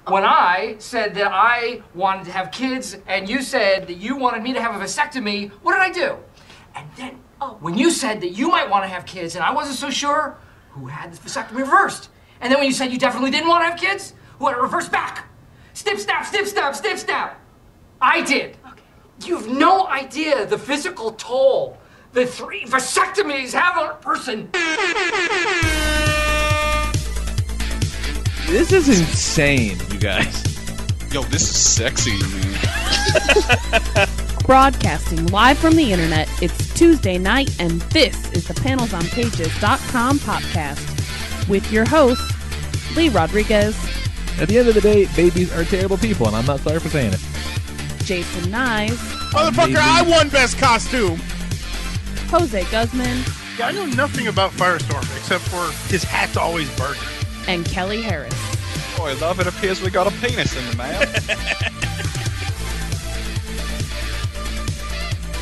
When I said that I wanted to have kids and you said that you wanted me to have a vasectomy, what did I do? And then when you said that you might want to have kids and I wasn't so sure, who had the vasectomy reversed? And then when you said you definitely didn't want to have kids, who had it reversed back? Snip, snap, snip, snap, snip, snap. I did. Okay. You have no idea the physical toll the 3 vasectomies have on a person. This is insane, you guys. Yo, this is sexy, man. Broadcasting live from the internet, it's Tuesday night, and this is the PanelsOnPages.com podcast with your host, Lee Rodriguez. At the end of the day, babies are terrible people, and I'm not sorry for saying it. Jason Nyes. Motherfucker, I won best costume. Jose Guzman. Yeah, I know nothing about Firestorm except for his hat's always burning. And Kelly Harris. Boy, love, it appears we got a penis in the mail.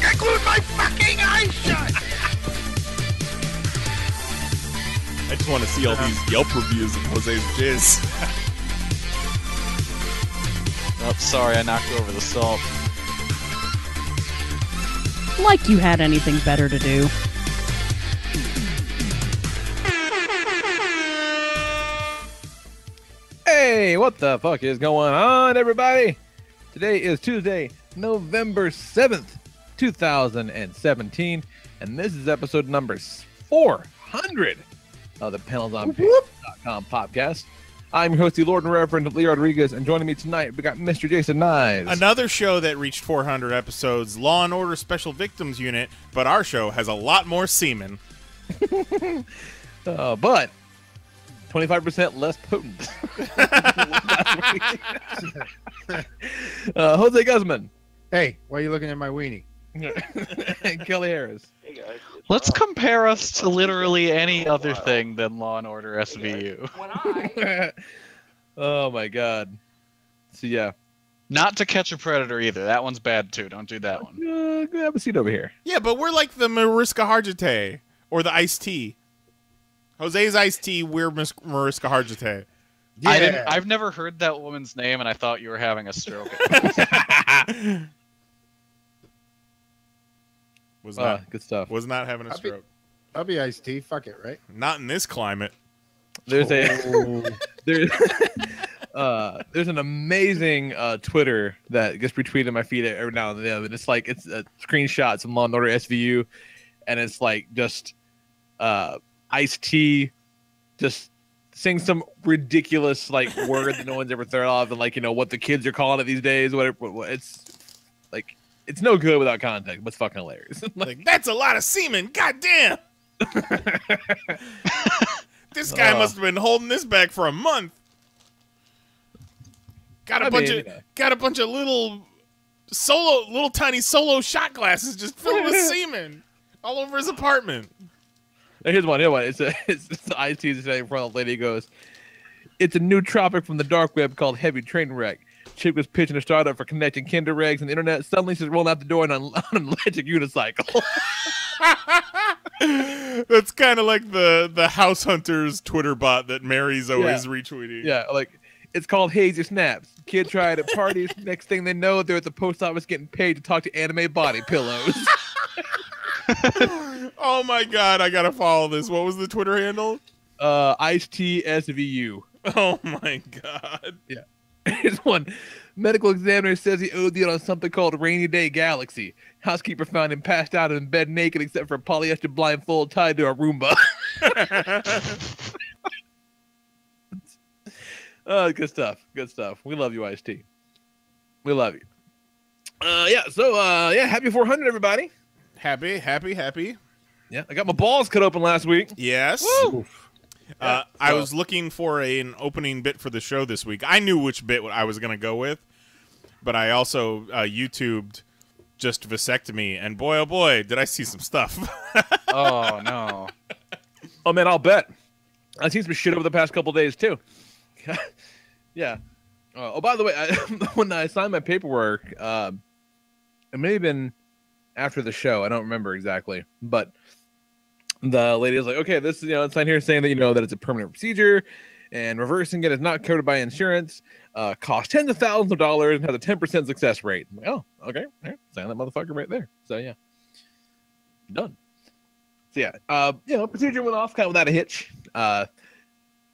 I glued my fucking eyes shut! I just want to see all these Yelp reviews of Jose's jizz. Oh, sorry, I knocked over the salt. Like you had anything better to do. Hey, what the fuck is going on, everybody? Today is Tuesday, November 7th, 2017, and this is episode number 400 of the PanelsOnPages.com podcast. I'm your host, the Lord and Reverend Lee Rodriguez, and joining me tonight, we got Mr. Jason Nyes. Another show that reached 400 episodes, Law and Order Special Victims Unit, but our show has a lot more semen. But 25% less potent. Jose Guzman. Hey, why are you looking at my weenie? And Kelly Harris. Hey guys. Let's compare us to literally any other thing than Law and Order SVU. Oh my god. So yeah. Not To Catch a Predator either. That one's bad too. Don't do that one. Go have a seat over here. Yeah, but we're like the Mariska Hargitay, or the Iced Tea. Jose's Iced Tea, we're Mariska Hargitay. Yeah. I've never heard that woman's name, and I thought you were having a stroke. Good stuff. Was not having a stroke. I'll be iced tea. Fuck it, right? Not in this climate. There's there's an amazing Twitter that gets retweeted in my feed every now and then, and it's like it's screenshots of Law and Order SVU, and it's like just Iced Tea just saying some ridiculous like word that no one's ever thought of, and like, you know, what the kids are calling it these days, whatever. It's like, it's no good without context, but it's fucking hilarious. Like, that's a lot of semen. God damn. This guy must have been holding this back for a month. Got a bunch of little tiny solo shot glasses just filled with semen all over his apartment. Here's one. It's the Ice Tea sitting in front of the lady. Goes, it's a new topic from the dark web called heavy train wreck. Chick was pitching a startup for connecting Kinder eggs and the internet. Suddenly she's rolling out the door on an electric unicycle. That's kind of like the House Hunters Twitter bot that Mary's always retweeting. Yeah, like, it's called Hazy Snaps. Kid tried at parties. Next thing they know, they're at the post office getting paid to talk to anime body pillows. Oh my god, I gotta follow this. What was the Twitter handle? Ice Tea SVU. Oh my god. Yeah. Here's one. Medical examiner says he OD'd on something called Rainy Day Galaxy. Housekeeper found him passed out in bed naked except for a polyester blindfold tied to a Roomba. Good stuff. Good stuff. We love you, Ice Tea. We love you. Happy 400, everybody. Happy. Yeah, I got my balls cut open last week. Yes. Woo! I was looking for an opening bit for the show this week. I knew which bit I was going to go with, but I also YouTubed just vasectomy, and boy, oh boy, did I see some stuff. Oh, no. Oh, man, I'll bet. I've seen some shit over the past couple days, too. Yeah. By the way, when I signed my paperwork, it may have been after the show. I don't remember exactly, but the lady was like, okay, this is, sign here saying that, that it's a permanent procedure and reversing it is not covered by insurance. Costs tens of thousands of dollars and has a 10% success rate. I'm like, oh, okay. Right. Sign that motherfucker right there. So yeah, done. So yeah, procedure went off kind of without a hitch.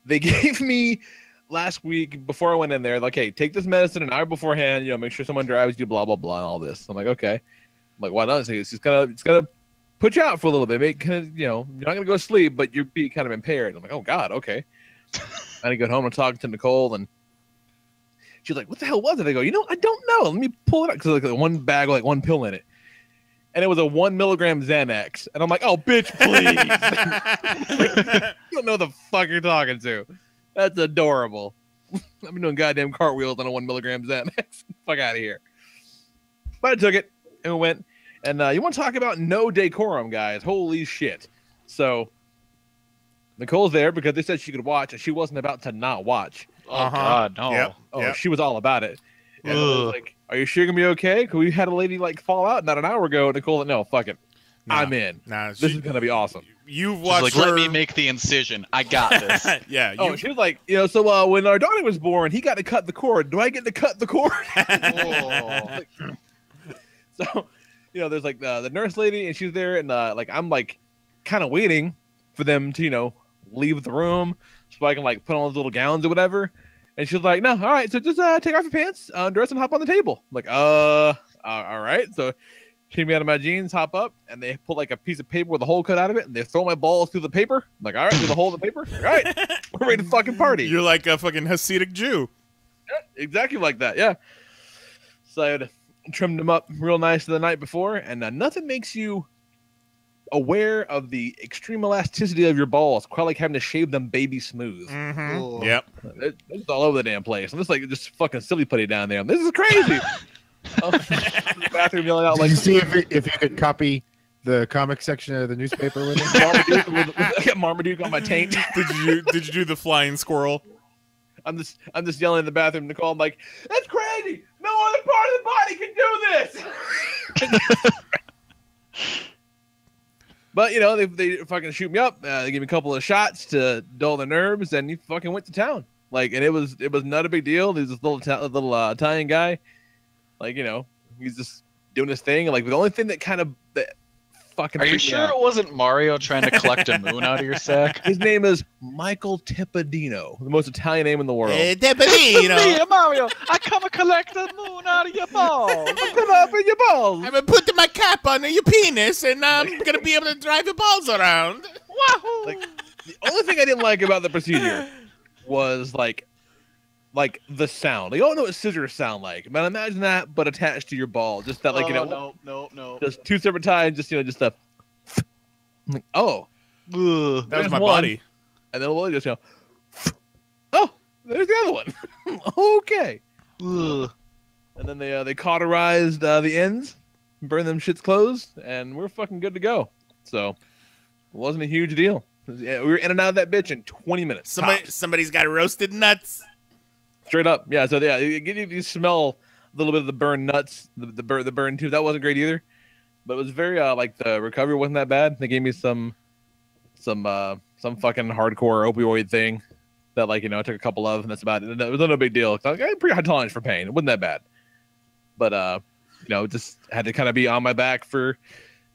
They gave me last week before I went in there, like, hey, take this medicine an hour beforehand. Make sure someone drives you, blah blah blah, and all this. I'm like, okay. I'm like, why not? So it's gonna put you out for a little bit. You're not gonna go to sleep, but you'll be kind of impaired. I'm like, oh God, okay. I had to get home and talk to Nicole, and she's like, what the hell was it? I go, I don't know. Let me pull it out, because like one bag, like one pill in it. And it was a 1 milligram Xanax. And I'm like, oh, bitch, please. You don't know the fuck you're talking to. That's adorable. I've been doing goddamn cartwheels on a 1 milligram Xanax. Fuck out of here. But I took it, and we went. And you want to talk about no decorum, guys. Holy shit. So Nicole's there because they said she could watch, and she wasn't about to not watch. Oh, God, no. Yep. She was all about it. And I was like, are you sure you're going to be okay? Because we had a lady fall out not an hour ago. Nicole, no, fuck it. I'm in. This is going to be awesome. You've watched let me make the incision. I got this. Yeah. She was like, so when our daughter was born, he got to cut the cord. Do I get to cut the cord? So, there's like the nurse lady, and she's there, and I'm kind of waiting for them to, leave the room so I can put on those little gowns or whatever. And she's like, no, all right, so just take off your pants, undress, and hop on the table. I'm like, all right. So she take me out of my jeans, hop up, and they pull a piece of paper with a hole cut out of it, and they throw my balls through the paper. I'm like, all right, through the hole in the paper. All right, we're ready to fucking party. You're like a fucking Hasidic Jew. Yeah, exactly like that, yeah. So I had trimmed them up real nice the night before, and nothing makes you aware of the extreme elasticity of your balls, quite like having to shave them baby smooth. Mm-hmm. Yep. It's all over the damn place. I'm just fucking silly putty down there. This is crazy. The bathroom yelling out Did you see if you could copy the comic section of the newspaper with it? I got Marmaduke on my taint. Did you do the flying squirrel? I'm just yelling in the bathroom. Nicole, I'm like, that's crazy. No other part of the body can do this. But they fucking shoot me up. They give me a couple of shots to dull the nerves, and he fucking went to town. And it was not a big deal. There's this little Italian guy, he's just doing his thing. And the only thing that fucking. Are you sure it wasn't Mario trying to collect a moon out of your sack? His name is Michael Teppadino, the most Italian name in the world. Hey, Teppadino. Mario, I come and collect the moon out of your balls. I'm coming up in your balls. I'm gonna put my cap on your penis, and I'm gonna be able to drive your balls around. Wahoo! The only thing I didn't like about the procedure was the sound. You all know what scissors sound like, but imagine that, but attached to your ball. Just that, no. Just two separate times. Just a. I'm like, oh, that was my body. And then we'll just oh, there's the other one. Okay. And then they cauterized the ends, burn them shits closed, and we're fucking good to go. So it wasn't a huge deal. We were in and out of that bitch in 20 minutes. Somebody's got roasted nuts. Straight up, yeah. So yeah, you smell a little bit of the burned nuts, the burned tooth. That wasn't great either, but it was very the recovery wasn't that bad. They gave me some fucking hardcore opioid thing that I took a couple of, and that's about it. It was no big deal. I had pretty high tolerance for pain. It wasn't that bad, but just had to kind of be on my back for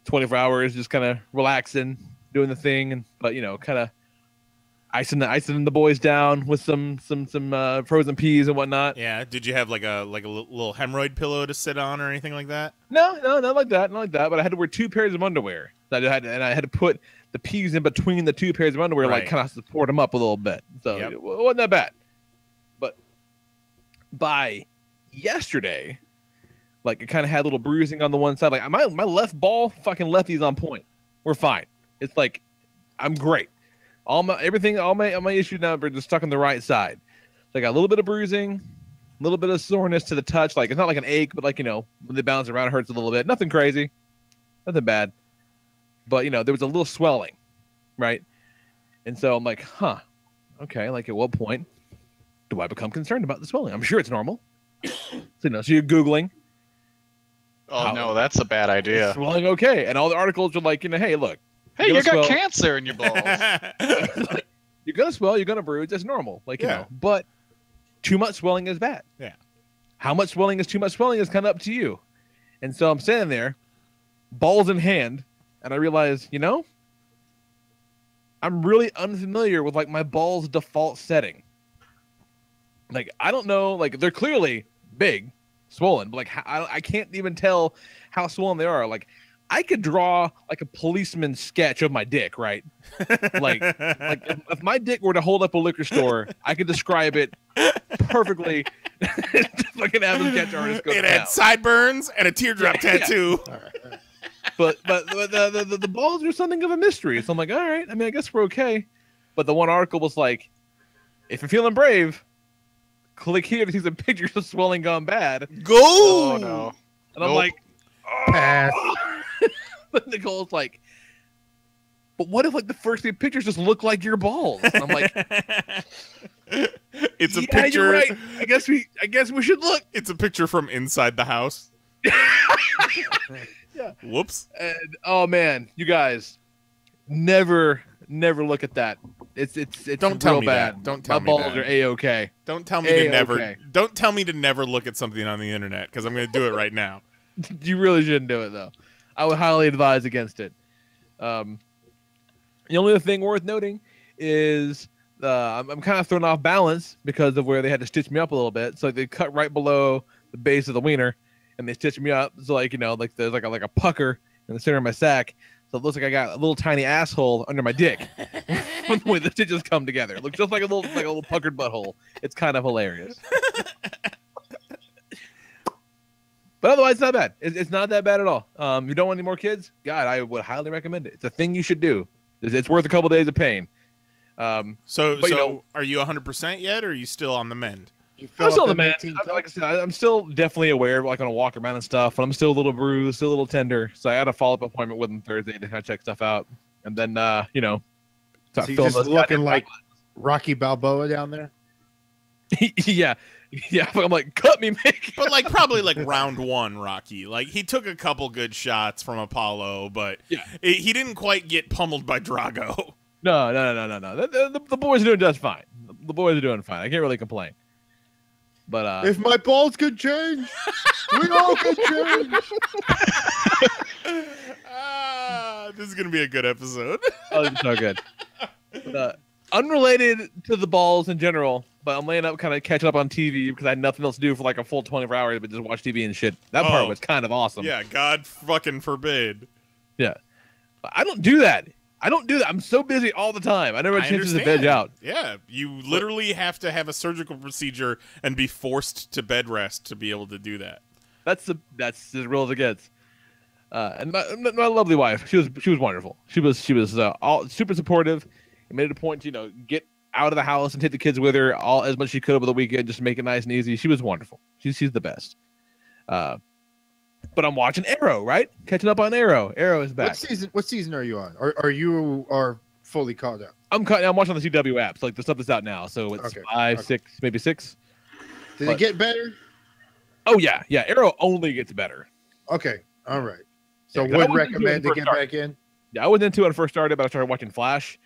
24 hours, just kind of relaxing, doing the thing, but kind of icing the boys down with some frozen peas and whatnot. Yeah. Did you have a little hemorrhoid pillow to sit on or anything like that? No, not like that. But I had to wear 2 pairs of underwear. I had to put the peas in between the 2 pairs of underwear, right. Kind of support them up a little bit. So It wasn't that bad. But by yesterday, it kind of had a little bruising on the one side. My left ball, fucking lefty's on point. We're fine. It's I'm great. All my issues now are just stuck on the right side. So I got a little bit of bruising, a little bit of soreness to the touch. It's not like an ache, but when they bounce around, it hurts a little bit. Nothing crazy, nothing bad. But there was a little swelling, right? And so I'm like, huh, okay. At what point do I become concerned about the swelling? I'm sure it's normal. So you're Googling. Oh no, that's a bad idea. Swelling, okay, and all the articles are hey, look. Hey, you got cancer in your balls. You're gonna swell, you're gonna bruise. That's normal, like you Yeah. know. But too much swelling is bad. Yeah. How much swelling is too much swelling is kind of up to you. And so I'm standing there, balls in hand, and I realize, you know, I'm really unfamiliar with like my balls' default setting. Like I don't know, like they're clearly big, swollen, but like I can't even tell how swollen they are. Like I could draw like a policeman's sketch of my dick, right? like if my dick were to hold up a liquor store, I could describe it perfectly. Just like an average sketch artist goes It down. had sideburns and a teardrop tattoo. But the balls are something of a mystery. So I'm like, all right. I mean, I guess we're okay. But the one article was like, if you're feeling brave, click here to see some pictures of swelling gone bad. Go! Oh no. And I'm Nope. like, Pass. but Nicole's like, but what if like the first few pictures just look like your balls? And I'm like, It's a yeah, picture. you're right. I guess we should look. It's a picture from inside the house. Yeah. Whoops. And oh man, you guys, never look at that. It's Don't tell real me bad. that. Don't tell My me balls that. are a-okay. Don't tell me to never. A-okay. Don't tell me to never look at something on the internet because I'm going to do it right now. You really shouldn't do it though. I would highly advise against it. The only other thing worth noting is I'm kind of thrown off balance because of where they had to stitch me up a little bit. So they cut right below the base of the wiener, and they stitched me up. So like you know, like there's like a pucker in the center of my sack. So it looks like I got a little tiny asshole under my dick from the way the stitches come together. It looks just like a little puckered butthole. It's kind of hilarious. But otherwise, it's not bad. It's not that bad at all. You don't want any more kids? God, I would highly recommend it. It's a thing you should do. It's worth a couple days of pain. So But, you know- are you 100% yet, or are you still on the mend? You I'm fill still up the them man. 18 Like I said, I'm still definitely aware of like on a walk around and stuff. But I'm still a little bruised, still a little tender. So I had a follow-up appointment with him Thursday to kind of check stuff out. And then, you know, start So you're filling just those looking goddamn like Rocky Balboa down there. yeah. I'm like, cut me, Mick. But like probably like round one, Rocky. Like he took a couple good shots from Apollo, but Yeah. he didn't quite get pummeled by Drago. No. The boys are doing just fine. The boys are doing fine. I can't really complain. But If my balls could change, we all could change. This is gonna be a good episode. oh, it's so good. But, unrelated to the balls in general, but I'm laying up kind of catching up on TV because I had nothing else to do for like a full 24 hours but just watch TV and shit. That part Oh. was kind of awesome. Yeah, God fucking forbid. Yeah. But I don't do that. I'm so busy all the time. I never I have chances to understand. veg out. Yeah, you literally have to have a surgical procedure and be forced to bed rest to be able to do that. That's as real as it gets. And my lovely wife, she was wonderful. She was all super supportive. And made it a point to get out of the house and take the kids with her all as much as she could over the weekend, just to make it nice and easy. She was wonderful. She's the best. But I'm watching Arrow, right? Catching up on Arrow. Arrow is back. What season are you on? Are you fully caught up? I'm watching on the CW apps, like the stuff that's out now. So it's Okay. 5, 6, maybe 6. Did it get better? Oh yeah. Arrow only gets better. Okay, all right. So Yeah, 'cause I would wasn't recommend doing to it get first back in. Yeah, I wasn't into it when it first started, but I started watching Flash,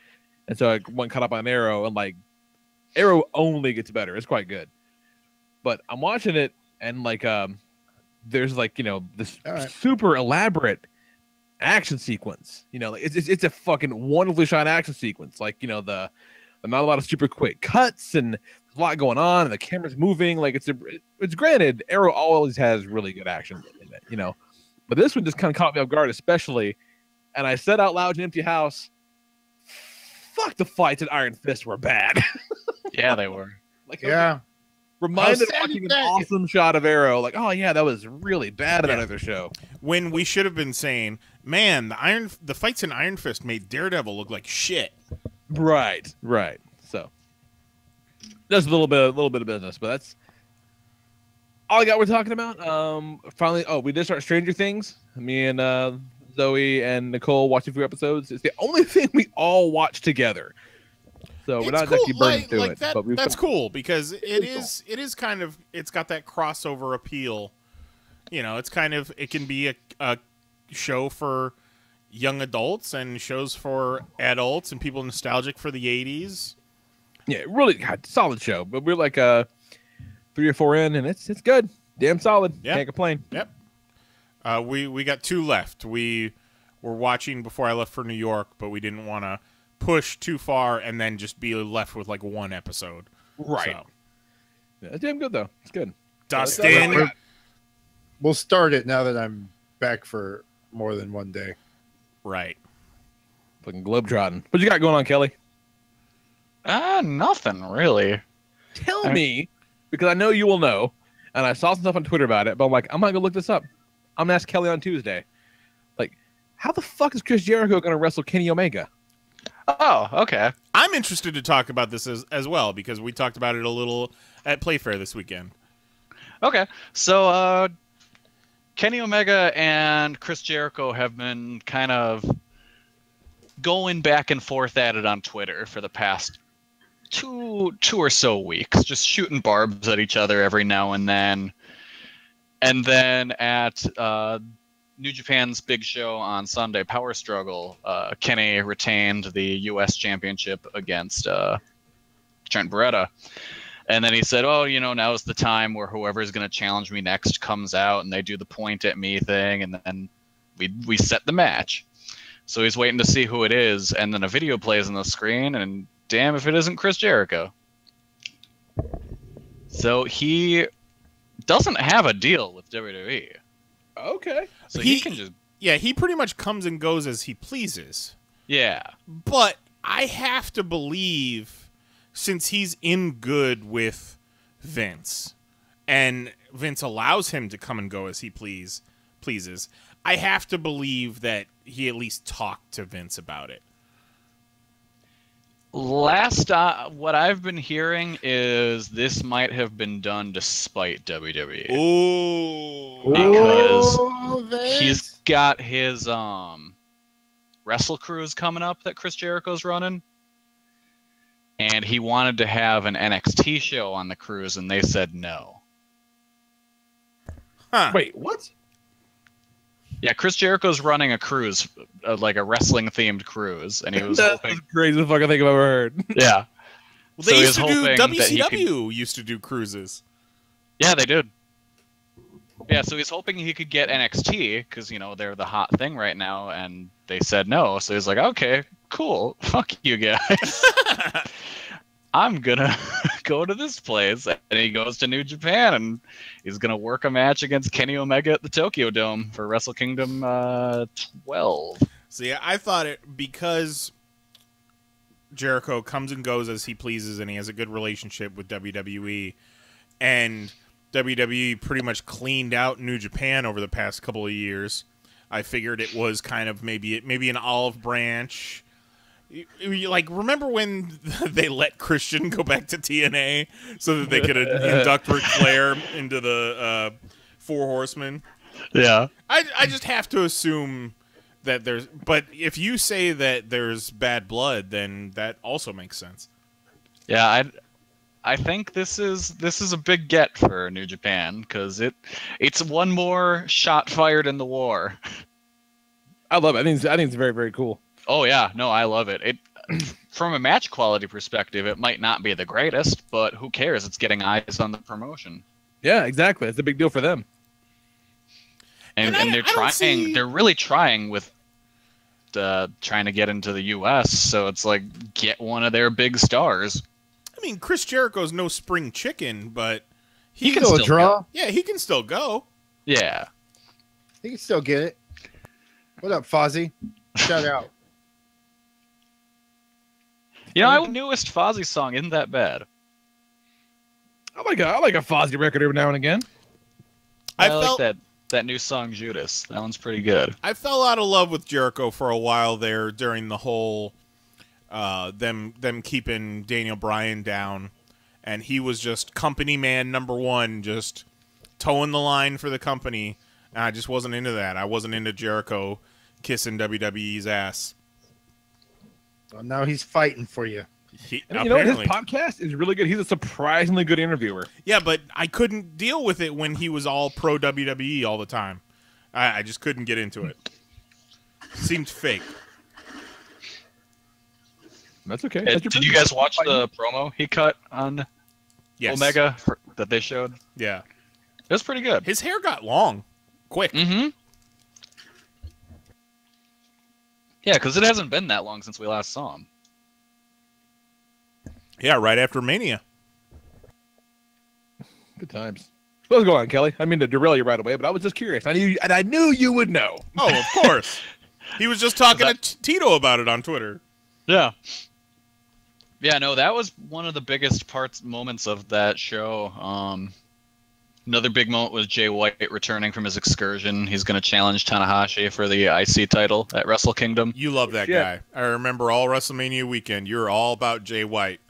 and so I went caught up on Arrow, and like Arrow only gets better. It's quite good. But I'm watching it, and like there's like this All right. super elaborate action sequence. Like it's a fucking wonderfully shot action sequence. Like the not a lot of super quick cuts, and there's a lot going on, and the camera's moving. Like it's granted, Arrow always has really good action in it, but this one just kind of caught me off guard, especially. And I said out loud in an empty house, "Fuck, the fights in Iron Fist were bad." Yeah, they were. Like Yeah. reminded How sad watching is an that? awesome shot of Arrow, like, oh yeah, that was really bad in that other show. When we should have been saying, man, the fights in Iron Fist made Daredevil look like shit. Right. So that's a little bit of business, but that's all I got. We're talking about. Finally, we did start Stranger Things. Me and Zoe and Nicole watched a few episodes. It's the only thing we all watch together. So we're not exactly burning through it, that, but we've that's cool because it cool. is kind of, it's got that crossover appeal. It's kind of, it can be a show for young adults and shows for adults and people nostalgic for the 80s. Yeah, really God, solid show. But we're like 3 or 4 in, and it's good. Damn solid. Yeah. Can't complain. Yep. We got 2 left. We were watching before I left for New York, but we didn't want to push too far and then just be left with like 1 episode. Right. So. Yeah, it's damn good though. It's good. Dustin. We'll start it now that I'm back for more than 1 day. Right. Fucking globetrotting. What you got going on, Kelly? Nothing really. Tell me, because I know you will know, and I saw some stuff on Twitter about it, but I'm like, I'm not gonna look this up. I'm gonna ask Kelly on Tuesday. Like, how the fuck is Chris Jericho gonna wrestle Kenny Omega? Oh, okay. I'm interested to talk about this as well because we talked about it a little at Playfair this weekend. Okay, so Kenny Omega and Chris Jericho have been kind of going back and forth at it on Twitter for the past two or so weeks, just shooting barbs at each other every now and then. And then at New Japan's big show on Sunday, Power Struggle, Kenny retained the U.S. Championship against Trent Beretta. And then he said, oh, now's the time where whoever's going to challenge me next comes out, and they do the point at me thing, and then we set the match. So he's waiting to see who it is, and then a video plays on the screen, and damn if it isn't Chris Jericho. So he doesn't have a deal with WWE. Okay. So he can just... Yeah, he pretty much comes and goes as he pleases. Yeah. But I have to believe, since he's in good with Vince, and Vince allows him to come and go as he pleases, I have to believe that he at least talked to Vince about it. What I've been hearing is this might have been done despite WWE. Ooh. Because he's got his Wrestle Cruise coming up that Chris Jericho's running. And he wanted to have an NXT show on the cruise, and they said no. Huh. Wait, what? Yeah, Chris Jericho's running a cruise, like a wrestling-themed cruise, and he was That's hoping... the craziest fucking thing I've ever heard. Yeah. Well, So they he used to was do hoping that he WCW used to do cruises. Yeah, they did. Yeah, so he's hoping he could get NXT, because, they're the hot thing right now, and they said no. So he's like, okay, cool. Fuck you guys. I'm gonna go to this place. And he goes to New Japan, and he's gonna work a match against Kenny Omega at the Tokyo Dome for Wrestle Kingdom 12. So yeah, I thought it because Jericho comes and goes as he pleases, and he has a good relationship with WWE, and WWE pretty much cleaned out New Japan over the past couple of years. I figured it was kind of maybe an olive branch. Like, remember when they let Christian go back to TNA so that they could induct Ric Flair into the Four Horsemen? Yeah. I just have to assume that there's... But if you say that there's bad blood, then that also makes sense. Yeah, I think this is a big get for New Japan, because it's one more shot fired in the war. I love it. I think it's very, very cool. Oh yeah, no, I love it. From a match quality perspective, it might not be the greatest, but who cares? It's getting eyes on the promotion. Yeah, exactly. It's a big deal for them. And they're trying. They're really trying with trying to get into the U.S. So it's like, get one of their big stars. I mean, Chris Jericho's no spring chicken, but he can still draw. Go. Yeah, he can still go. Yeah, he can still get it. What up, Fozzy? Shout out. Our newest Fozzy song isn't that bad. I like a Fozzy record every now and again. I like that new song Judas. That one's pretty good. I fell out of love with Jericho for a while there during the whole them keeping Daniel Bryan down, and he was just company man number one, just towing the line for the company. And I just wasn't into that. I wasn't into Jericho kissing WWE's ass. Well, now he's fighting for you. His podcast is really good. He's a surprisingly good interviewer. Yeah, but I couldn't deal with it when he was all pro WWE all the time. I just couldn't get into it. Seemed fake. That's okay. Did you guys watch the promo he cut on Omega that they showed? Yeah. It was pretty good. His hair got long. Quick. Mm-hmm. Yeah, because it hasn't been that long since we last saw him. Yeah, right after Mania. Good times. What's going on, Kelly? I mean to derail you right away, but I was just curious. I knew you would know. Oh, of course. He was just talking to Tito about it on Twitter. Yeah. Yeah, no, that was one of the biggest moments of that show. Another big moment was Jay White returning from his excursion. He's going to challenge Tanahashi for the IC title at Wrestle Kingdom. You love that guy. I remember all WrestleMania weekend. You're all about Jay White.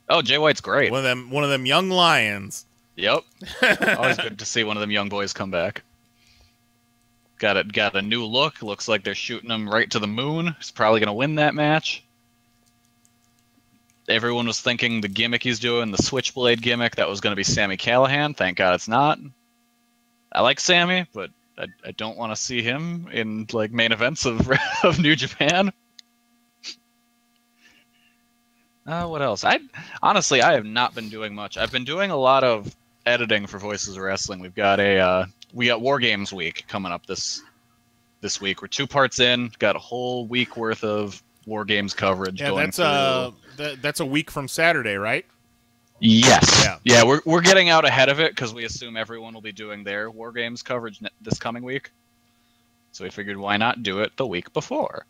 Oh, Jay White's great. One of them young lions. Yep. Always good to see one of them young boys come back. Got a new look. Looks like they're shooting him right to the moon. He's probably going to win that match. Everyone was thinking the gimmick he's doing, the Switchblade gimmick, that was going to be Sami Callihan. Thank God it's not. I like Sami, but I don't want to see him in like main events of New Japan. What else? Honestly, I have not been doing much. I've been doing a lot of editing for Voices of Wrestling. We've got we got War Games Week coming up this week. We're 2 parts in. Got a whole week worth of War Games coverage. Yeah, going that's a week from Saturday, right? Yes. Yeah, we're getting out ahead of it because we assume everyone will be doing their War Games coverage this coming week. So we figured why not do it the week before.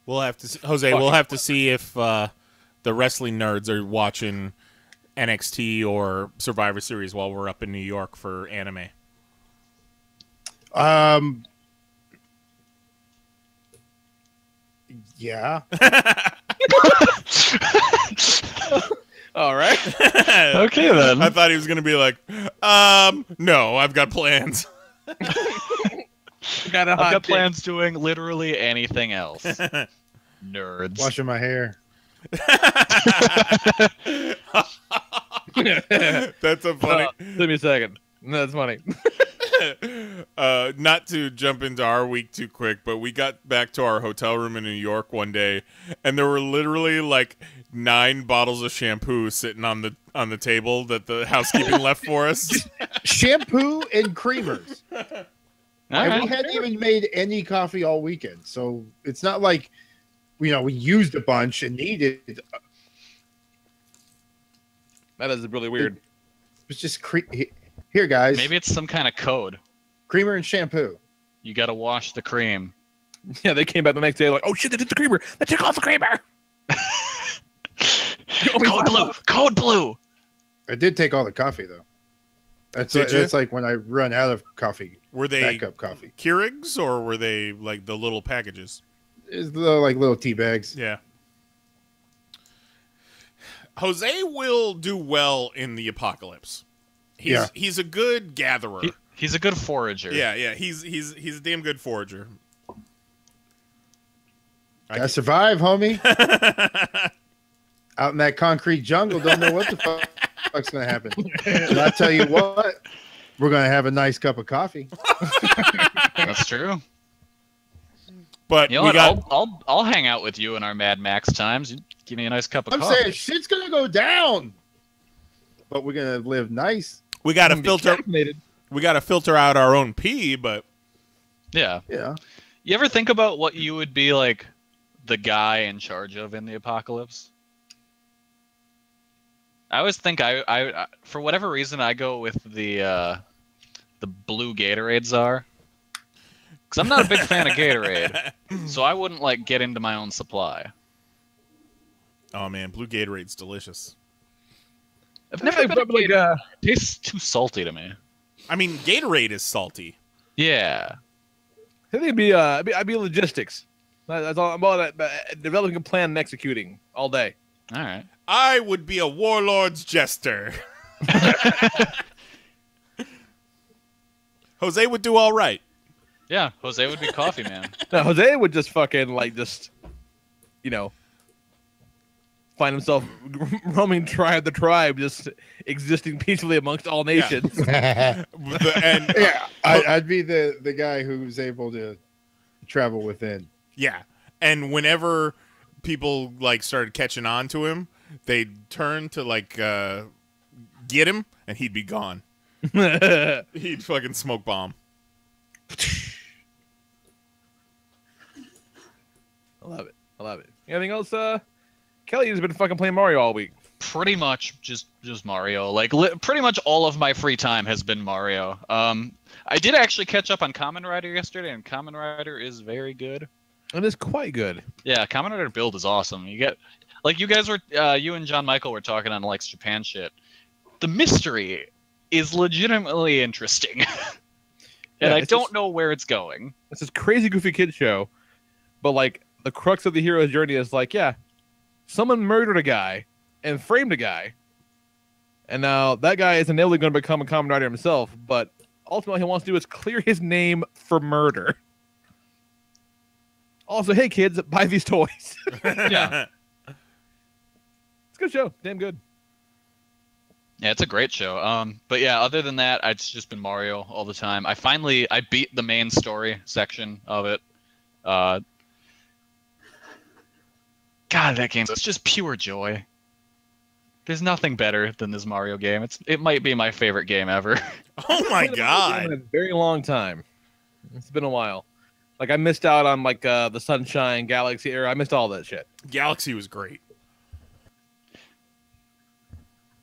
We'll have to Jose. We'll have to see if the wrestling nerds are watching NXT or Survivor Series while we're up in New York for anime. Yeah. All right. Okay, then. I thought he was going to be like, no, I've got plans. I've got plans doing literally anything else. Nerds. Washing my hair. That's a funny. Give me a second. No, that's funny. Not to jump into our week too quick, but we got back to our hotel room in New York one day, and there were literally like 9 bottles of shampoo sitting on the table that the housekeeping left for us. Shampoo and creamers. Right. We hadn't even made any coffee all weekend, so it's not like we used a bunch and needed. That is really weird. It's just here, guys. Maybe it's some kind of code. Creamer and shampoo. You got to wash the cream. Yeah, they came back the next day like, oh shit, they did the creamer. They took off the creamer. Code blue. I did take all the coffee though. That's like when I run out of coffee. Were they backup coffee Keurigs or were they like the little packages? It's little tea bags. Yeah. Jose will do well in the apocalypse. He's a good gatherer. He's a good forager. Yeah. He's a damn good forager. Gotta survive, homie. Out in that concrete jungle, don't know what the fuck's gonna happen. And I tell you what, we're gonna have a nice cup of coffee. That's true. But you know what? I'll hang out with you in our Mad Max times. You give me a nice cup of coffee. I'm saying shit's gonna go down, but we're gonna live nice. We gotta filter. We gotta filter out our own pee, but yeah. You ever think about what you would be like the guy in charge of in the apocalypse? I always think I for whatever reason I go with the blue Gatorade czar. Because I'm not a big fan of Gatorade, so I wouldn't like get into my own supply. Oh man, blue Gatorade's delicious. I've never been it tastes too salty to me. I mean, Gatorade is salty. Yeah. I think I'd be logistics. That's all. I'm all that developing a plan and executing all day. All right. I would be a warlord's jester. Jose would do all right. Yeah, Jose would be coffee man. No, Jose would just fucking find himself roaming the tribe, just existing peacefully amongst all nations. I'd be the guy who's able to travel within. Yeah, and whenever people like started catching on to him, they'd turn to like get him, and he'd be gone. He'd fucking smoke bomb. I love it. I love it. Anything else? Kelly has been fucking playing Mario all week. Pretty much just Mario. Like pretty much all of my free time has been Mario. I did actually catch up on Kamen Rider yesterday, and Kamen Rider is very good. It is quite good. Yeah, Kamen Rider build is awesome. You get like you guys were you and John Michael were talking on like Japan shit. The mystery is legitimately interesting. And I don't know where it's going. It's this crazy goofy kid show, but like the crux of the hero's journey is like, yeah, someone murdered a guy and framed a guy, and now that guy is inevitably going to become a Kamen Rider himself, but ultimately what he wants to do is clear his name for murder. Also, hey kids, buy these toys. Yeah. It's a good show. Damn good. Yeah, it's a great show. But yeah, other than that, it's just been Mario all the time. I beat the main story section of it. God, that game, it's just pure joy. There's nothing better than this Mario game. It might be my favorite game ever. Oh my god! In a very long time. It's been a while. Like I missed out on like the Sunshine Galaxy era. I missed all that shit. Galaxy was great.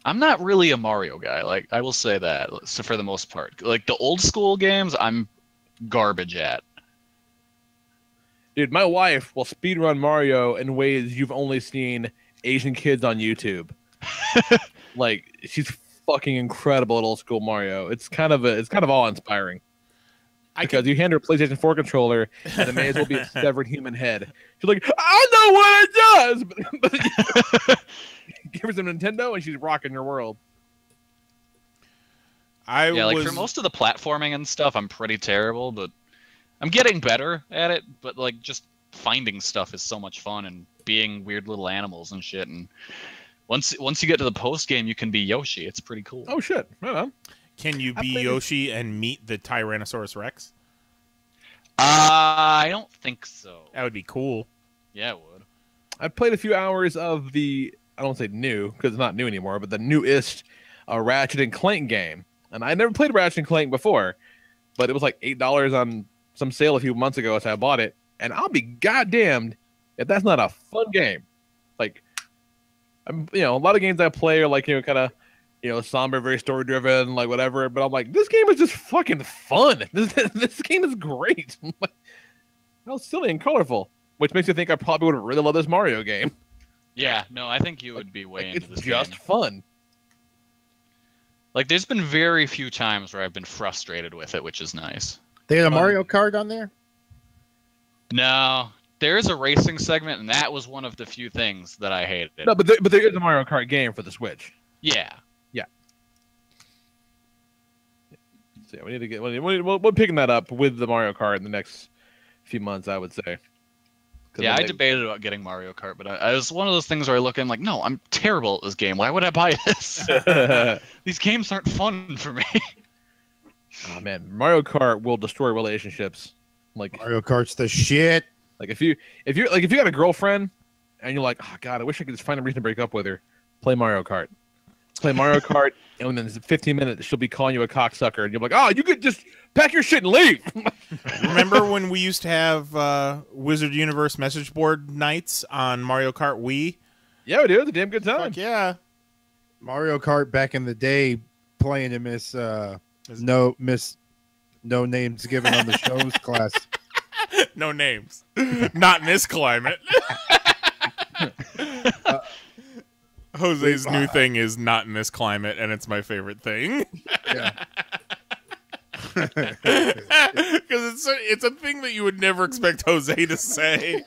I'm not really a Mario guy. Like I will say that. So for the most part, like the old school games, I'm garbage at. Dude, my wife will speedrun Mario in ways you've only seen Asian kids on YouTube. Like she's fucking incredible at old school Mario. It's kind of awe inspiring. Because you hand her a PlayStation 4 controller and it may as well be a severed human head. She's like, I know what it does. But give her some Nintendo and she's rocking your world. Like for most of the platforming and stuff, I'm pretty terrible, but I'm getting better at it. But like just finding stuff is so much fun and being weird little animals and shit. And once you get to the post game, you can be Yoshi. It's pretty cool. Oh shit! Right on. Can you be Yoshi and meet the Tyrannosaurus Rex? I don't think so. That would be cool. Yeah, it would. I've played a few hours of the, I don't say new because it's not new anymore, but the newest Ratchet and Clank game, and I never played Ratchet and Clank before, but it was like $8 on some sale a few months ago, so I bought it, and I'll be goddamned if that's not a fun game. Like, a lot of games I play are like kind of. Somber, very story-driven, like whatever. But I'm like, this game is just fucking fun. This game is great. How silly and colorful, which makes me think I probably would really love this Mario game. Yeah, no, I think you would be way into this game. It's just fun. Like, there's been very few times where I've been frustrated with it, which is nice. They had a Mario Kart on there? No, there is a racing segment, and that was one of the few things that I hated. No, but there is a Mario Kart game for the Switch. Yeah. Yeah, we need to get. We're picking that up with the Mario Kart in the next few months, I would say. Yeah, I debated about getting Mario Kart, but I was one of those things where I look and I'm like, no, I'm terrible at this game. Why would I buy this? These games aren't fun for me. Oh man, Mario Kart will destroy relationships. Like Mario Kart's the shit. Like if you got a girlfriend and you're like, oh god, I wish I could just find a reason to break up with her. Play Mario Kart. Play Mario Kart, and then in 15 minutes she'll be calling you a cocksucker, and you're like, "Oh, you could just pack your shit and leave." Remember when we used to have Wizard Universe message board nights on Mario Kart Wii? Yeah, we do. It's a damn good time. Fuck yeah, Mario Kart back in the day, playing in no names given on the shows class. No names, not in this climate. Jose's new thing is not in this climate, and it's my favorite thing. Yeah. Because it's a thing that you would never expect Jose to say.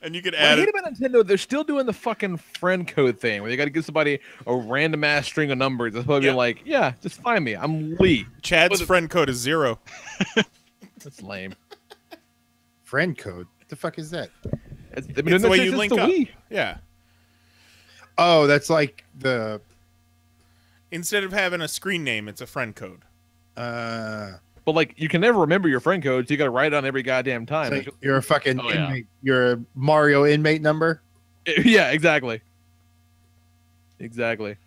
And you could add I hate about Nintendo, they're still doing the fucking friend code thing, where you got to give somebody a random ass string of numbers. It's supposed to be like, yeah, just find me. I'm Lee. Chad's friend code is 0. That's lame. Friend code? What the fuck is that? It's the way you link up. Wii. Yeah. Oh, that's like the... Instead of having a screen name, it's a friend code. But but like you can never remember your friend code, so you got to write it on every goddamn time. So you're a fucking Oh, yeah. inmate. You're a Mario inmate number. Yeah, exactly. Exactly.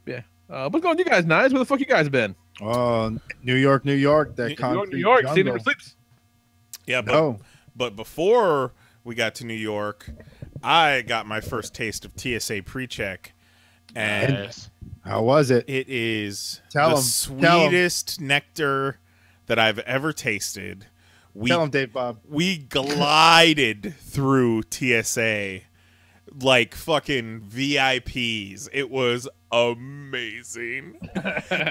Yeah. What's going on, you guys? Nice. Where the fuck you guys been? Oh, New York, New York. That New York. jungle. Steve never sleeps. Yeah, but No. but before we got to New York, I got my first taste of TSA pre-check, and Nice. How was it? it is Tell the 'em. sweetest nectar that I've ever tasted. Tell him, Dave Bob. We glided through TSA like fucking VIPs. It was amazing.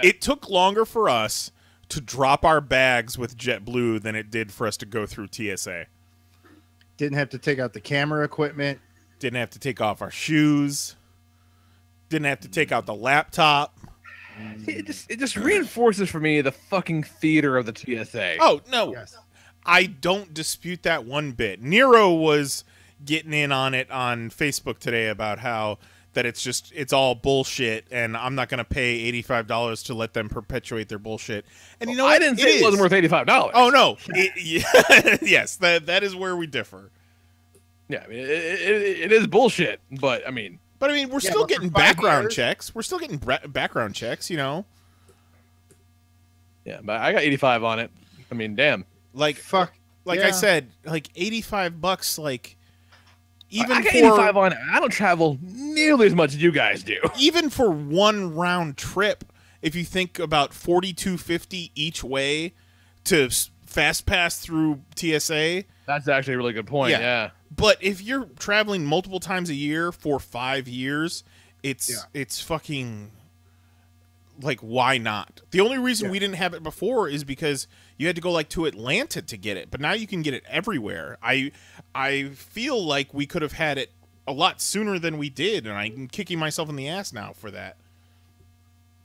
It took longer for us to drop our bags with JetBlue than it did for us to go through TSA. Didn't have to take out the camera equipment. Didn't have to take off our shoes. Didn't have to take out the laptop. It just reinforces for me the fucking theater of the TSA. Oh, no. Yes. I don't dispute that one bit. Nero was getting in on it on Facebook today about how that it's all bullshit, and I'm not going to pay $85 to let them perpetuate their bullshit. And you know what? I didn't say it wasn't worth $85. Oh no! Yes, that is where we differ. Yeah, I mean, it is bullshit, but I mean, we're still but for getting 5 background years? checks. We're still getting background checks. You know, yeah, but I got 85 on it. I mean, damn. like Fuck. I yeah. said, like $85. Like even I got for 85 on it. I don't travel nearly as much as you guys do. even for one round trip, if you think about $42.50 each way to fast pass through TSA. That's actually a really good point. Yeah. But if you're traveling multiple times a year for 5 years, it's fucking like, why not? The only reason we didn't have it before is because you had to go like to Atlanta to get it, but now you can get it everywhere. I feel like we could have had it a lot sooner than we did, and I'm kicking myself in the ass now for that.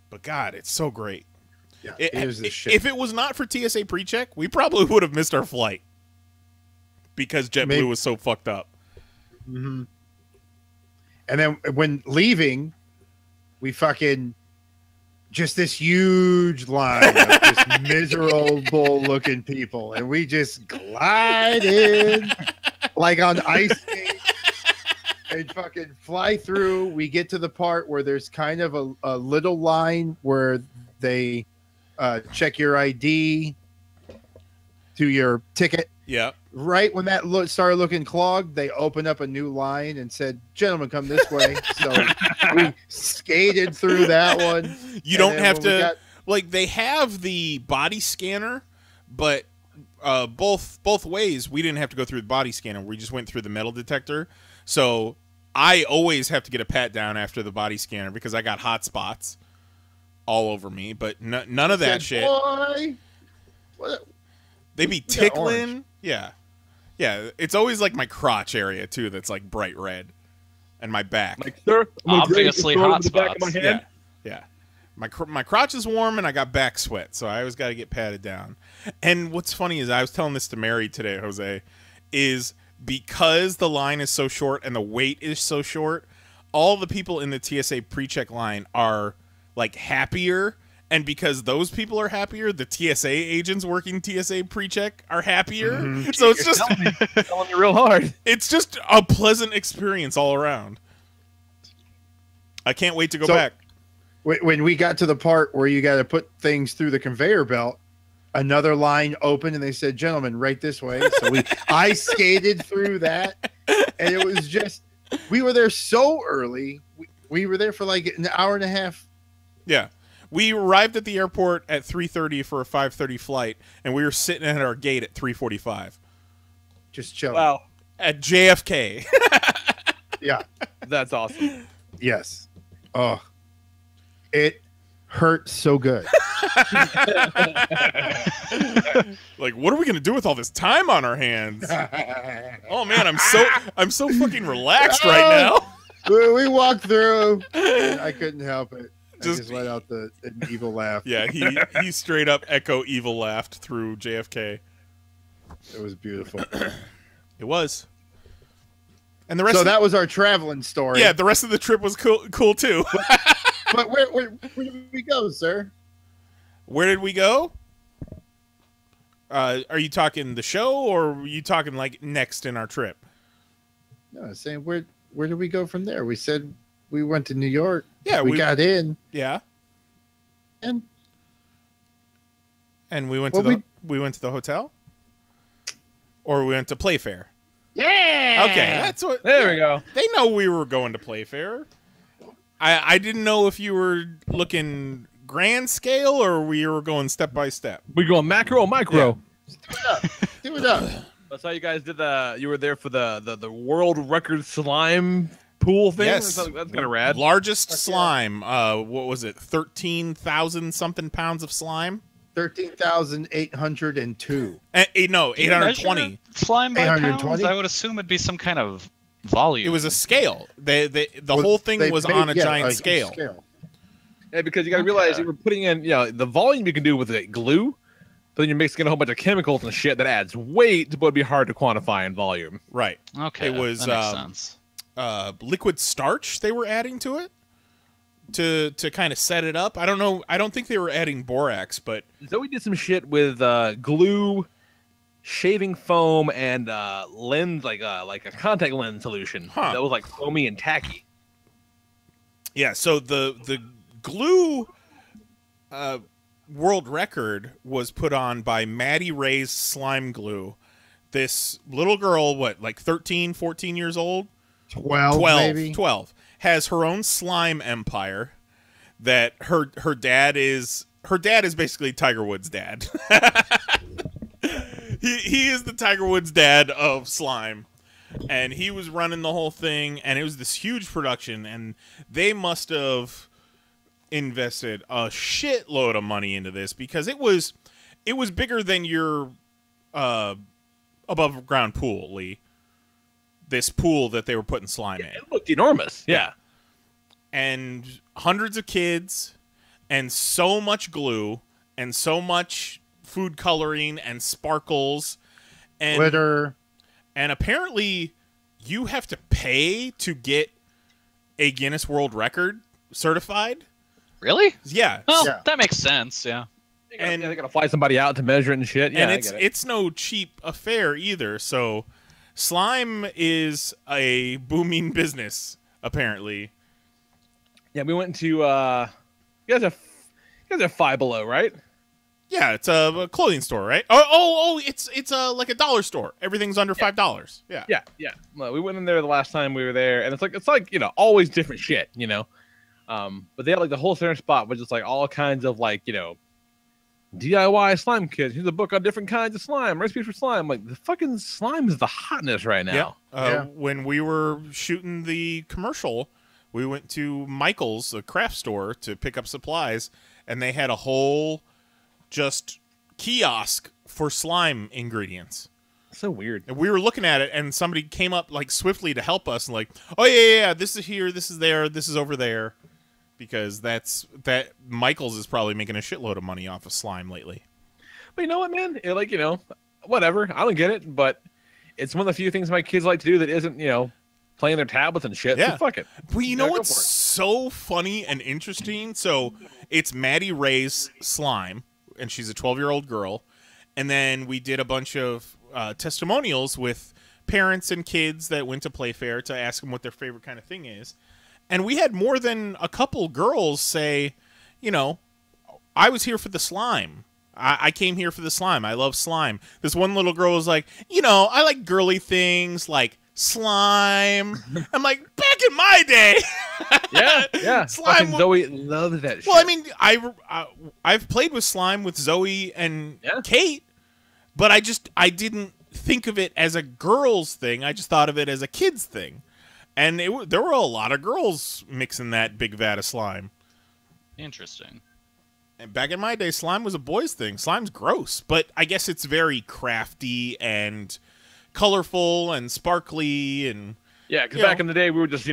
But God, it's so great. Yeah, it is the shit. If it was not for TSA pre-check, we probably would have missed our flight because JetBlue Maybe. was so fucked up. Mm-hmm. And then when leaving, we fucking just this huge line of just miserable looking people, and we just glided like on ice skates and fucking fly through. We get to the part where there's kind of a little line where they check your ID to your ticket. Yeah. Right when that started looking clogged, they opened up a new line and said, "Gentlemen, come this way." So we skated through that one. You don't have to like, they have the body scanner, but both ways we didn't have to go through the body scanner. We just went through the metal detector. So I always have to get a pat down after the body scanner because I got hot spots all over me. But none of that shit. Boy, They be tickling. Yeah. Yeah. It's always like my crotch area too that's like bright red. And my back. Like, sir, Obviously hot spots. Yeah. Yeah. My crotch is warm and I got back sweat, so I always got to get patted down. And what's funny is I was telling this to Mary today, Jose, is because the line is so short and the wait is so short, all the people in the TSA pre-check line are like happier. And because those people are happier, the TSA agents working TSA pre-check are happier. Mm-hmm. So it's just telling you real hard. It's just a pleasant experience all around. I can't wait to go back. When we got to the part where you got to put things through the conveyor belt, another line opened and they said, "Gentlemen, right this way." So I skated through that, and it was just, we were there so early. We were there for like an hour and a half. Yeah. We arrived at the airport at 3:30 for a 5:30 flight, and we were sitting at our gate at 3:45. Just chilling. Wow. At JFK. Yeah. That's awesome. Yes. Oh, it hurt so good. Like, what are we gonna do with all this time on our hands? Oh man, I'm so fucking relaxed right now. We walked through. And I couldn't help it. I just let out an evil laugh. Yeah, he straight up echo evil laughed through JFK. It was beautiful. It was. And the rest. So that was our traveling story. Yeah, the rest of the trip was cool too. But where did we go, sir? Where did we go? Are you talking the show, or are you talking like next in our trip? No, I'm saying where did we go from there? We said we went to New York. Yeah, we got in. Yeah, and we went to we went to the hotel, or we went to Playfair. Yeah. Okay, that's what. There we go. They know we were going to Playfair. I didn't know if you were looking grand scale or we were going step by step. We going macro or micro? Yeah. Do it up. That's how you guys did you were there for the world record slime pool thing? Yes. That's kind of rad. Largest slime. What was it? 13,000 something pounds of slime? 13,802. No, 820. Slime by 820? pounds? I would assume it'd be some kind of volume. It was a scale. The whole thing was on a giant scale. Yeah, because you got to realize you were putting in, the volume you can do with glue, but then you're mixing in a whole bunch of chemicals and shit that adds weight, but it'd be hard to quantify in volume. Right. Okay. It was that makes sense. Liquid starch they were adding to it to kind of set it up. I don't know. I don't think they were adding borax, but Zoe did some shit with glue, shaving foam, and lens, like a contact lens solution that was like foamy and tacky. Yeah. So the glue world record was put on by Maddie Ray's slime glue. This little girl, like 13, 14 years old? 12 maybe? 12. Has her own slime empire that her dad is basically Tiger Woods' dad. he is the Tiger Woods' dad of slime. And he was running the whole thing, and it was this huge production, and they must have invested a shitload of money into this because it was bigger than your above ground pool, Lee. This pool that they were putting slime in. It looked enormous. Yeah. And hundreds of kids and so much glue and so much food coloring and sparkles and glitter. And apparently you have to pay to get a Guinness World Record certified. Really? Yeah. Well, that makes sense, yeah. And they gotta fly somebody out to measure it and shit. Yeah, and it's no cheap affair either. So slime is a booming business, apparently. Yeah, we went to you guys are Five Below, right? Yeah, it's a clothing store, right? Oh, it's like a dollar store. Everything's under $5. Yeah. Yeah. Well, we went in there the last time we were there, and it's like always different shit, But they had like the whole center spot was just like all kinds of like DIY slime kits. Here's a book on different kinds of slime, recipes for slime. Like the fucking slime is the hotness right now. When we were shooting the commercial, we went to Michael's, a craft store, to pick up supplies, and they had a whole just kiosk for slime ingredients. So weird. And we were looking at it, and somebody came up like swiftly to help us, and like, oh yeah, this is here, this is there, this is over there, because that Michael's is probably making a shitload of money off of slime lately. But you know what, man? Whatever. I don't get it, but it's one of the few things my kids like to do that isn't playing their tablets and shit. Yeah. So fuck it. Well, you know what's so funny and interesting? So it's Maddie Ray's slime, and she's a 12-year-old girl. And then we did a bunch of testimonials with parents and kids that went to Playfair to ask them what their favorite kind of thing is. And we had more than a couple girls say, I was here for the slime. I came here for the slime. I love slime. This one little girl was like, I like girly things like slime. I'm like, back in my day. Yeah. Slime. Zoe loves that shit. Well, I mean, I've played with slime with Zoe and Kate, but I didn't think of it as a girl's thing. I just thought of it as a kid's thing. And there were a lot of girls mixing that big vat of slime. Interesting. And back in my day, slime was a boy's thing. Slime's gross, but I guess it's very crafty and colorful and sparkly and because back in the day we were just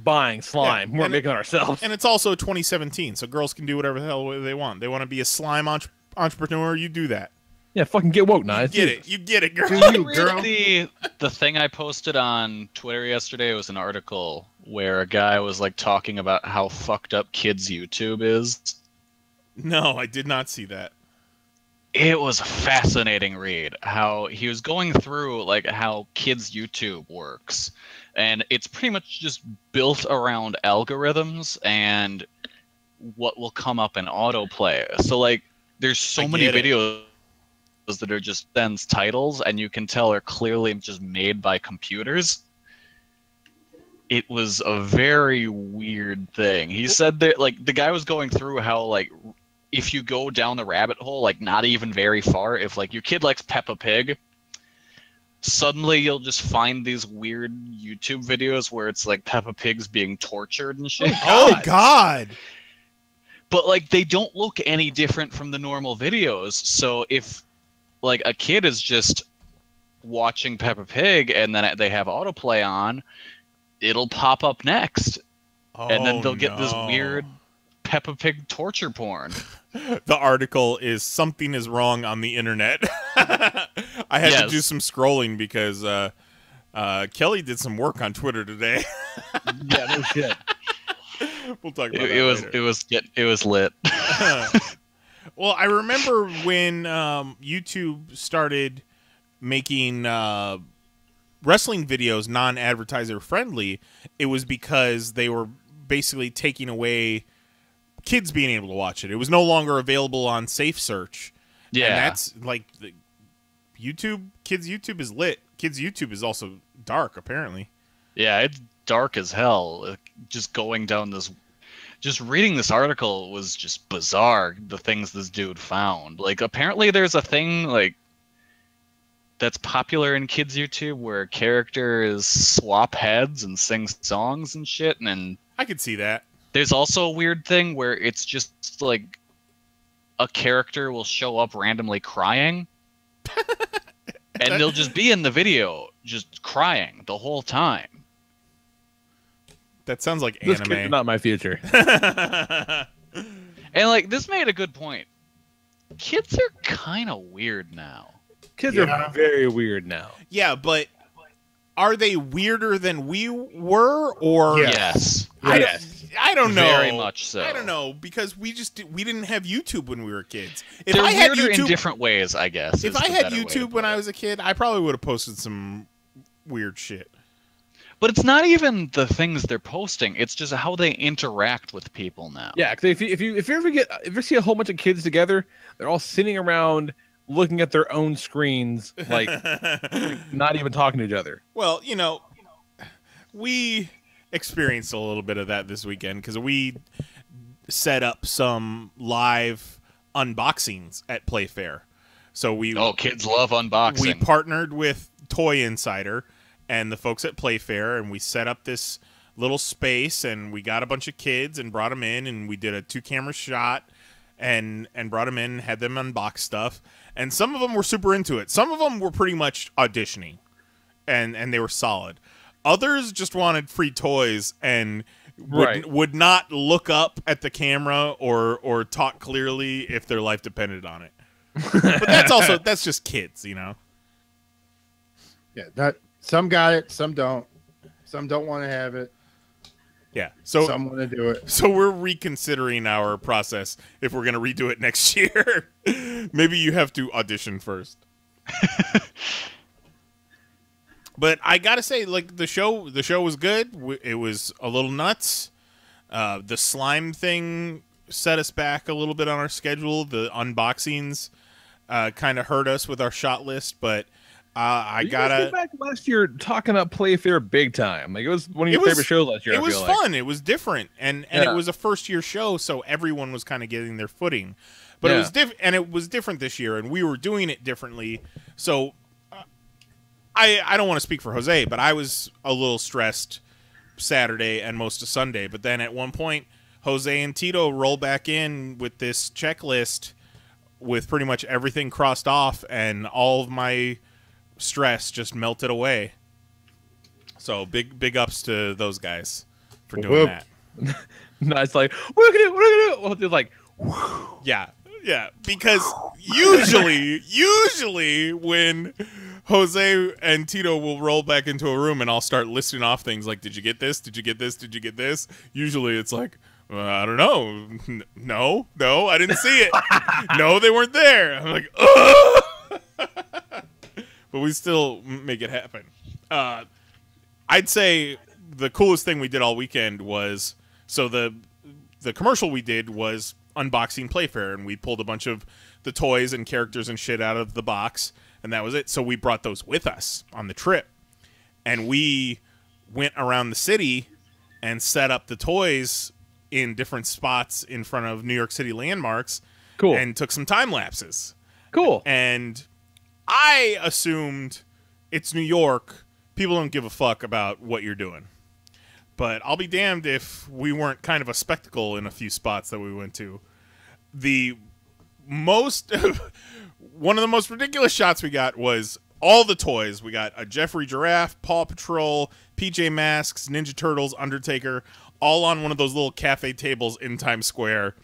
buying slime. We weren't making it ourselves. And it's also 2017, so girls can do whatever the hell they want. They want to be a slime entrepreneur. You do that. Yeah, fucking get woke, nice. You get it, girl. Girl. The thing I posted on Twitter yesterday was an article where a guy was like talking about how fucked up kids' YouTube is. No, I did not see that. It was a fascinating read. How he was going through like how kids' YouTube works, and it's pretty much just built around algorithms and what will come up in autoplay. So like, there's so many videos that are just Ben's titles, and you can tell are clearly just made by computers. It was a very weird thing. He said that like the guy was going through how like if you go down the rabbit hole, like not even very far, if like your kid likes Peppa Pig, suddenly you'll just find these weird YouTube videos where it's like Peppa Pig's being tortured and shit. Oh God. But like they don't look any different from the normal videos. So if like a kid is just watching Peppa Pig and then they have autoplay on, it'll pop up next. And then they'll get this weird Peppa Pig torture porn. The article is "Something is Wrong on the Internet." I had to do some scrolling because Kelly did some work on Twitter today. Yeah, no shit. We'll talk about that later. It was lit. Well, I remember when YouTube started making wrestling videos non-advertiser friendly. It was because they were basically taking away kids being able to watch it. It was no longer available on Safe Search. Yeah, and that's like YouTube. Kids' YouTube is lit. Kids' YouTube is also dark, apparently. Yeah, it's dark as hell. Just going down this, just reading this article was just bizarre. The things this dude found. Like apparently there's a thing like that's popular in kids' YouTube where characters swap heads and sing songs and shit, and then I could see that. There's also a weird thing where it's just like a character will show up randomly crying and they'll just be in the video just crying the whole time. That sounds like This anime. kid's not my future. And like this made a good point. Kids are kind of weird now. Kids are very weird now. Yeah, but are they weirder than we were, or Yes. I don't know. Very much so. I don't know because we didn't have YouTube when we were kids. If They're I had weirder YouTube in different ways, I guess. If I had YouTube when I was a kid, I probably would have posted some weird shit. But it's not even the things they're posting; it's just how they interact with people now. Yeah, because if you ever see a whole bunch of kids together, they're all sitting around looking at their own screens, like not even talking to each other. Well, you know, we experienced a little bit of that this weekend because we set up some live unboxings at Playfair. So kids love unboxing. We partnered with Toy Insider and the folks at Playfair, and we set up this little space, and we got a bunch of kids and brought them in, and we did a 2-camera shot and brought them in and had them unbox stuff. And some of them were super into it. Some of them were pretty much auditioning, and they were solid. Others just wanted free toys and would not look up at the camera or talk clearly if their life depended on it. But that's just kids, you know. Yeah, some got it, some don't. Some don't want to have it. Yeah, so some want to do it. So we're reconsidering our process if we're going to redo it next year. Maybe you have to audition first. But I gotta say, like the show was good. It was a little nuts. The slime thing set us back a little bit on our schedule. The unboxings kind of hurt us with our shot list, but I gotta back last year talking up Playfair big time. Like it was one of your favorite shows last year. It was fun. It was different, and it was a first year show, so everyone was kind of getting their footing. But it was different, and it was different this year, and we were doing it differently. So. I don't want to speak for Jose, but I was a little stressed Saturday and most of Sunday. But then at one point, Jose and Tito roll back in with this checklist with pretty much everything crossed off, and all of my stress just melted away. So big ups to those guys for doing that. No, it's like, what are we gonna do? Well, it's like, yeah, because usually when Jose and Tito will roll back into a room and I'll start listing off things like, did you get this? Did you get this? Did you get this? Usually it's like, I don't know. No, I didn't see it. No, they weren't there. I'm like, ugh! But we still make it happen. I'd say the coolest thing we did all weekend was, so the commercial we did was unboxing Playfair, and we pulled a bunch of the toys and characters and shit out of the box, and that was it. So we brought those with us on the trip, and we went around the city and set up the toys in different spots in front of New York City landmarks. Cool. And took some time lapses. Cool. And I assumed it's New York. People don't give a fuck about what you're doing. But I'll be damned if we weren't kind of a spectacle in a few spots that we went to. One of the most ridiculous shots we got was all the toys. We got a Jeffrey Giraffe, Paw Patrol, PJ Masks, Ninja Turtles, Undertaker, all on one of those little cafe tables in Times Square.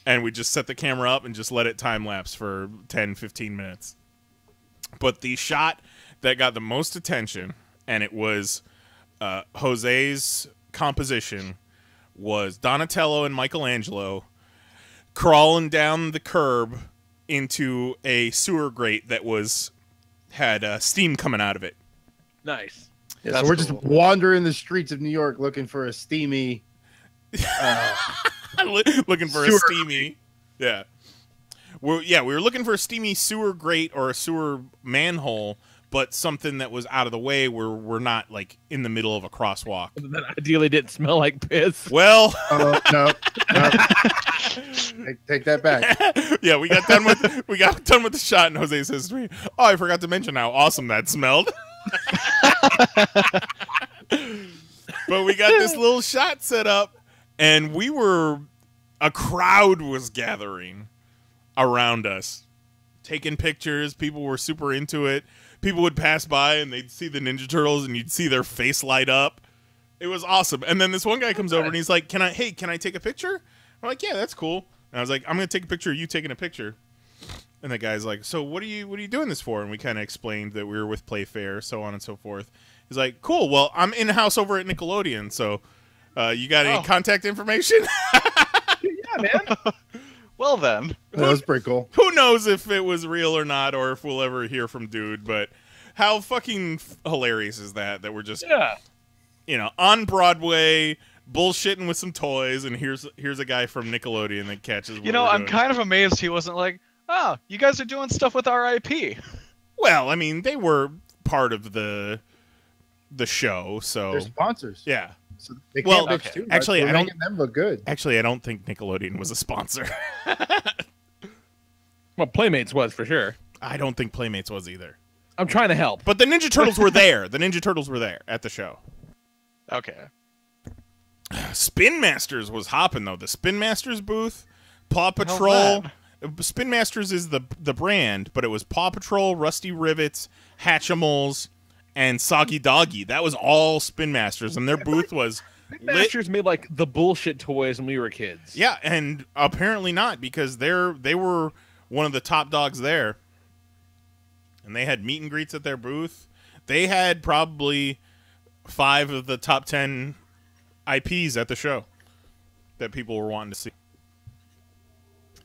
And we just set the camera up and just let it time lapse for 10, 15 minutes. But the shot that got the most attention, and it was Jose's composition, was Donatello and Michelangelo crawling down the curb into a sewer grate that had steam coming out of it. Nice. Yeah, so we're just wandering the streets of New York looking for a steamy... looking for a steamy... Yeah. We were looking for a steamy sewer grate or a sewer manhole, but something that was out of the way where we're not, like, in the middle of a crosswalk. That ideally didn't smell like piss. Well... no. Take that back. Yeah, we got done with the shot, and Jose says to me, "Oh, I forgot to mention how awesome that smelled." But we got this little shot set up, and a crowd was gathering around us, taking pictures. People were super into it. People would pass by, and they'd see the Ninja Turtles, and you'd see their face light up. It was awesome. And then this one guy comes over, and he's like, can I take a picture? I'm like, yeah, that's cool. And I was like, I'm going to take a picture of you taking a picture. And the guy's like, so what are you doing this for? And we kind of explained that we were with Playfair, so on and so forth. He's like, cool, well, I'm in-house over at Nickelodeon, so you got any contact information? Yeah, man. Well, then. That was pretty cool. Who knows if it was real or not, or if we'll ever hear from Dude, but how fucking hilarious is that we're just, on Broadway, bullshitting with some toys, and here's a guy from Nickelodeon that catches what I'm kind of amazed he wasn't like, oh, you guys are doing stuff with our IP. Well, I mean, they were part of the show, so... They're sponsors. Yeah. So they can't bitch too much. Actually, We're making them look good. Actually, I don't think Nickelodeon was a sponsor. Well, Playmates was for sure. I don't think Playmates was either. I'm trying to help. But the Ninja Turtles were there. The Ninja Turtles were there at the show. Okay. Spin Masters was hopping, though. The Spin Masters booth, Paw Patrol. Spin Masters is the brand, but it was Paw Patrol, Rusty Rivets, Hatchimals, and Soggy Doggy. That was all Spin Masters, and their booth was Spin Masters made like the bullshit toys when we were kids. Yeah, and apparently not, because they were one of the top dogs there. And they had meet and greets at their booth. They had probably 5 of the top 10 IPs at the show that people were wanting to see.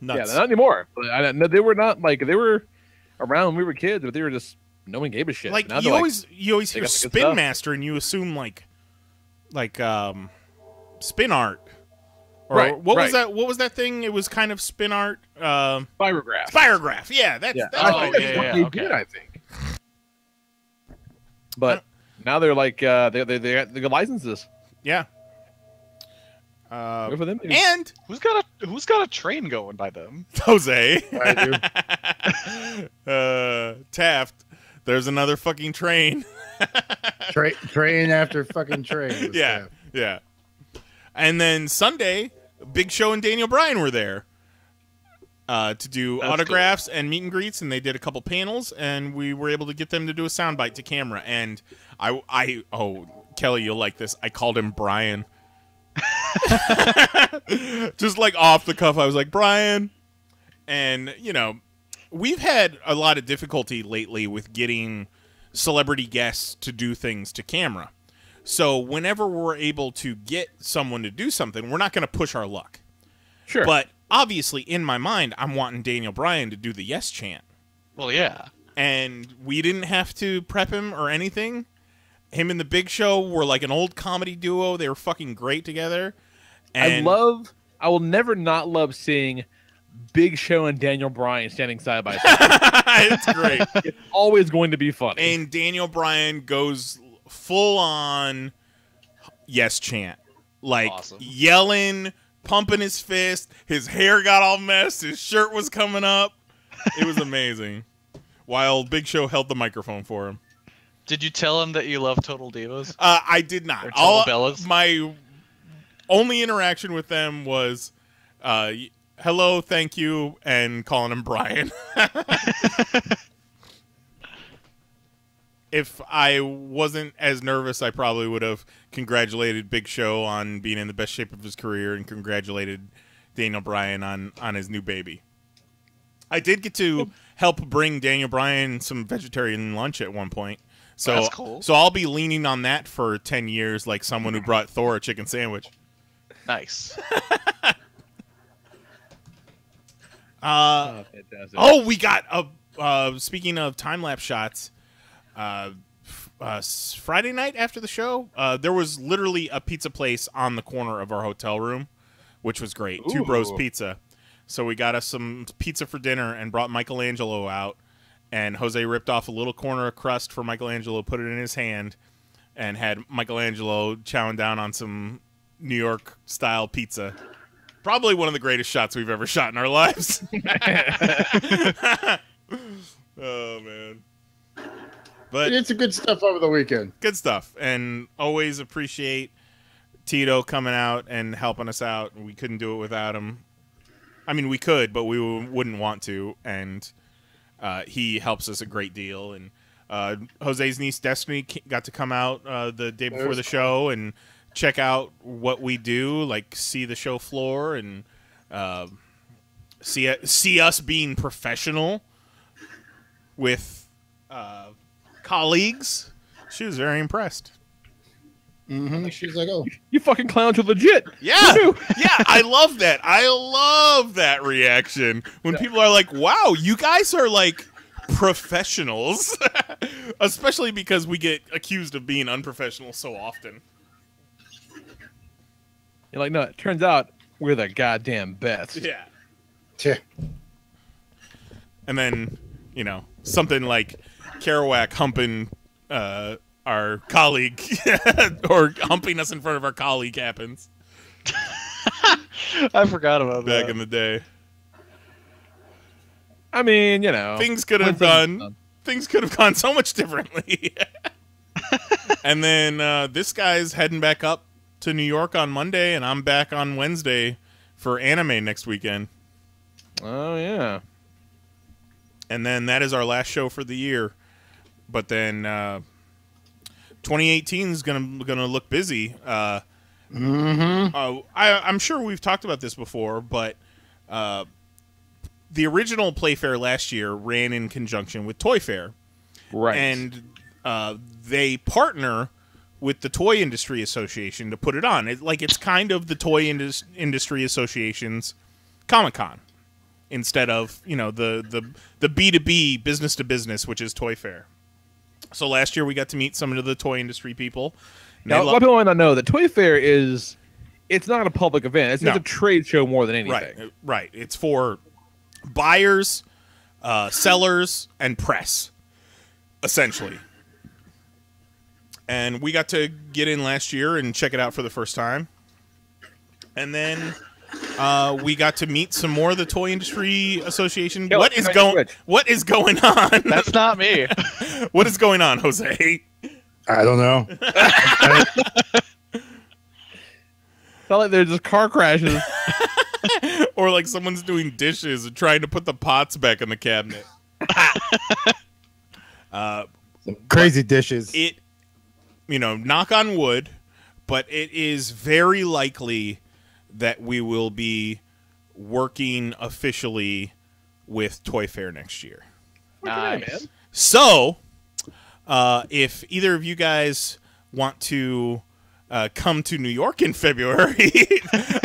Nuts. Yeah, not anymore. They were not like they were around when we were kids, but they were just no one gave a shit. Like now you always hear Spin Master and you assume like spin art. Or what was that? What was that thing? It was kind of spin art. Spirograph. Spirograph. Yeah, that's they did, I think. But now they're like they got licenses. Yeah. Good for them. And who's got a train going by them? Jose. I do. Taft. There's another fucking train. Train after fucking train. Yeah. Yeah. And then Sunday, Big Show and Daniel Bryan were there to do autographs and meet and greets, and they did a couple panels, and we were able to get them to do a soundbite to camera. And Kelly, you'll like this. I called him Brian. Just like off the cuff, I was like, Brian. And, we've had a lot of difficulty lately with getting celebrity guests to do things to camera. So whenever we're able to get someone to do something, we're not going to push our luck. Sure. But obviously, in my mind, I'm wanting Daniel Bryan to do the yes chant. Well, yeah. And we didn't have to prep him or anything. Him and the Big Show were like an old comedy duo. They were fucking great together. And I will never not love seeing Big Show and Daniel Bryan standing side by side. It's great. It's always going to be funny. And Daniel Bryan goes full on yes chant. Like Awesome. yelling, pumping his fist. His hair got all messed. His shirt was coming up. It was amazing. While Big Show held the microphone for him. Did you tell him that you love Total Divas? I did not. Or Total Bellas? My only interaction with them was hello, thank you, and calling him Brian. If I wasn't as nervous, I probably would have congratulated Big Show on being in the best shape of his career and congratulated Daniel Bryan on his new baby. I did get to help bring Daniel Bryan some vegetarian lunch at one point. So, That's cool. So I'll be leaning on that for 10 years like someone who brought Thor a chicken sandwich. Nice. Fantastic. Oh, we got speaking of time-lapse shots, Friday night after the show, there was literally a pizza place on the corner of our hotel room, which was great. Ooh. Two Bros Pizza. So we got us some pizza for dinner and brought Michelangelo out, and Jose ripped off a little corner of crust for Michelangelo, put it in his hand, and had Michelangelo chowing down on some New York-style pizza. Probably one of the greatest shots we've ever shot in our lives. Oh, man. But It's a good stuff over the weekend. good stuff, and always appreciate Tito coming out and helping us out. We couldn't do it without him. I mean, we could, but we wouldn't want to, and he helps us a great deal. And Jose's niece Destiny got to come out the day before the show and check out what we do, like see the show floor and see us being professional with colleagues. She was very impressed. Mm-hmm. She's like, oh. You fucking clowns are legit. Yeah, yeah, I love that. I love that reaction when people are like, "Wow, you guys are like professionals," especially because we get accused of being unprofessional so often. You're like, no, it turns out we're the goddamn best. Yeah, Tch. and then something like Kerouac humping our colleague or humping us in front of our colleague happens I forgot about back that. in the day. I mean, Things could have gone so much differently. And then this guy's heading back up to New York on Monday, and I'm back on Wednesday for anime next weekend. Oh yeah. And then that is our last show for the year. But then 2018 is gonna look busy. I'm sure we've talked about this before, but the original Playfair last year ran in conjunction with Toy Fair, Right. and they partner with the Toy Industry Association to put it on. It's kind of the Toy Industry Association's Comic-Con instead of the B2B business to business, which is Toy Fair. So last year we got to meet some of the toy industry people. Now, a lot of people might not know that Toy Fair it's not a public event. It's a trade show more than anything. Right. It's for buyers, sellers, and press, essentially. And we got to get in last year and check it out for the first time. And then we got to meet some more of the Toy Industry Association. What is going on? That's not me. What is going on, Jose? I don't know. Felt like there's just car crashes. Or like someone's doing dishes and trying to put the pots back in the cabinet. Crazy dishes. It, knock on wood, but it is very likely that we will be working officially with Toy Fair next year. Nice. Man. So, if either of you guys want to come to New York in February,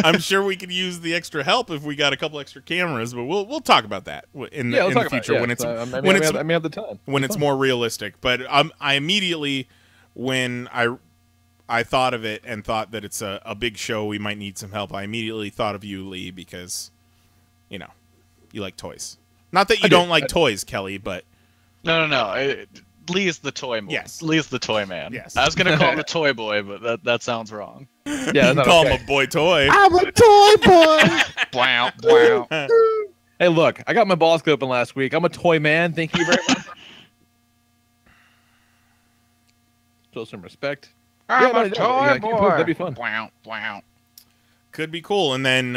I'm sure we could use the extra help if we got a couple extra cameras. But we'll talk about that in the future when it's I may have the time when it's more realistic. But I immediately, when I thought of it and thought that it's a big show, we might need some help, I immediately thought of you, Lee, because you like toys. Not that you don't like toys, Kelly, but No. Lee is the toy man. Yes. Lee is the toy man. Yes. I was gonna call him the toy boy, but that sounds wrong. Yeah, you can call him a boy toy. I'm a toy boy. Wow, wow. Hey, look, I got my balls open last week. I'm a toy man. Thank you very much. Show some respect. I'm a toy boy. That'd be fun. Wow, wow. Could be cool. And then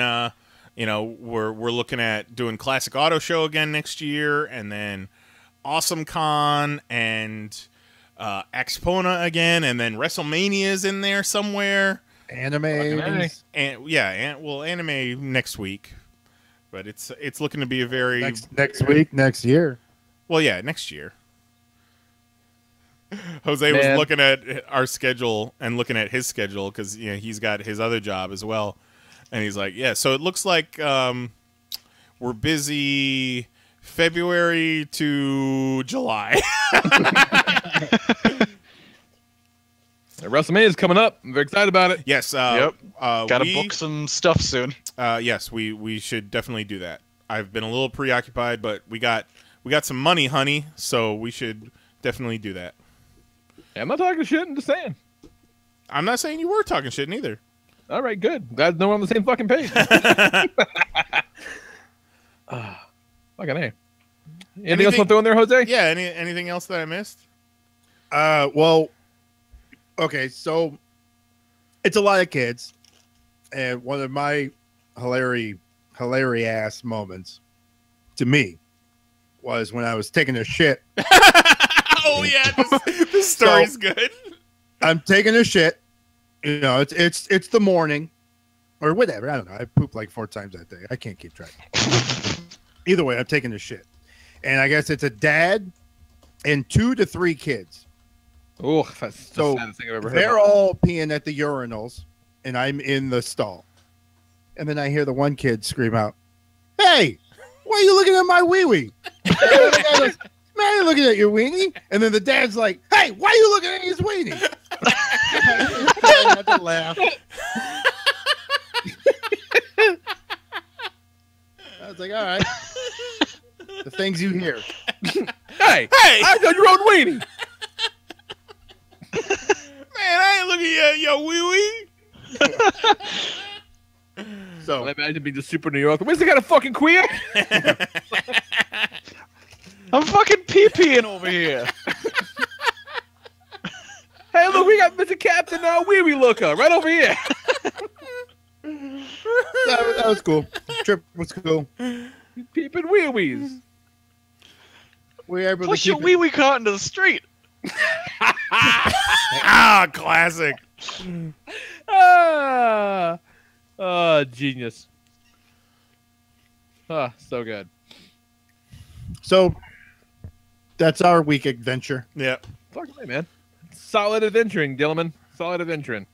we're looking at doing Classic Auto Show again next year, and then Awesome Con and Axpona again, and then WrestleMania's in there somewhere. Anime. And anime next week. But it's looking to be a very next week, next year. Well, yeah, next year. Jose was looking at our schedule and looking at his schedule because he's got his other job as well, and he's like, yeah. So it looks like we're busy February to July. WrestleMania is coming up. I'm very excited about it. Yes. Yep. Gotta book some stuff soon. Yes, we should definitely do that. I've been a little preoccupied, but we got some money, honey, so we should definitely do that. Yeah, I'm not talking shit. I'm just saying. I'm not saying you were talking shit neither. All right, good. Glad to know we're on the same fucking page. Fucking A. Anything else you want to throw in there, Jose? Yeah, anything else that I missed? Well, okay, so it's a lot of kids, and one of my hilarious moments to me was when I was taking a shit. Oh yeah, this story's good. I'm taking a shit. It's the morning or whatever. I don't know. I pooped like 4 times that day. I can't keep track. Either way, I'm taking a shit, and I guess it's a dad and 2 to 3 kids. Oh, that's the saddest thing I've ever heard. They're all peeing at the urinals, and I'm in the stall. And then I hear the one kid scream out, "Hey, why are you looking at my wee-wee?" "Man, I ain't looking at your weenie." And then the dad's like, "Hey, why are you looking at his weenie?" I had to laugh. I was like, all right. The things you hear. Hey, I got your own weenie. Man, I ain't looking at your wee-wee. So I imagine being the super New Yorker. Where's the guy a fucking queer? I'm fucking pee-peeing over here. Hey, look, we got Mr. Captain Wee-Wee Looker right over here. that was cool. Trip was cool. Peeping wee-wees. We were able Push to your keep wee-wee cart into the street. Classic. Genius. So good. So that's our week adventure. Yeah. Fuck me, man. Solid adventuring, Dillman. Solid adventuring.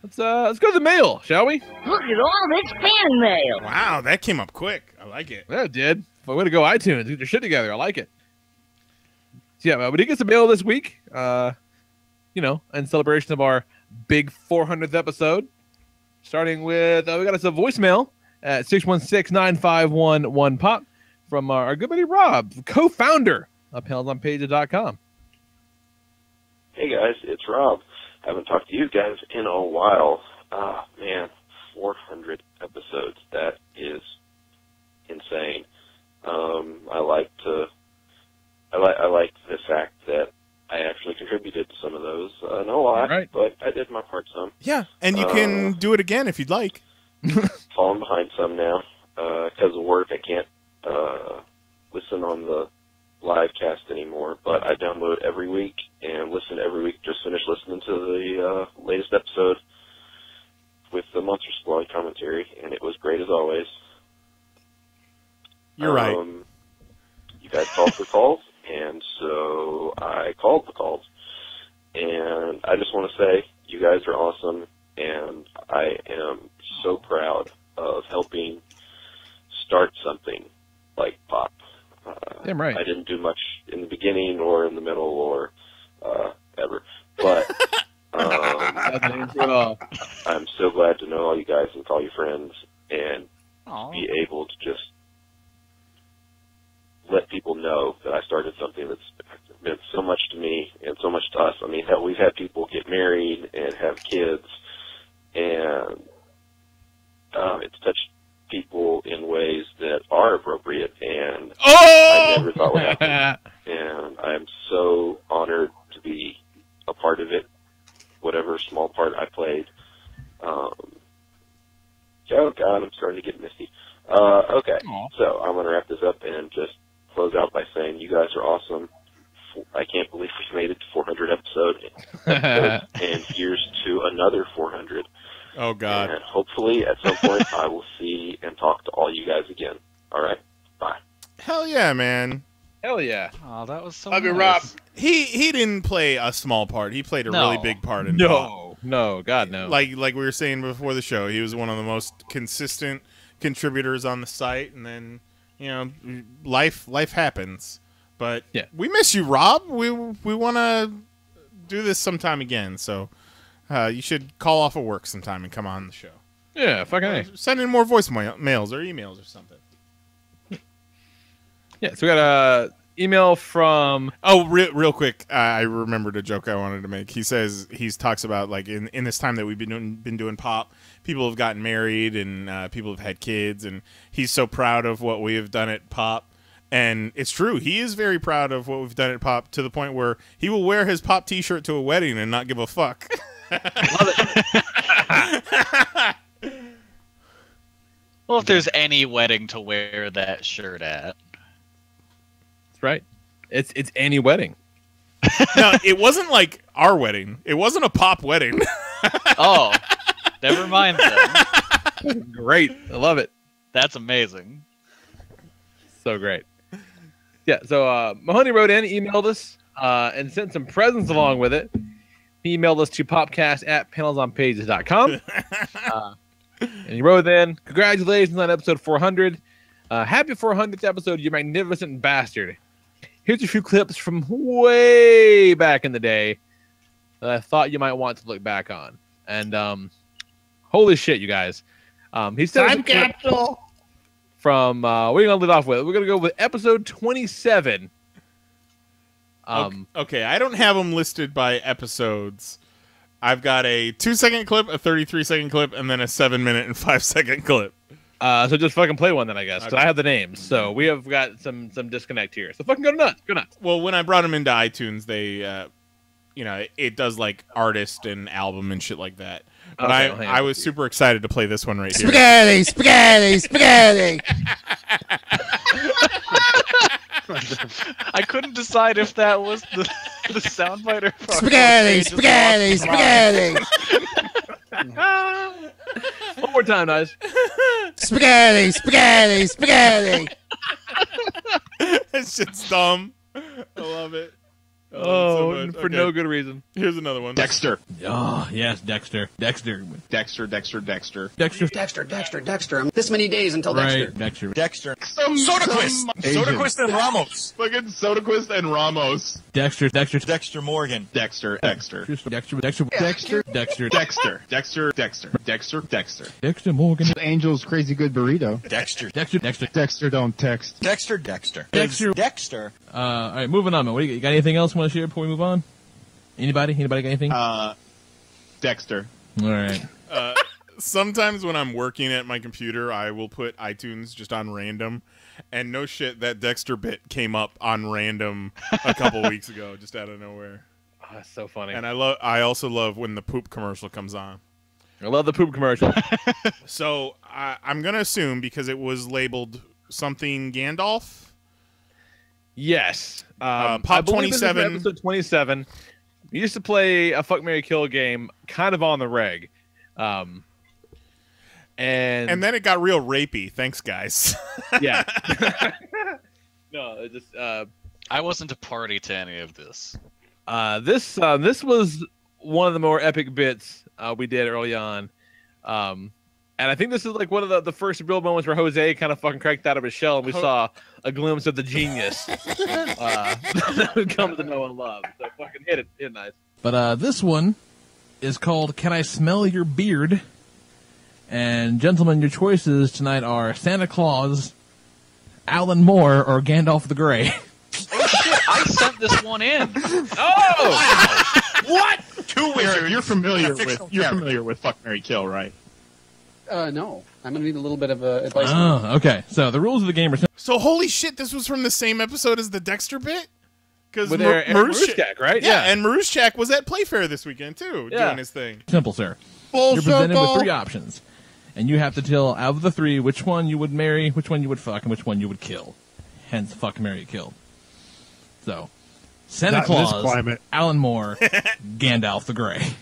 Let's go to the mail, shall we? Look at all this fan mail. Wow, that came up quick. I like it. Yeah, it did. Way to go, iTunes. Get your shit together. I like it. So, yeah, we did get some mail this week. In celebration of our big 400th episode. Starting with, we got us a voicemail at 616-951-1POP from our good buddy Rob, co-founder of PanelsOnPages.com. Hey guys, it's Rob. I haven't talked to you guys in a while. Man, 400 episodes. That is insane. I like the fact that I actually contributed to some of those. Not a lot, right, but I did my part some. Yeah, and you can do it again if you'd like. Falling behind some now because of work. I can't listen on the live cast anymore, but I download every week and listen every week. Just finished listening to the latest episode with the Monster Squad commentary, and it was great as always. You're right. You guys called for calls, and so I called the calls. And I just want to say you guys are awesome, and I am so proud of helping start something like PoP. Damn right. I didn't do much in the beginning or in the middle or ever, but I'm so glad to know all you guys and call you friends and be able to just let people know that I started something that's meant so much to me and so much to us. I mean, hell, we've had people get married and have kids, and it's touched people in ways that are appropriate, and I never thought would happen. And I'm so honored to be a part of it, whatever small part I played. Oh, God, I'm starting to get misty. Okay, so I'm going to wrap this up and just close out by saying you guys are awesome. I can't believe we made it to 400 episodes, and here's to another 400. Oh, God. And hopefully at some point I will see and talk to all you guys again. All right? Bye. Hell yeah, man. Hell yeah. Oh, that was so Love nice. you, Rob. He didn't play a small part. He played a really big part in PoP. No, God, no. Like we were saying before the show, he was one of the most consistent contributors on the site, and then, you know, life happens. But yeah, we miss you, Rob. We want to do this sometime again, so you should call off of work sometime and come on the show. Yeah, fucking A. Send in more voicemails or emails or something. Yeah, so we got a email from... Oh, real quick, I remembered a joke I wanted to make. He says, he talks about, like, in this time that we've been doing PoP, people have gotten married and people have had kids, and he's so proud of what we have done at PoP. And it's true. He is very proud of what we've done at PoP, to the point where he will wear his PoP t-shirt to a wedding and not give a fuck. Love it. Well, if there's any wedding to wear that shirt at. That's right. It's any wedding. No, it wasn't like our wedding. It wasn't a PoP wedding. Oh, never mind then. Great. I love it. That's amazing. So great. Yeah, so Mahoney wrote in, emailed us, and sent some presents along with it. He emailed us to popcast@PanelsOnPages.com. And he wrote in, congratulations on episode 400. Happy 400th episode, you magnificent bastard. Here's a few clips from way back in the day that I thought you might want to look back on. And holy shit, you guys. He said Time capsule. From, what are you going to lead off with? We're going to go with episode 27. Okay, I don't have them listed by episodes. I've got a 2-second clip, a 33-second clip, and then a 7-minute and 5-second clip. So just fucking play one then, I guess, because Okay. I have the names. So we have got some disconnect here. So fucking go nuts. Go nuts. Well, when I brought them into iTunes, they, you know, it does like artist and album and shit like that. But Okay, well, hang on. I was super excited to play this one right here. Spaghetti, spaghetti, spaghetti. I couldn't decide if that was the soundbite or Spaghetti, spaghetti, spaghetti. One more time, guys. Spaghetti, spaghetti, spaghetti. That shit's dumb. I love it. I love it Oh, so much. for Okay, no good reason. Here's another one. Dexter. Oh, yes, Dexter. Dexter. Dexter. Dexter. Dexter. This many days until Right, Dexter. Dexter. Sodaquist. Asian. Sodaquist and Ramos. Fucking Sodaquist and Ramos. Dexter. Dexter Morgan. Dexter. Dexter. Dexter Morgan. Angel's Crazy Good Burrito. Dexter. Dexter don't text. Dexter. All right, moving on, man. What do you got anything else you want to share before we move on? Anybody got anything? Dexter. All right. Sometimes when I'm working at my computer, I will put iTunes just on random. And no shit, that Dexter bit came up on random a couple weeks ago, just out of nowhere. Oh, that's so funny. And I also love when the poop commercial comes on. I love the poop commercial. So I'm going to assume, because it was labeled something Gandalf. Yes. PoP I believe this is 27. episode 27. We used to play a Fuck, Marry, Kill game kind of on the reg. And then it got real rapey. Thanks, guys. Yeah. No, it just... I wasn't a party to any of this. This was one of the more epic bits we did early on. And I think this is like one of the first real moments where Jose kind of fucking cracked out of his shell and we saw a glimpse of the genius that would come to know and love. So fucking hit it nice. But this one is called Can I Smell Your Beard? And gentlemen, your choices tonight are Santa Claus, Alan Moore, or Gandalf the Grey. Oh shit! I sent this one in. Oh! What? Two wizards. You're familiar with Fuck, Marry, Kill, right? No. I'm gonna need a little bit of advice. Oh, okay. So the rules of the game are simple. So holy shit, this was from the same episode as the Dexter bit? Because Marushak, right? Yeah, and Marushak was at Playfair this weekend too, doing his thing. Simple, sir. Full You're presented circle. with 3 options. And you have to tell, out of the 3, which one you would marry, which one you would fuck, and which one you would kill. Hence, fuck, marry, kill. So, Santa Not in this Claus, climate. Alan Moore, Gandalf the Grey.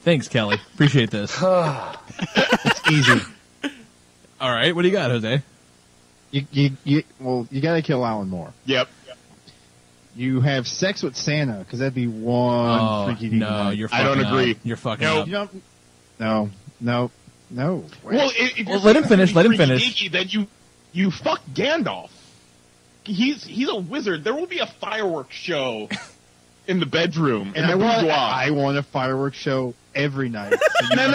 Thanks, Kelly. Appreciate this. It's easy. All right, what do you got, Jose? You gotta kill Alan Moore. Yep. You have sex with Santa, because that'd be one freaky deaky no, night. you're fucking I don't up. agree. You're fucking No. up. You don't, no. Well, if you're let him finish, let him freaky finish. deaky, then you fuck Gandalf. He's a wizard. There will be a fireworks show in the bedroom. And I want a fireworks show every night. So No. You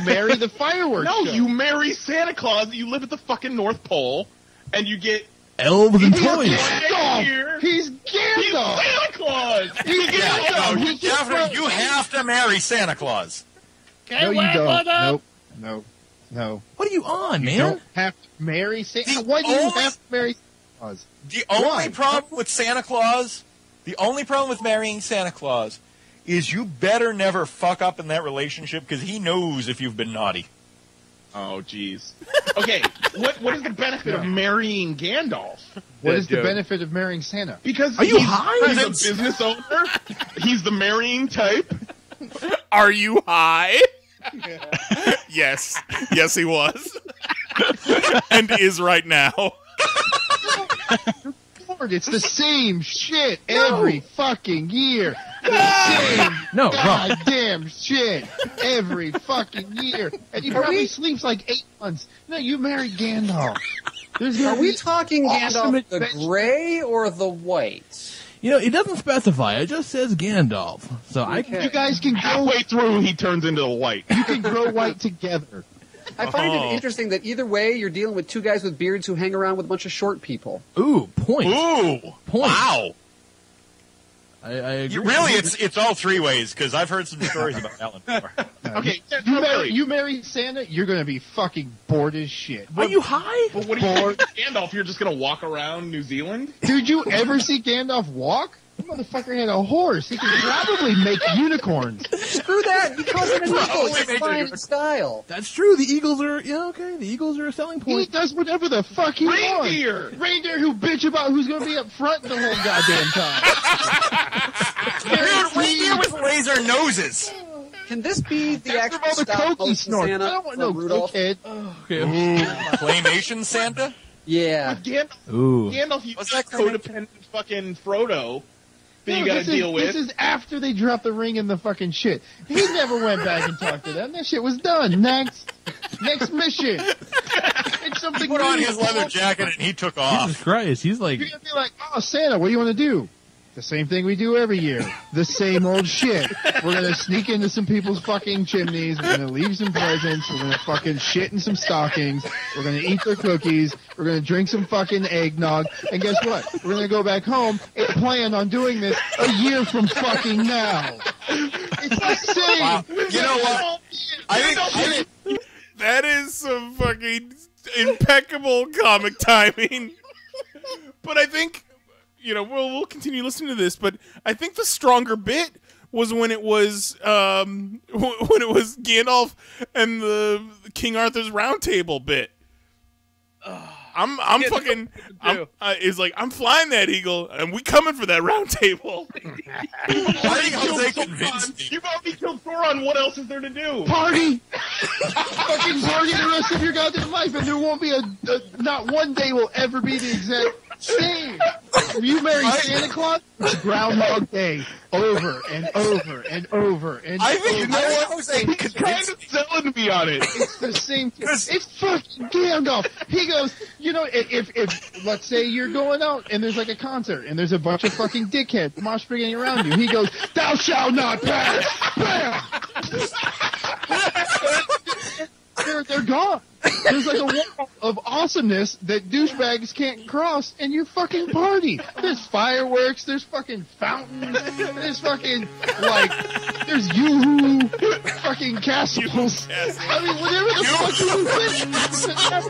marry the fireworks show. No, you marry Santa Claus. You live at the fucking North Pole, and you get Elves and toys. Gandalf. He's Gandalf. He's Santa Claus. You have to marry Santa Claus. No, you don't. No. What are you on, man? You don't have to marry Santa. Why do you have to marry Santa Claus? The only problem with Santa Claus, the only problem with marrying Santa Claus, is you better never fuck up in that relationship because he knows if you've been naughty. Oh, jeez. Okay, what is the benefit of marrying Gandalf? What is the benefit of marrying Santa? Because Are you high? He's a business owner. He's the marrying type. Are you high? Yes, he was, and is right now. Lord, it's the same shit every fucking year. The same goddamn shit every fucking year. And he probably sleeps like 8 months. No, you married Gandalf. Are we talking Gandalf the Grey or the White? You know, it doesn't specify. It just says Gandalf. So You guys can halfway through. He turns into the white. You can grow white together. I find it interesting that either way, you're dealing with 2 guys with beards who hang around with a bunch of short people. Ooh, point. Ooh, point. Wow. I agree. Really, it's all 3 ways because I've heard some stories about Alan Moore. Okay, you marry Santa, you're going to be fucking bored as shit. Are you high? But what do you think, Gandalf? You're just gonna walk around New Zealand? Dude, you ever see Gandalf walk? The motherfucker had a horse. He could probably make unicorns. Screw that! He calls it an eagle. It's fine in style. That's true. The Eagles are okay. The Eagles are a selling He point. does whatever the fuck he wants. Reindeer who bitch about who's going to be up front the whole goddamn time. Dude, reindeer with laser noses. Can this be the actual all the stop coke he motion snorts. Santa I don't want from no Rudolph? cokehead. Claymation Santa? Yeah. Gandalf, you got codependent fucking Frodo that you gotta deal with. This is after they dropped the ring in the fucking shit. He never went back and talked to them. That shit was done. Next mission. It's something He put on new. his leather jacket and he took off. Jesus Christ, he's like... You're going to be like, oh, Santa, what do you want to do? The same thing we do every year. The same old shit. We're going to sneak into some people's fucking chimneys. We're going to leave some presents. We're going to fucking shit in some stockings. We're going to eat their cookies. We're going to drink some fucking eggnog. And guess what? We're going to go back home and plan on doing this a year from fucking now. It's the same. Wow. You know what? I think that is some fucking impeccable comic timing. But I think, you know, we'll continue listening to this, but I think the stronger bit was when it was Gandalf and the King Arthur's Round Table bit. I'm flying that eagle, and we coming for that round table. You've already killed Thor. What else is there to do? Party! Fucking party the rest of your goddamn life, and there won't be not one day will ever be the exact Same. If you marry Santa Claus, it's Groundhog Day over and over and over and I think over. you know what I'm saying. He's kind of selling me on it. It's the same. It's fucking Gandalf. He goes, you know, if let's say you're going out and there's like a concert and there's a bunch of fucking dickheads mosh pitting around you. He goes, "Thou shalt not pass." Bam. They're gone. There's like a wall of awesomeness that douchebags can't cross, and you fucking party. There's fireworks, there's fucking fountains, there's fucking, like, there's yoo-hoo fucking castles. I mean, whatever the fuck you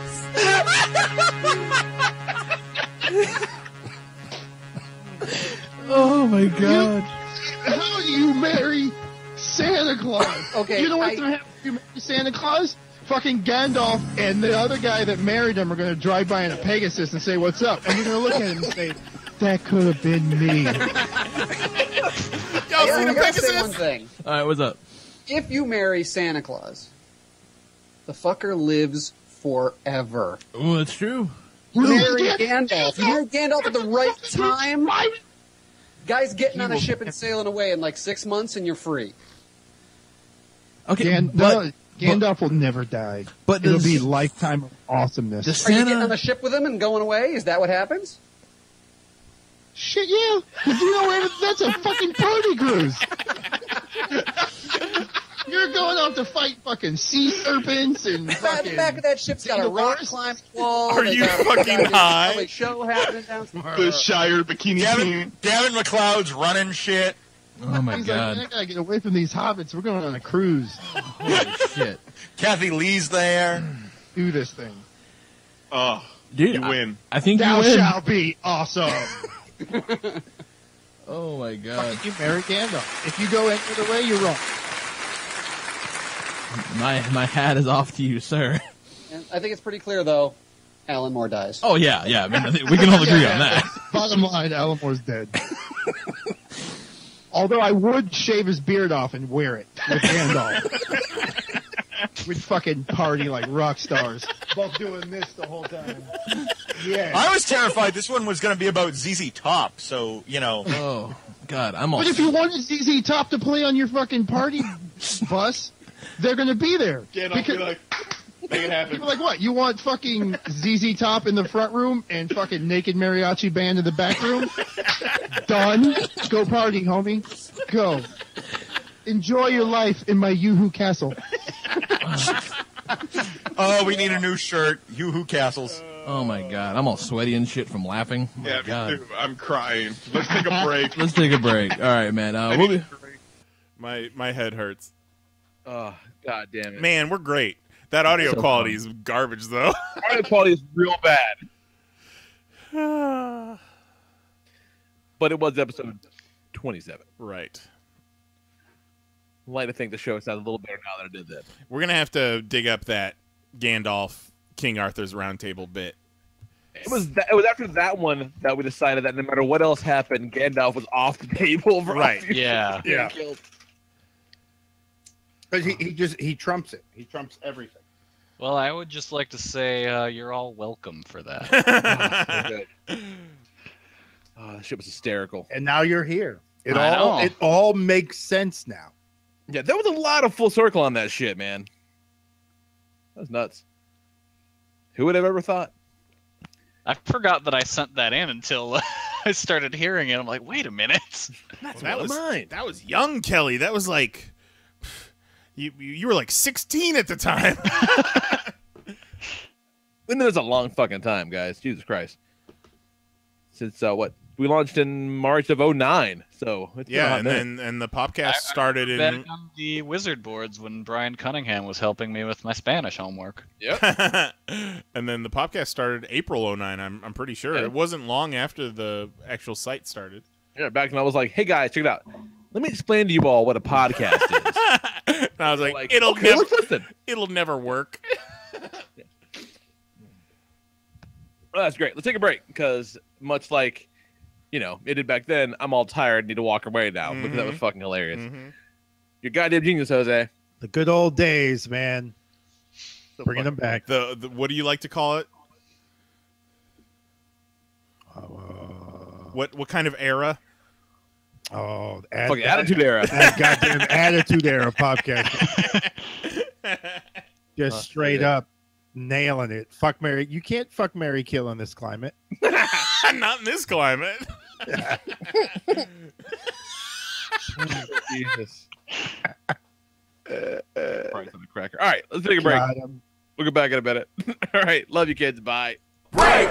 Oh my god. How do you marry Santa Claus? Okay, You know what's going to happen if you marry Santa Claus? Fucking Gandalf and the other guy that married him are going to drive by in a Pegasus and say, "What's up?" And you're going to look at him and say, "That could have been me." Y'all seen I a gotta say Pegasus? one thing. All right, what's up? If you marry Santa Claus, the fucker lives forever. Oh, that's true. You marry Gandalf. You marry Gandalf at the right time. Guy's getting on a ship and sailing away in like 6 months, and you're free. Okay, Gandalf will never die. But it'll be lifetime of awesomeness. Are you getting on the ship with him and going away? Is that what happens? Shit, yeah. 'Cause you know that's a fucking party cruise. You're going out to fight fucking sea serpents and The fucking... back of that ship's got a rock climbing wall. Are They you got a fucking high? LA show happening down The Shire bikini team. Gavin McLeod's running shit. Oh my He's god. like, I gotta get away from these hobbits. We're going on a cruise. Holy shit. Kathy Lee's there. Do this thing. Oh, Dude, you win. I think Thou you win. shalt be awesome. Oh my god. You marry Gandalf. If you go any other way, you're wrong. My hat is off to you, sir. And I think it's pretty clear, though. Alan Moore dies. Oh yeah. I mean, I think we can all agree on that. Bottom line, Alan Moore's dead. Although I would shave his beard off and wear it with Gandalf. We'd fucking party like rock stars. Both doing this the whole time. Yeah. I was terrified this one was going to be about ZZ Top, so, you know. Oh god, I'm all. But if you wanted ZZ Top to play on your fucking party bus, they're going to be there. Gandalf be like, make it happen. People are like, what? You want fucking ZZ Top in the front room and fucking naked mariachi band in the back room? Done. Go party, homie. Go. Enjoy your life in my Yoo-Hoo castle. Oh, we need a new shirt. Yoo-Hoo Castles. Oh my god, I'm all sweaty and shit from laughing. Oh, my Yeah, god. me too. I'm crying. Let's take a break. Let's take a break. All right, man. We'll be... My head hurts. Oh, god damn it. Man, we're great. That audio So quality is garbage, though. Audio quality is real bad. But it was episode 27. Right. I'd like to think the show sounds a little better now that I did that. We're going to have to dig up that Gandalf King Arthur's Round Table bit. It was after that one that we decided that no matter what else happened, Gandalf was off the table. Right. Yeah. Yeah. Because he trumps it. He trumps everything. Well, I would just like to say you're all welcome for that. Oh, that shit was hysterical. And now you're here. It I all know. it all makes sense now. Yeah, there was a lot of full circle on that shit, man. That was nuts. Who would have ever thought? I forgot that I sent that in until I started hearing it. I'm like, wait a minute. That was young Kelly. That was like you were like 16 at the time. And it was a long fucking time, guys. Jesus Christ. Since what? We launched in March of 2009. So it's been a Yeah, hot and minute. then the podcast started in Back on the wizard boards when Brian Cunningham was helping me with my Spanish homework. Yep. And then the podcast started April 2009, I'm pretty sure. Yeah. It wasn't long after the actual site started. Yeah, back when I was like, hey guys, check it out. Let me explain to you all what a podcast is. And I was like, Like, it'll okay, never let's listen. it'll never work. Well, that's great. Let's take a break because much like, it did back then, I'm all tired, need to walk away now because that was fucking hilarious. You're goddamn genius, Jose. The good old days, man. Bringing them back. The what do you like to call it? What kind of era? Oh, fucking Attitude Era. That goddamn Attitude Era podcast. Just straight up nailing it. Fuck Mary. You can't fuck Mary kill in this climate. Not in this climate. Jesus. Price on the cracker. All right, let's take a break. We'll get back in a minute. All right, love you kids. Bye. Break.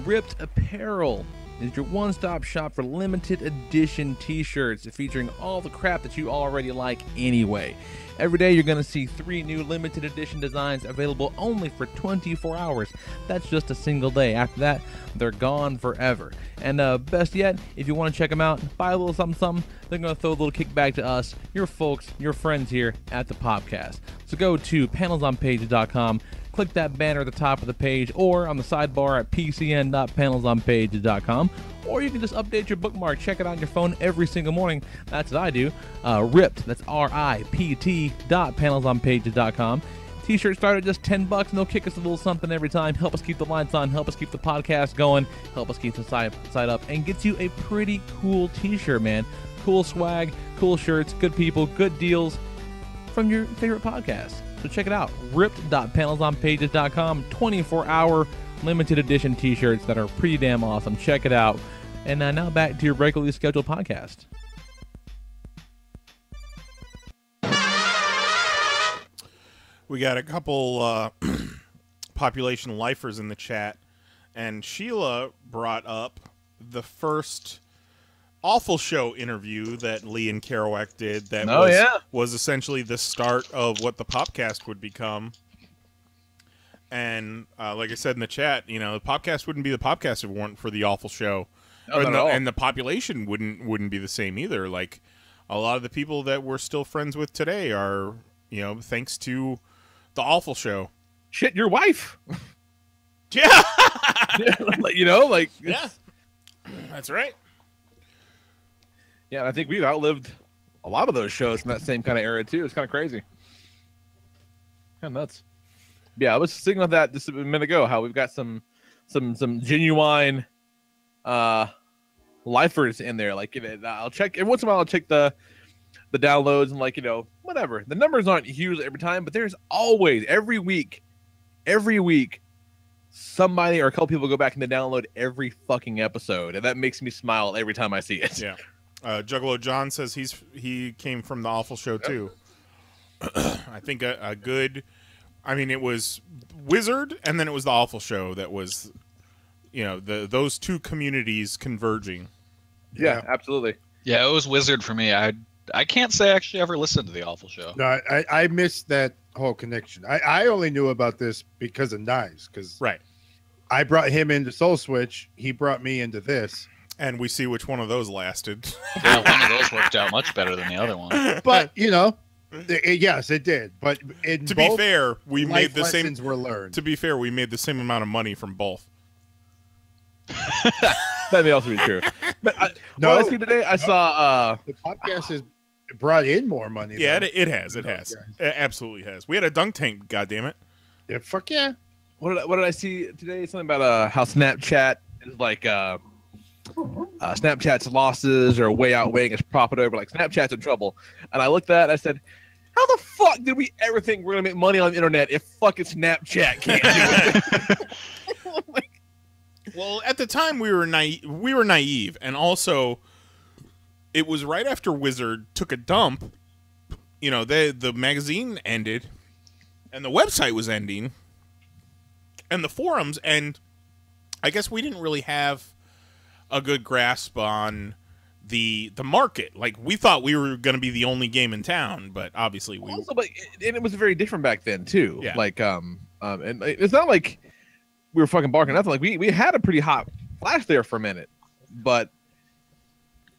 Ripped Apparel is your one-stop shop for limited edition t-shirts featuring all the crap that you already like anyway. Every day you're going to see 3 new limited edition designs available only for 24 hours. That's just a single day. After that, they're gone forever. And best yet, if you want to check them out, buy a little something, they're going to throw a little kickback to us, your folks, your friends here at the Popcast. So go to PanelsOnPages.com, click that banner at the top of the page, or on the sidebar at pcn.panelsonpages.com, or you can just update your bookmark, check it out on your phone every single morning. That's what I do. Ripped, that's RIPT.panelsonpages.com. T-shirts start at just $10 and they'll kick us a little something every time. Help us keep the lights on, help us keep the podcast going, help us keep the site up, and gets you a pretty cool t-shirt, man. Cool swag, cool shirts, good people, good deals from your favorite podcast. So check it out, ripped.panelsonpages.com, 24-hour limited edition t-shirts that are pretty damn awesome. Check it out, And now back to your regularly scheduled podcast. We got a couple population lifers in the chat, and Sheila brought up the first Awful Show interview that Lee and Kerouac did. That was essentially the start of what the Popcast would become. And like I said in the chat, you know, the Popcast wouldn't be the Popcast if it weren't for the Awful Show, and the population wouldn't be the same either. Like a lot of the people that we're still friends with today are, you know, thanks to the Awful Show. Shit, your wife. Yeah. You know, like, yeah, that's right. Yeah, I think we've outlived a lot of those shows from that same kind of era too. It's kind of crazy. Kind of nuts. Yeah, I was thinking about that just a minute ago. How we've got some genuine lifers in there. Like, you know, I'll check every once in a while. I'll check the downloads and, like, you know, whatever. The numbers aren't huge every time, but there's always every week, somebody or a couple people go back and they download every fucking episode, and that makes me smile every time I see it. Yeah. Juggalo John says he came from the Awful Show too. I think a good. I mean, it was Wizard, and then it was the Awful Show that was, you know, those two communities converging. Yeah, absolutely. Yeah, it was Wizard for me. I can't say I actually ever listened to the Awful Show. No, I missed that whole connection. I only knew about this because of Knives, because I brought him into Soul Switch. He brought me into this. And we see which one of those lasted. Yeah, one of those worked out much better than the other one. But, you know, yes, it did. But to be fair, we made the same. Were learned. To be fair, we made the same amount of money from both. That may also be true. But what I see today, I saw the podcast has brought in more money. Yeah, it has. It absolutely has. We had a dunk tank. Goddammit. Yeah, fuck yeah. What did I see today? Something about how Snapchat is like Snapchat's losses are way outweighing its profit over. Like, Snapchat's in trouble. And I looked at it, I said, how the fuck did we ever think we're gonna make money on the internet if fucking Snapchat can't do it? Well, at the time we were naive, and also it was right after Wizard took a dump. You know, the magazine ended, and the website was ending, and the forums, and I guess we didn't really have a good grasp on the market. Like, we thought we were going to be the only game in town, but obviously we also, but it was very different back then too. Yeah. Like and it's not like we were fucking barking nothing. Like, we had a pretty hot flash there for a minute, but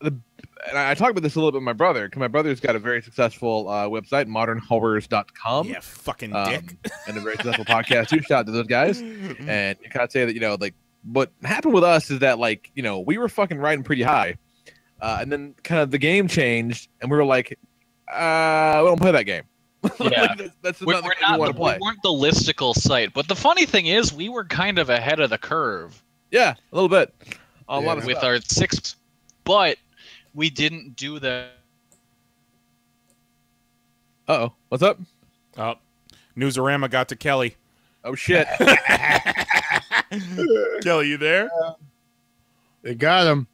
and I talked about this a little bit with my brother, because my brother's got a very successful website, modernhorrors.com. Yeah, fucking dick. And a very successful podcast too. Shout out to those guys. And you kind of say that, you know, like, what happened with us is that, like, you know, we were fucking riding pretty high. And then kind of the game changed, and we were like, we don't play that game. Yeah. That's we not the game we want to play. We weren't the listicle site. But the funny thing is, we were kind of ahead of the curve. Yeah, a little bit. A lot of with stuff. our 6, but we didn't do the. Uh-oh. What's up? Oh, Newsarama got to Kelly. Oh, shit. Kelly, you there? They got him.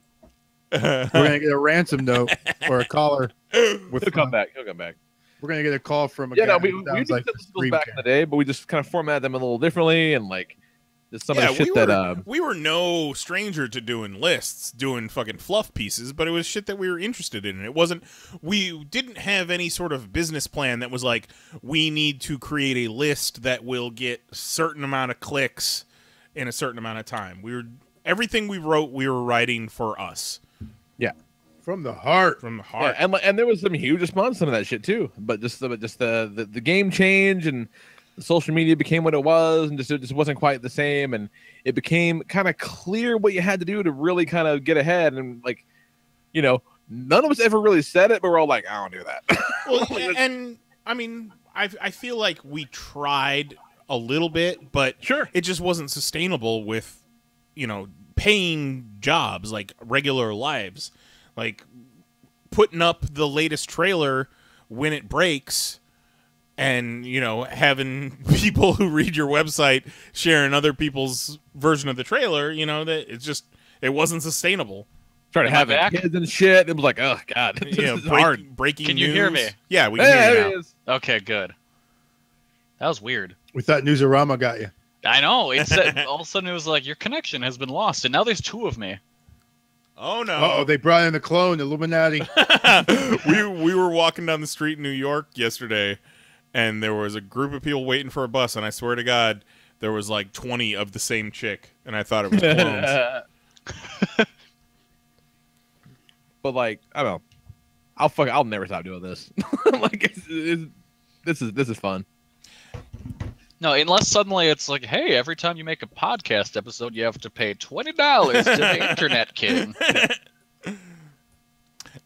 We're gonna get a ransom note or a caller. He'll come back. He'll come back. We're gonna get a call from a Yeah, guy. no, we did like schools back in the day, but we just kind of formatted them a little differently, and, like, just some of the shit we were no stranger to doing lists, doing fucking fluff pieces, but it was shit that we were interested in. It wasn't, we didn't have any sort of business plan that was like, we need to create a list that will get a certain amount of clicks in a certain amount of time. Everything we wrote, we were writing for us. Yeah. From the heart. From the heart. Yeah, and there was some huge response to some of that shit too. But just the game change, and social media became what it was, and it just wasn't quite the same, and it became kind of clear what you had to do to really kind of get ahead. And, like, you know, none of us ever really said it, but we're all like, I don't do that. Well, and I mean, I feel like we tried a little bit, but it just wasn't sustainable with, you know, paying jobs, like regular lives, like putting up the latest trailer when it breaks, and, you know, having people who read your website sharing other people's version of the trailer. You know, that it wasn't sustainable. Started having kids and shit. It was like, oh god, this is hard. Breaking Can news. you hear me? Yeah, we can hear you now. Okay, good. That was weird. We thought Newsarama got you. I know. It said, all of a sudden it was like, your connection has been lost, and now there's two of me. Oh no! Uh-oh, they brought in the clone, Illuminati. we were walking down the street in New York yesterday, and there was a group of people waiting for a bus, and I swear to God, there was like 20 of the same chick, and I thought it was clones. But like, I don't know. I'll never stop doing this. Like, this is fun. No, unless suddenly it's like, hey, every time you make a podcast episode, you have to pay $20 to the Internet King. Then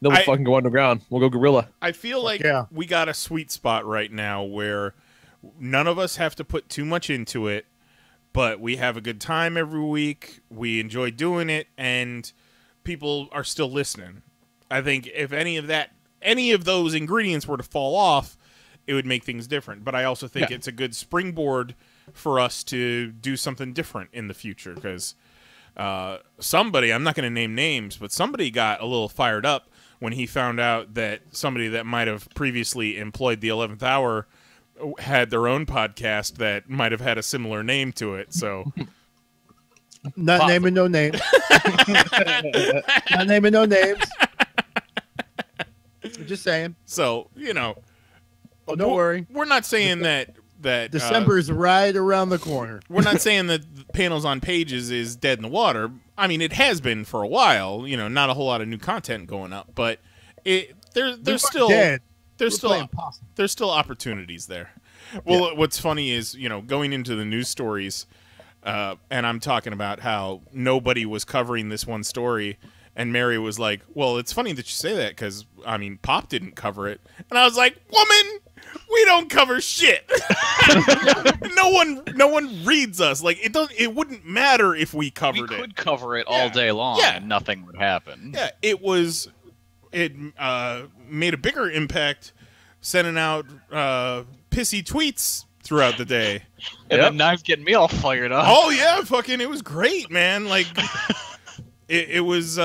we'll fucking go underground. We'll go guerrilla. I feel like we got a sweet spot right now where none of us have to put too much into it, but we have a good time every week. We enjoy doing it, and people are still listening. I think if any of those ingredients were to fall off, it would make things different. But I also think it's a good springboard for us to do something different in the future, because somebody, I'm not going to name names, but somebody got a little fired up when he found out that somebody that might have previously employed the 11th Hour had their own podcast that might have had a similar name to it. So not naming no names. Not naming no names. Just saying. So, you know. Oh, don't worry. We're not saying that December is right around the corner. We're not saying that Panels on Pages is dead in the water. I mean, it has been for a while. You know, not a whole lot of new content going up, but there's still opportunities there. Well, what's funny is, you know, going into the news stories, and I'm talking about how nobody was covering this one story. And Mary was like, well, it's funny that you say that because, I mean, PoP didn't cover it. And I was like, woman, we don't cover shit. No one reads us. Like, it wouldn't matter if we covered it. We could cover it all day long and nothing would happen. Yeah, it made a bigger impact sending out pissy tweets throughout the day. And then Knives getting me all fired up. Oh, yeah, fucking, it was great, man. Like... It was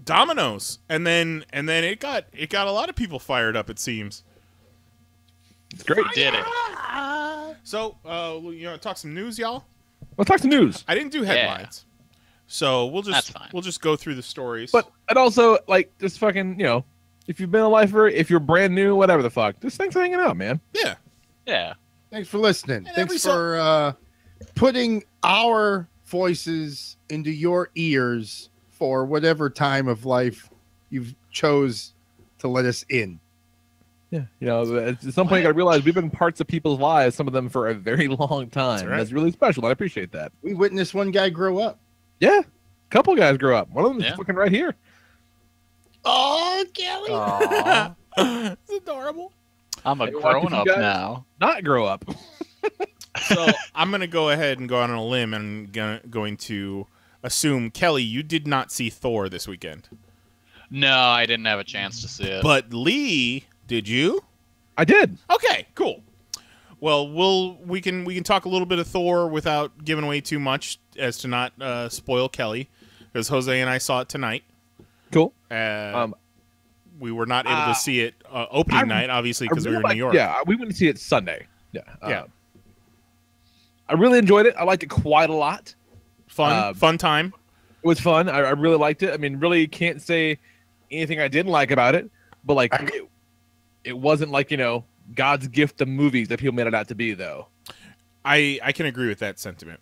dominoes, and then it got a lot of people fired up. It seems. It's great. Did it? So, you know, talk some news, y'all. Let's talk some news. I didn't do headlines, so we'll just go through the stories. But and also, like, just fucking, you know, if you've been a lifer, if you're brand new, whatever the fuck, just thanks for hanging out, man. Yeah. Yeah. Thanks for listening. Thanks for putting our voices into your ears for whatever time of life you've chose to let us in. Yeah, you know, at some point you gotta realize we've been parts of people's lives, some of them for a very long time. That's right. That's really special. I appreciate that. We witnessed one guy grow up. Yeah, a couple guys grow up. One of them is fucking right here. Oh, Kelly! It's adorable. I'm a grown up now. Not grow up. So I'm going to go ahead and go out on a limb and going to assume, Kelly, you did not see Thor this weekend. No, I didn't have a chance to see it. But Lee, did you? I did. Okay, cool. Well, we can talk a little bit of Thor without giving away too much as to not spoil Kelly, because Jose and I saw it tonight. Cool. We were not able to see it opening night, obviously, because we were in New York. Yeah, we went to see it Sunday. Yeah. I really enjoyed it. I liked it quite a lot. Fun time. It was fun. I really liked it. I mean, really can't say anything I didn't like about it, but like it wasn't like, you know, God's gift to movies that people made it out to be, though. I can agree with that sentiment.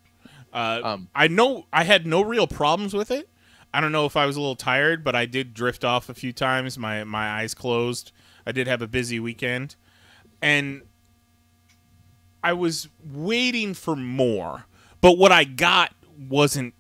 I know I had no real problems with it. I don't know if I was a little tired, but I did drift off a few times. My eyes closed. I did have a busy weekend, and I was waiting for more, but what I got wasn't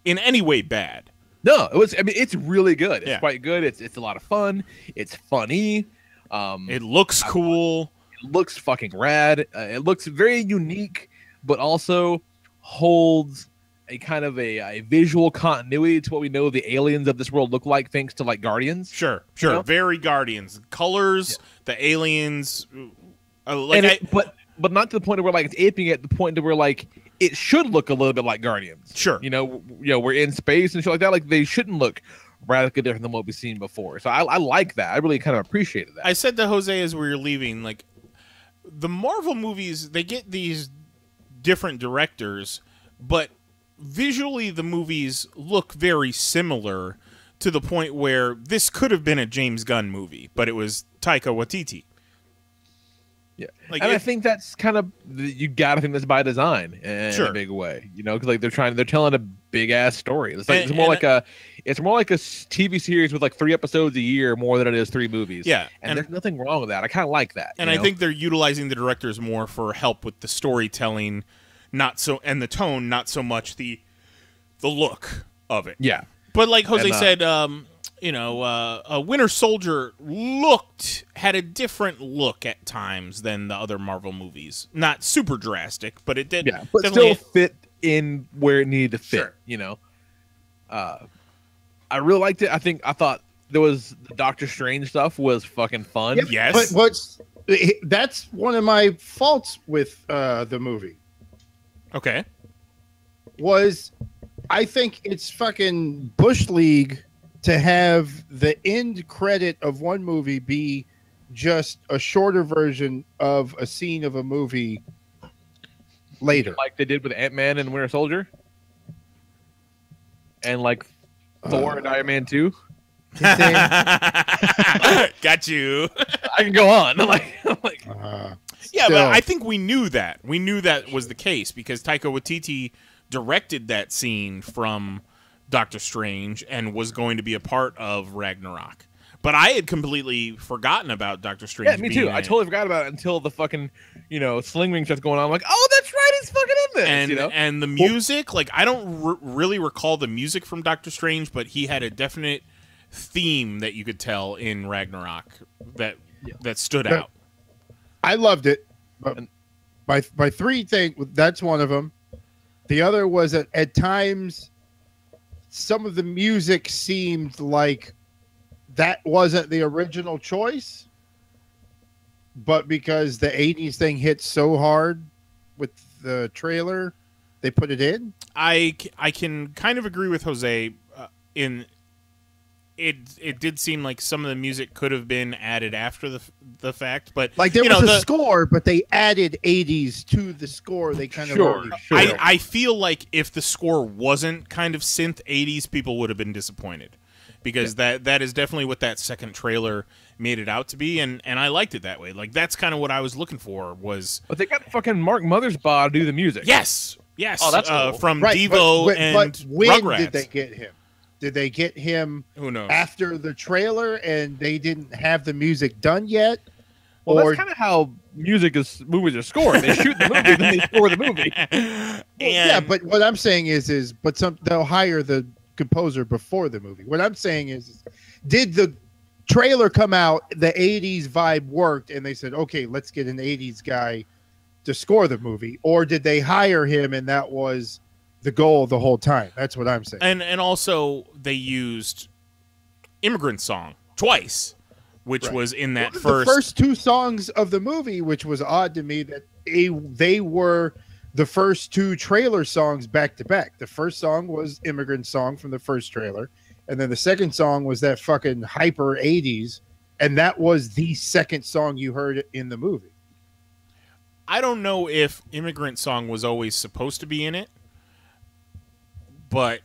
in any way bad. No, it was. I mean, it's really good. It's quite good. It's a lot of fun. It's funny. It looks cool. It looks fucking rad. It looks very unique, but also holds a kind of a visual continuity to what we know the aliens of this world look like, thanks to like Guardians. Sure. You know? Very Guardians. Colors, the aliens. But not to the point where like it's aping it. The point to where like it should look a little bit like Guardians. Sure. You know, we're in space and shit like that. Like they shouldn't look radically different than what we've seen before. So I like that. I really kind of appreciated that. I said to Jose as we were leaving, like, the Marvel movies, they get these different directors, but visually the movies look very similar to the point where this could have been a James Gunn movie, but it was Taika Waititi. Yeah, like, and I think that's kind of, you gotta think that's by design in Sure. a big way, you know, because like they're telling a big ass story. It's like it's more like a TV series with like 3 episodes a year more than it is 3 movies. Yeah, and there's nothing wrong with that. I kind of like that. And I think they're utilizing the directors more for help with the storytelling, and the tone, not so much the look of it. Yeah, but like Jose And, said, a Winter Soldier had a different look at times than the other Marvel movies. Not super drastic, but it did. Yeah, but still fit in where it needed to fit. Sure. You know, I really liked it. I thought there was the Doctor Strange stuff was fucking fun. Yeah, but that's one of my faults with the movie. Okay. Was I think it's fucking Bush League to have the end credit of one movie be just a shorter version of a scene of a movie later. Like they did with Ant-Man and Winter Soldier. And like Thor and Iron Man 2. Got you. I can go on. Yeah, but I think we knew that. We knew that was the case because Taika Waititi directed that scene from Doctor Strange and was going to be a part of Ragnarok. But I had completely forgotten about Doctor Strange. Yeah, me too. I totally forgot about it until the fucking, sling ring starts going on. I'm like, oh, that's right, he's fucking in this. And and the music, like I don't really recall the music from Doctor Strange, but he had a definite theme that you could tell in Ragnarok that stood out. I loved it. But my 3 thing, that's one of them. The other was that at times some of the music seemed like that wasn't the original choice, but because the 80s thing hit so hard with the trailer, they put it in. I can kind of agree with Jose in it did seem like some of the music could have been added after the fact, but like there was a score, but they added 80s to the score. They kind of I feel like if the score wasn't kind of synth 80s, people would have been disappointed because that is definitely what that second trailer made it out to be, and I liked it that way. Like that's kind of what I was looking for was. But they got fucking Mark Mothersbaugh to do the music. Yes. Oh, that's cool. From Devo but when Rugrats. Did they get him? Did they get him Who knows? after the trailer and they didn't have the music done yet? Well, that's kind of how movies are scored. They shoot the movie, then they score the movie. Yeah, but what I'm saying is they'll hire the composer before the movie. What I'm saying is did the trailer come out, the 80s vibe worked, and they said, okay, let's get an 80s guy to score the movie, or did they hire him and that was the goal the whole time? That's what I'm saying. And also they used Immigrant Song twice, which was in that the first 2 songs of the movie, which was odd to me that they were the first 2 trailer songs back to back. The first song was Immigrant Song from the first trailer, and then the second song was that fucking hyper 80s, and that was the second song you heard in the movie. I don't know if Immigrant Song was always supposed to be in it, but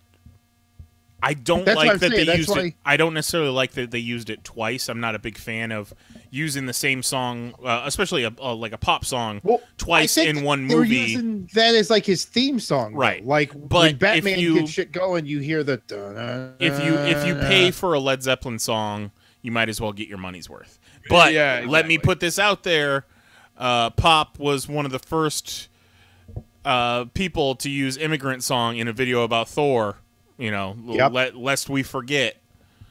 I don't like that they used it. I don't necessarily like that they used it twice. I'm not a big fan of using the same song, especially like a pop song, twice in one movie. They're using that as like his theme song, right? Like, but when Batman gets shit going, you hear the. If you pay for a Led Zeppelin song, you might as well get your money's worth. But let me put this out there. Pop was one of the first people to use Immigrant Song in a video about Thor, lest we forget.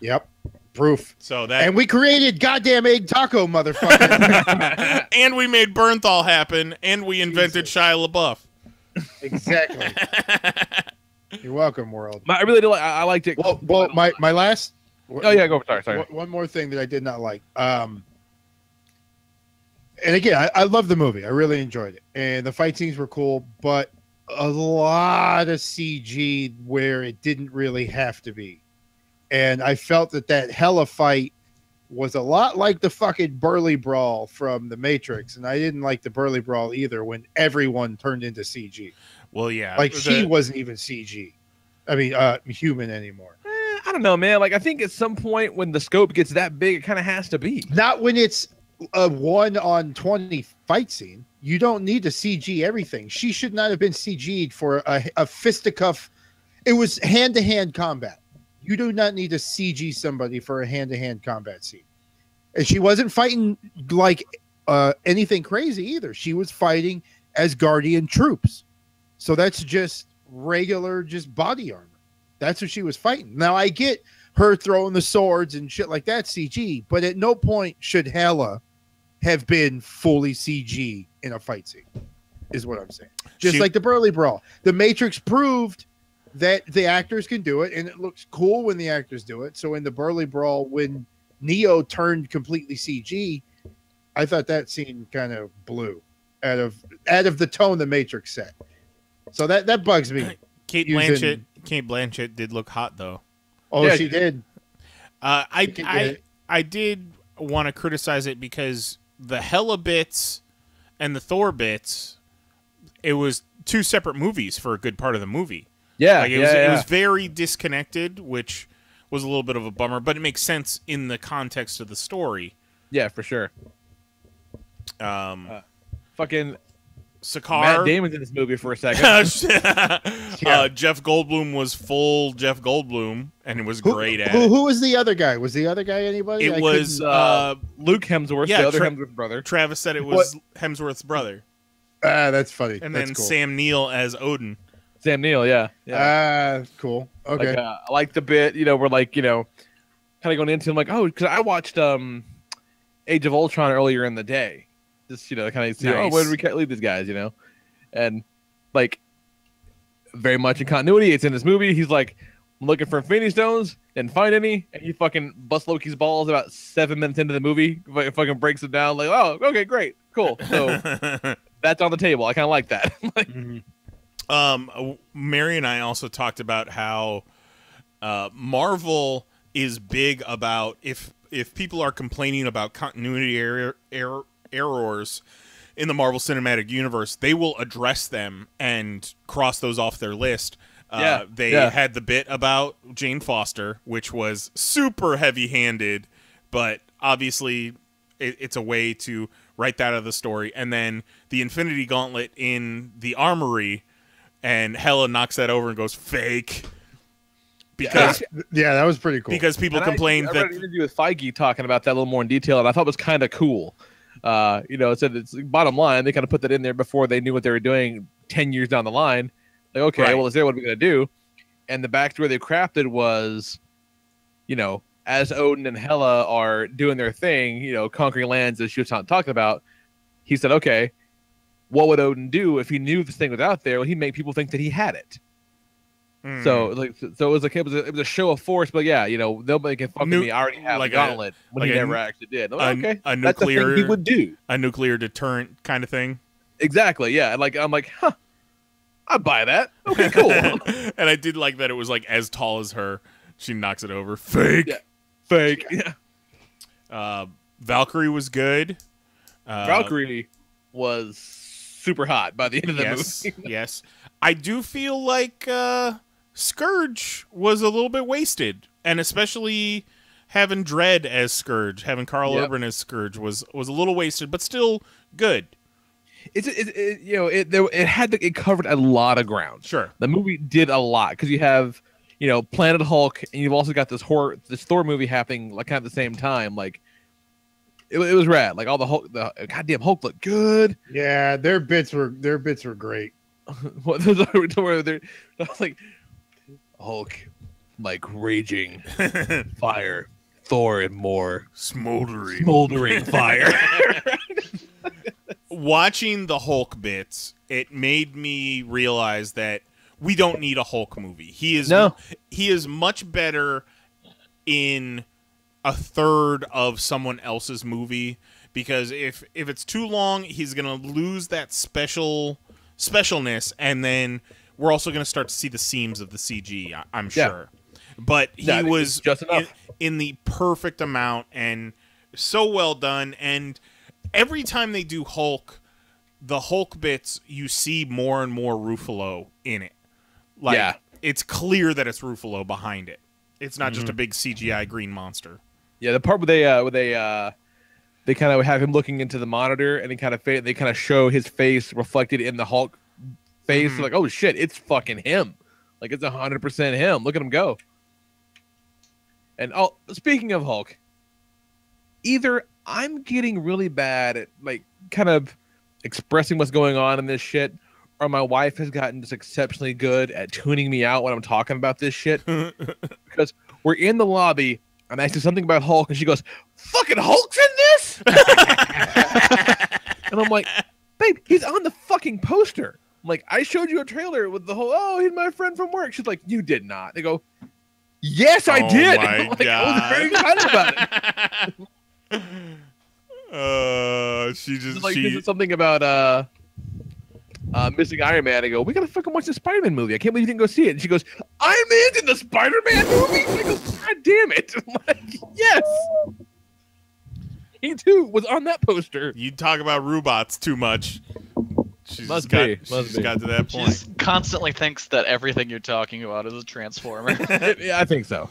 Yep. Proof. So that, and we created goddamn egg taco, motherfucker. And we made Bernthal happen, and we invented Shia LaBeouf. Exactly. You're welcome, world. I really do. I liked it. Well, my last. Oh yeah, go. Sorry. One more thing that I did not like. And again, I love the movie. I really enjoyed it, and the fight scenes were cool. But a lot of CG where it didn't really have to be. And I felt that Hela fight was a lot like the fucking Burly Brawl from The Matrix. And I didn't like the Burly Brawl either when everyone turned into CG. Well, yeah. Like she wasn't even CG. I mean, human anymore. I don't know, man. Like, I think at some point when the scope gets that big, it kind of has to be. Not when it's a 1-on-20 fight scene. You don't need to CG everything. She should not have been CG'd for a fisticuff. It was hand-to-hand combat. You do not need to CG somebody for a hand-to-hand combat scene. And she wasn't fighting like anything crazy either. She was fighting as Guardian troops. So that's just regular, just body armor. That's what she was fighting. Now, I get her throwing the swords and shit like that CG, but at no point should Hela have been fully CG in a fight scene, is what I'm saying. Just like the Burly Brawl. The Matrix proved that the actors can do it, and it looks cool when the actors do it. So in the Burly Brawl, when Neo turned completely CG, I thought that scene kind of blew out of the tone the Matrix set. So that bugs me. Kate Blanchett did look hot though. Oh, yeah, she did. I did want to criticize it because the Hela bits and the Thor bits, it was two separate movies for a good part of the movie. Yeah, like it was very disconnected, which was a little bit of a bummer, but it makes sense in the context of the story. Yeah, for sure. Fucking Sakaar. Matt Damon's in this movie for a second. Jeff Goldblum was full Jeff Goldblum, and it was great at it. Who was the other guy? Was the other guy anybody? It was Luke Hemsworth, the other Hemsworth brother. Travis said it was Hemsworth's brother. That's funny. And that's then cool. Sam Neill as Odin. Sam Neill, yeah. Cool. Okay. Like, I like the bit, we're like, kind of going into, I'm like, oh, because I watched Age of Ultron earlier in the day. Just, kind of see, Nice. where did we leave these guys, And, like, very much in continuity. It's in this movie. He's like, I'm looking for Infinity Stones, didn't find any, and he fucking busts Loki's balls about 7 minutes into the movie. Fucking breaks it down, like, oh, okay, great, cool. So, that's on the table. I kind of like that. Mary and I also talked about how Marvel is big about if people are complaining about continuity errors in the Marvel Cinematic Universe, they will address them and cross those off their list. They had the bit about Jane Foster, which was super heavy-handed, but obviously it's a way to write that out of the story. And then the Infinity Gauntlet in the Armory, and Hela knocks that over and goes, fake. Because that was pretty cool. Because people complained I read an interview with Feige talking about that a little more in detail, and I thought it was kind of cool. It said it's bottom line, they kind of put that in there before they knew what they were doing 10 years down the line. Like, okay, Right. well, is there what are we going to do? And the backstory they crafted was, as Odin and Hela are doing their thing, conquering lands, as she was talking about, he said, okay, what would Odin do if he knew this thing was out there? Well, he'd make people think that he had it. So it was like it was a show of force, but they'll make it fucking me. I already have a gauntlet when he never actually did. Okay, a that's nuclear the thing he would do. A nuclear deterrent kind of thing. Exactly. Yeah. And I'm like, huh, I'd buy that. Okay, cool. And I did like that it was like as tall as her. She knocks it over. Fake. Yeah. Fake. Yeah. Valkyrie was good. Valkyrie was super hot by the end of the movie. Yes. I do feel like Scourge was a little bit wasted, and especially having Dredd as Scourge, having Karl Urban as Scourge was a little wasted, but still good. It covered a lot of ground. Sure, the movie did a lot because you have Planet Hulk, and you've also got this Thor movie happening like kind of at the same time. Like it was rad. Like all the goddamn Hulk looked good. Yeah, their bits were great. What those are they're like Hulk, like raging fire, Thor and more smoldering fire. Watching the Hulk bits, it made me realize that we don't need a Hulk movie. He is much better in a third of someone else's movie, because if it's too long, he's gonna lose that special specialness, and then we're also going to start to see the seams of the CG. I'm sure, but he was just enough in the perfect amount and so well done. And every time they do Hulk, the Hulk bits, you see more and more Ruffalo in it. Like, it's clear that it's Ruffalo behind it. It's not just a big CGI green monster. Yeah, the part where they kind of have him looking into the monitor, and they kind of show his face reflected in the Hulk face. Like, oh shit, it's fucking him. Like, it's 100% him. Look at him go. And speaking of Hulk, either I'm getting really bad at like kind of expressing what's going on in this shit, or my wife has gotten just exceptionally good at tuning me out when I'm talking about this shit. Because we're in the lobby, I'm asking something about Hulk, and she goes, "Fucking Hulk's in this?" And I'm like, "Babe, he's on the fucking poster." I'm like, "I showed you a trailer with the whole, oh, he's my friend from work." She's like, "You did not." They go, "Yes, I did." My like, God. I was very excited about it. She just like, this is something about missing Iron Man. I go, "We gotta fucking watch the Spider-Man movie. I can't believe you didn't go see it." And she goes, "Iron Man's in the Spider-Man movie?" And I go, "God damn it!" I'm like, yes, he too was on that poster. You talk about robots too much. She's Must got be. got to that She point. just constantly thinks that everything you're talking about is a Transformer. Yeah, I think so.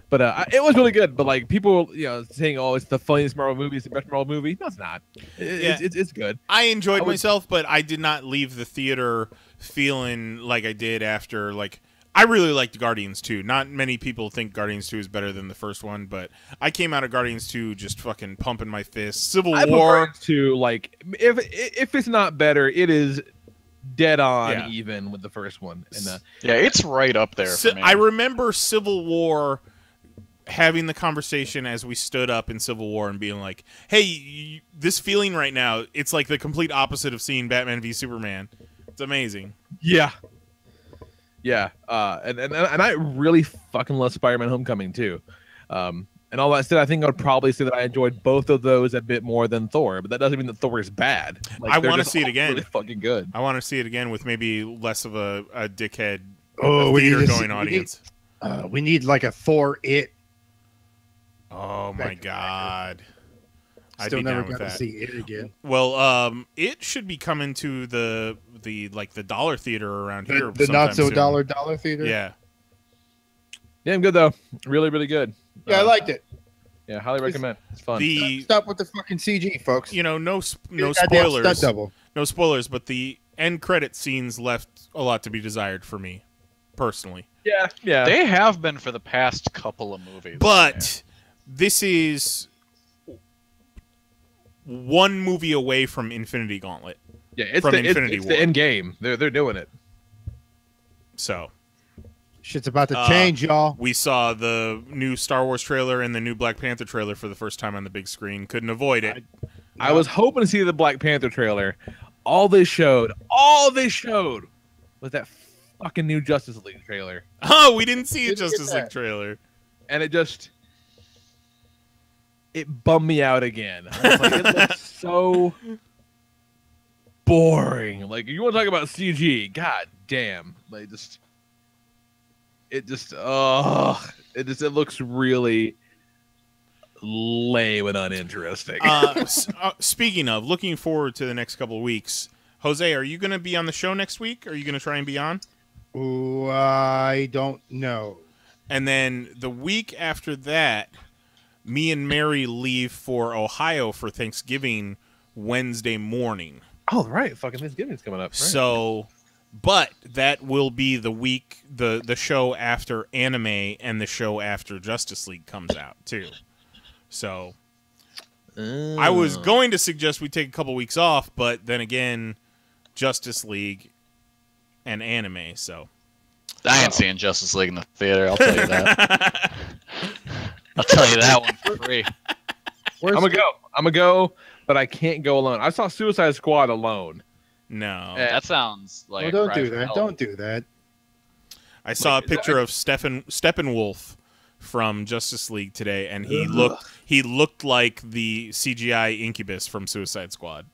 But it was really good. But like people, saying, "Oh, it's the funniest Marvel movie, it's the best Marvel movie." No, it's not. It's good. I enjoyed myself, but I did not leave the theater feeling like I did after. Like, I really liked Guardians 2. Not many people think Guardians 2 is better than the first one, but I came out of Guardians 2 just fucking pumping my fists. Civil War to like if it's not better, it is dead on even with the first one. And yeah, it's right up there. For me. I remember Civil War having the conversation as we stood up in Civil War and being like, "Hey, this feeling right now, it's like the complete opposite of seeing Batman v Superman. It's amazing." Yeah. And I really fucking love Spider-Man: Homecoming too. And all that said, I think I would probably say that I enjoyed both of those a bit more than Thor, but that doesn't mean that Thor is bad. Like, I want to see it again. Really fucking good. I want to see it again with maybe less of a dickhead theater going audience. We need like a Thor It. Oh my God! Still I'd be never down with got to that. see it again. Well, it should be coming to the dollar theater around here. The sometime not so soon. dollar theater. Yeah. Yeah, I'm good though. Really, really good. Yeah, I liked it. Yeah, highly recommend. It's fun. Stop with the fucking CG, folks. No Goddamn spoilers. stunt double. No spoilers, but the end credit scenes left a lot to be desired for me, personally. Yeah. They have been for the past couple of movies. But this is one movie away from Infinity Gauntlet. Yeah, it's from the Infinity it's War. the end game. They're doing it. So shit's about to change, y'all. We saw the new Star Wars trailer and the new Black Panther trailer for the first time on the big screen. Couldn't avoid it. I was hoping to see the Black Panther trailer. All they showed was that fucking new Justice League trailer. Oh, we didn't see a Justice League trailer. And it bummed me out again. I was like, it looks so boring. Like, you want to talk about CG? God damn. Like, it looks really lame and uninteresting. Speaking of, looking forward to the next couple of weeks. Jose, are you going to be on the show next week? Are you going to try and be on? Ooh, I don't know. And then the week after that, me and Mary leave for Ohio for Thanksgiving Wednesday morning. Oh, right. Fucking Thanksgiving's coming up. Right. So, but that will be the week, the show after Anime and the show after Justice League comes out, too. So, I was going to suggest we take a couple weeks off, but then again, Justice League and Anime, so. I ain't seeing Justice League in the theater, I'll tell you that. I'll tell you that one for free. I'm gonna go, but I can't go alone. I saw Suicide Squad alone. No, that sounds like. Don't do that. Don't do that. I saw a picture of Steppenwolf from Justice League today, and he looked like the CGI Incubus from Suicide Squad.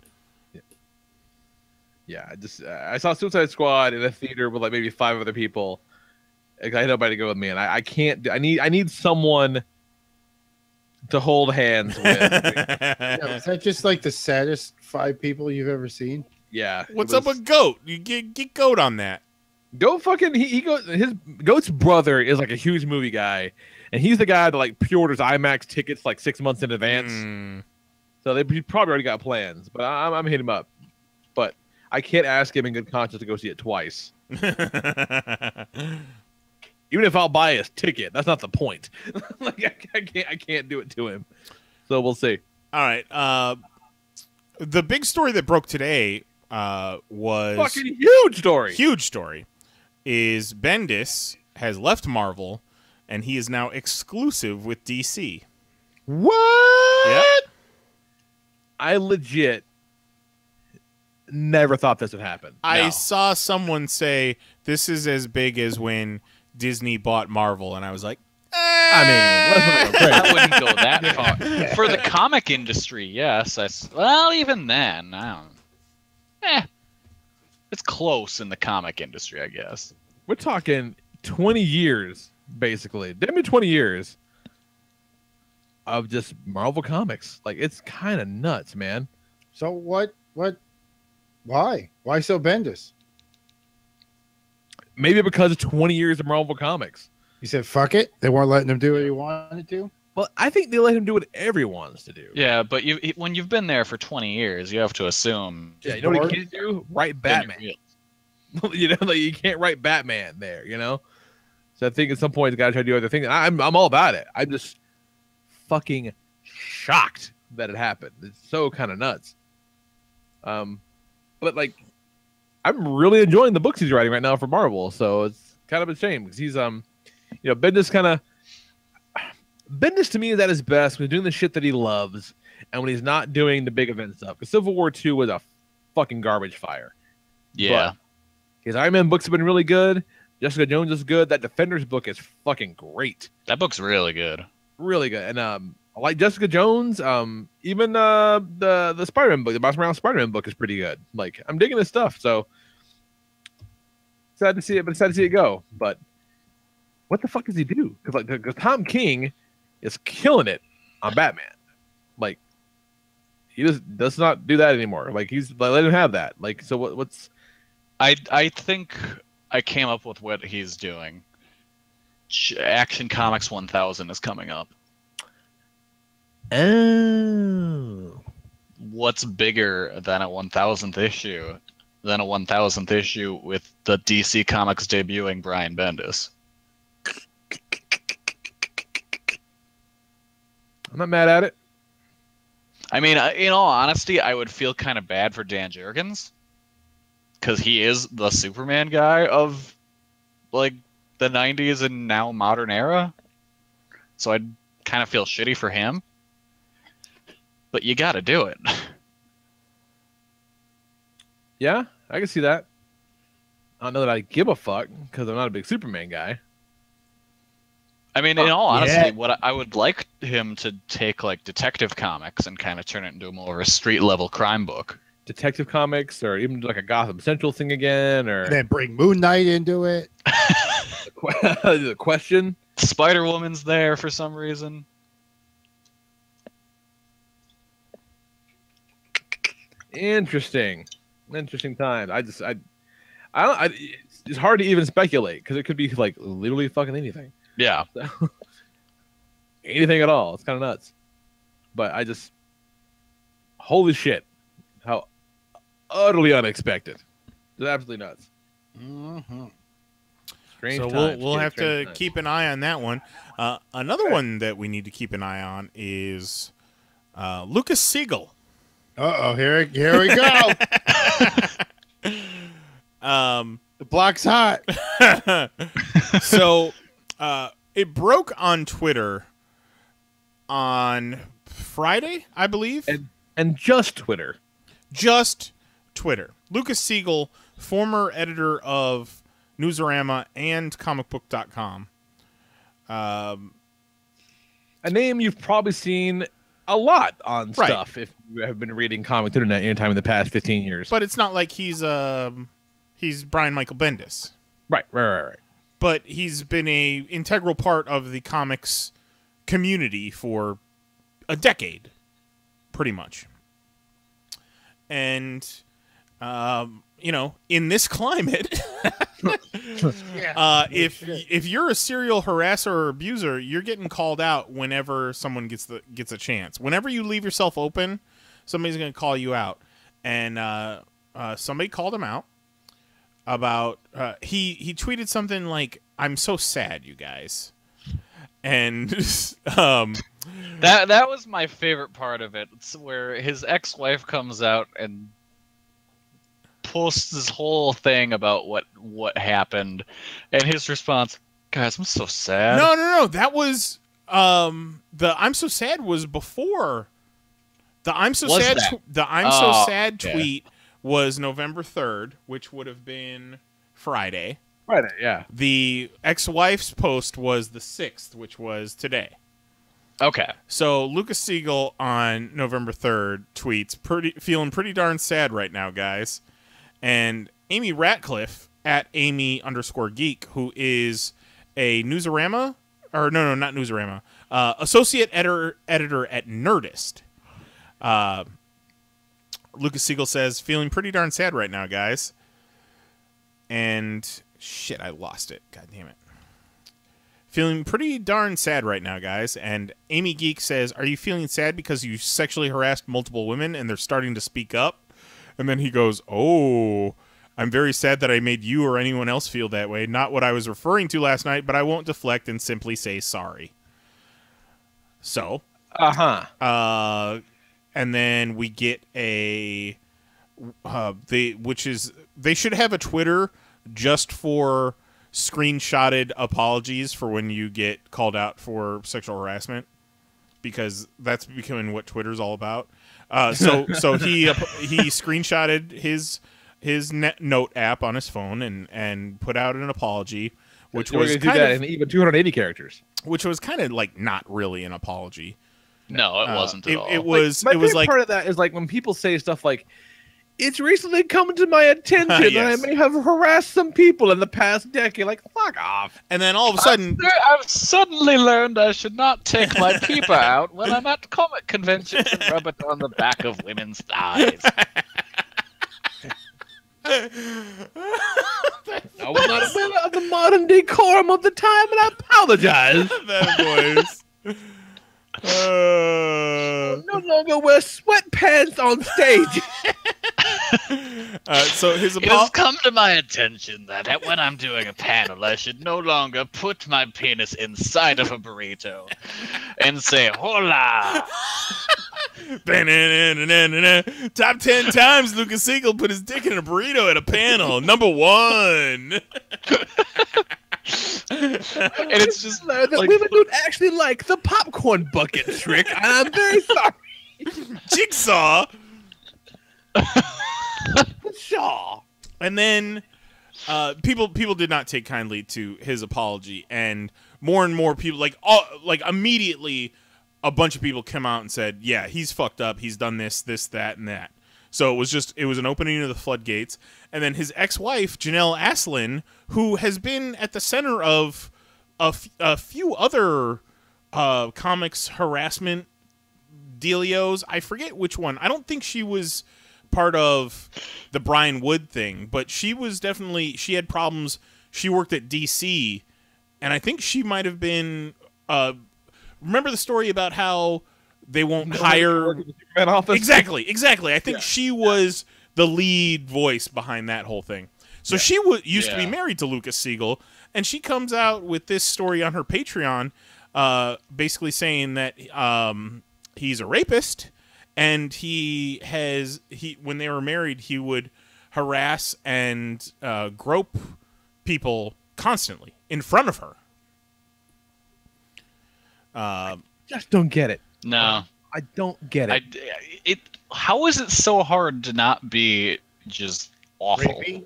Yeah, I saw Suicide Squad in a theater with like maybe 5 other people. I had nobody to go with me, and I can't. I need someone to hold hands with. Yeah, was that just like the saddest 5 people you've ever seen? Yeah. What's up with Goat? You get Goat on that. Goat fucking he goes. His Goat's brother is like a huge movie guy, and he's the guy that like pre-orders IMAX tickets like 6 months in advance. So he probably already got plans, but I'm hitting him up. But I can't ask him in good conscience to go see it twice. Even if I'll buy his ticket, that's not the point. Like I can't do it to him. So we'll see. All right. The big story that broke today was fucking huge story. Huge story is Bendis has left Marvel, and he is now exclusive with DC. What? Yep. I legit never thought this would happen. I saw someone say this is as big as when Disney bought Marvel, and I was like, I mean, I wouldn't go that far. For the comic industry, yes. Well, even then, I don't. It's close in the comic industry, I guess. We're talking 20 years, basically. Damn near 20 years of just Marvel Comics. Like, it's kind of nuts, man. So what? Why? Why so Bendis? Maybe because of 20 years of Marvel Comics. He said, fuck it. They weren't letting him do what he wanted to. Well, I think they let him do what everyone wants to do. Yeah, but when you've been there for 20 years, you have to assume. Yeah, you know what he can't do? Write Batman. You know, like you can't write Batman there, you know? So I think at some point he's got to try to do other things. I'm all about it. I'm just fucking shocked that it happened. It's so kind of nuts. But like, I'm really enjoying the books he's writing right now for Marvel. So it's kind of a shame because he's you know, Bendis to me is at his best when he's doing the shit that he loves and when he's not doing the big event stuff. Because Civil War 2 was a fucking garbage fire. Yeah. But his Iron Man books have been really good. Jessica Jones is good. That Defenders book is fucking great. That book's really good. Really good. And I like Jessica Jones. Even the Spider-Man book, the Miles Morales Spider-Man book is pretty good. Like, I'm digging this stuff. So sad to see it, but sad to see it go. But what the fuck does he do? Because Tom King is killing it on Batman. Like, he does not do that anymore. Like, he's like, let him have that. Like, so what's? I think I came up with what he's doing. Action Comics 1000 is coming up. Oh. What's bigger than a 1000th issue? Than a 1000th issue with the DC Comics debuting Brian Bendis. I'm not mad at it. I mean, in all honesty, I would feel kind of bad for Dan Jurgens because he is the Superman guy of like the 90s and now modern era. So I'd kind of feel shitty for him. But you got to do it. Yeah, I can see that. I don't know that I give a fuck because I'm not a big Superman guy. I mean, in all honesty, what I would like him to take like Detective Comics and kind of turn it into more of a street level crime book. Detective Comics, or even like a Gotham Central thing again, or and then bring Moon Knight into it. The Question. Spider Woman's there for some reason. Interesting time. It's hard to even speculate because it could be like literally fucking anything. Yeah. So, anything at all. It's kind of nuts. But holy shit, how utterly unexpected. It's absolutely nuts. Mm-hmm. Strange so times. we'll have to times. keep an eye on that one. Another one that we need to keep an eye on is Lucas Siegel. Uh-oh, here we go. The block's hot. So it broke on Twitter on Friday, I believe. And just Twitter. Just Twitter. Lucas Siegel, former editor of Newsarama and comicbook.com. A name you've probably seen a lot on Right. stuff if you have been reading comic internet anytime in the past 15 years. But it's not like he's Brian Michael Bendis. Right. But he's been a integral part of the comics community for a decade, pretty much. And, in this climate, if you're a serial harasser or abuser, you're getting called out whenever someone gets a chance. Whenever you leave yourself open, somebody's going to call you out. And somebody called him out about he tweeted something like, "I'm so sad, you guys." And that was my favorite part of it. It's where his ex-wife comes out and posts this whole thing about what happened, and his response, "Guys, I'm so sad." No. That was the "I'm so sad" was before the "I'm so Was sad." that? The "I'm so sad" yeah. tweet was November 3rd, which would have been Friday. Friday, yeah. The ex-wife's post was the 6th, which was today. Okay. So Lucas Siegel on November 3rd tweets, feeling pretty darn sad right now, guys. And Amy Ratcliffe at Amy_geek, who is a Newsarama, or no, not Newsarama, associate editor at Nerdist. Lucas Siegel says, feeling pretty darn sad right now, guys. And shit, I lost it. God damn it. Feeling pretty darn sad right now, guys. And Amy Geek says, are you feeling sad because you sexually harassed multiple women and they're starting to speak up? And then he goes, oh, I'm very sad that I made you or anyone else feel that way. Not what I was referring to last night, but I won't deflect and simply say sorry. So. And then we get they should have a Twitter just for screenshotted apologies for when you get called out for sexual harassment, because that's becoming what Twitter's all about. So he screenshotted his note app on his phone and put out an apology, which was kind of, in even 280 characters, which was kind of like not really an apology. No, it wasn't at all. It was. My it was favorite like part of that is like when people say stuff like, "It's recently come to my attention that I may have harassed some people in the past decade." Like, fuck off. And then all of a sudden, I've suddenly learned I should not take my peeper out when I'm at comic conventions and rub it on the back of women's thighs. I was not aware of the modern decorum of the time, and I apologize. That voice. No longer wear sweatpants on stage. So his It has come to my attention that when I'm doing a panel, I should no longer put my penis inside of a burrito and say "hola." Top 10 times Lucas Siegel put his dick in a burrito at a panel. Number 1. And it's just that women don't actually like the popcorn bucket trick. I'm very sorry. Jigsaw. Shaw. And then people did not take kindly to his apology, and more people like immediately a bunch of people come out and said, yeah, he's fucked up, he's done this, that, and that. So it was an opening of the floodgates. And then his ex-wife, Janelle Aslin, who has been at the center of a few other comics harassment dealios. I forget which one. I don't think she was part of the Brian Wood thing, but she had problems. She worked at DC, and I think she might have been... remember the story about how they won't hire... Exactly. I think she was the lead voice behind that whole thing. So she used to be married to Lucas Siegel, and she comes out with this story on her Patreon, basically saying that he's a rapist, and when they were married, he would harass and grope people constantly in front of her. Just don't get it. No. I don't get it. How is it so hard to not be just awful? Rapey?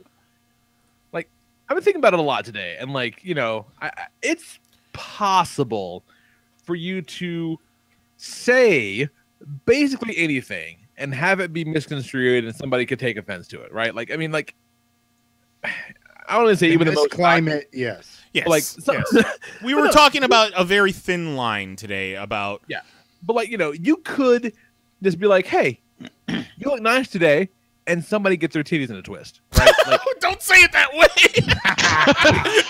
Like, I've been thinking about it a lot today, and it's possible for you to say basically anything and have it be misconstrued and somebody could take offense to it, right? Like, I mean, like, I don't want to say In even the this most climate, yes. Yes. like yes. We were talking about a very thin line today about but like, you know, you could just be like, hey, you look nice today, and somebody gets their titties in a twist, right? Like, don't say it that way.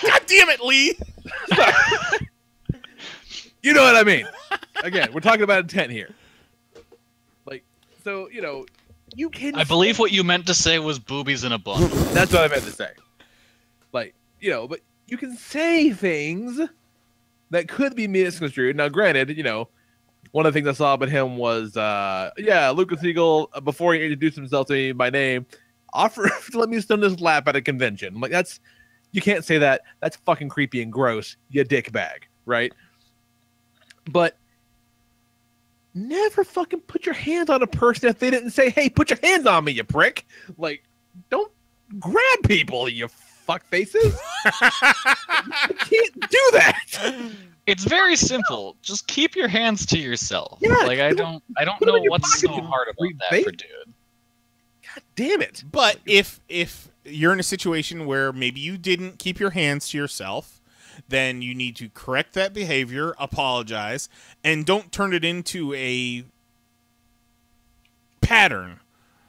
God damn it, Lee. You know what I mean? Again, we're talking about intent here. Like, so, you know, you can. I believe what you meant to say was boobies in a bun. That's what I meant to say. Like, you know, but you can say things that could be misconstrued. Now, granted, you know, one of the things I saw about him was, Lucas Siegel, before he introduced himself to me by name, offered to let me stun his lap at a convention. I'm like, you can't say that. That's fucking creepy and gross, you dick bag, right? But never fucking put your hands on a person if they didn't say, hey, put your hands on me, you prick. Like, don't grab people, you fuck faces. You can't do that. It's very simple. Just keep your hands to yourself. Yeah, like I don't know what's so hard about that for dude. God damn it. But if you're in a situation where maybe you didn't keep your hands to yourself, then you need to correct that behavior, apologize, and don't turn it into a pattern.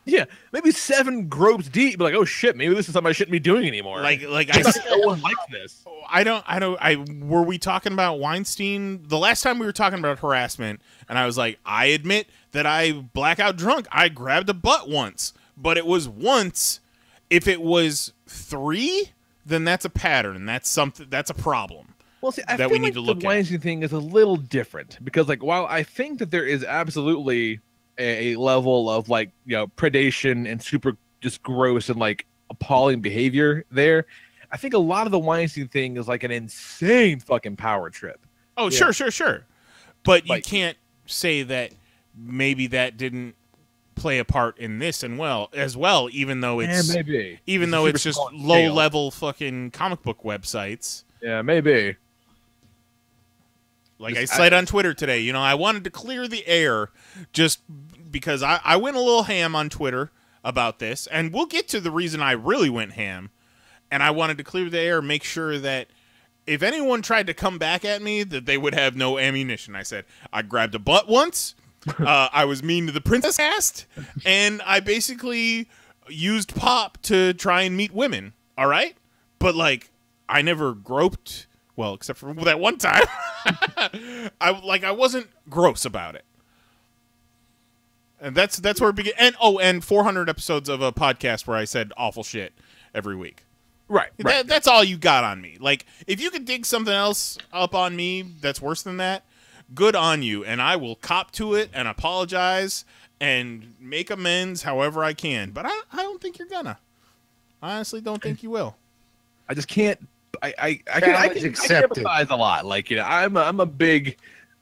Yeah, maybe 7 gropes deep, but like, oh shit, maybe this is something I shouldn't be doing anymore. Like no one likes this. Were we talking about Weinstein? The last time we were talking about harassment, and I was like, I admit that I blackout drunk. I grabbed a butt once, but it was once. If it was 3, then that's a pattern. That's a problem. Well, see, I that feel we like need to look the Weinstein thing is a little different because, like, while I think that there is absolutely a level of, like, you know, predation and super just gross and like appalling behavior there, I think a lot of the Weinstein thing is like an insane fucking power trip. Oh, yeah. Sure. But you can't say that maybe that didn't play a part in this as well, even though it's just low level fucking comic book websites. Yeah, maybe. Like I said on Twitter today, you know, I wanted to clear the air just because I went a little ham on Twitter about this, and we'll get to the reason I really went ham. And I wanted to clear the air, make sure that if anyone tried to come back at me, that they would have no ammunition. I said, I grabbed a butt once. I was mean to the princess cast, and I basically used PoP to try and meet women. All right, but like I never groped. Well, except for that one time. I wasn't gross about it, and that's where it began. And 400 episodes of a podcast where I said awful shit every week. Right. That's all you got on me. Like if you could dig something else up on me that's worse than that, good on you, and I will cop to it and apologize and make amends however I can. But I don't think you're gonna. I honestly don't think you will. I just can't. I can empathize a lot. Like, you know, I'm a big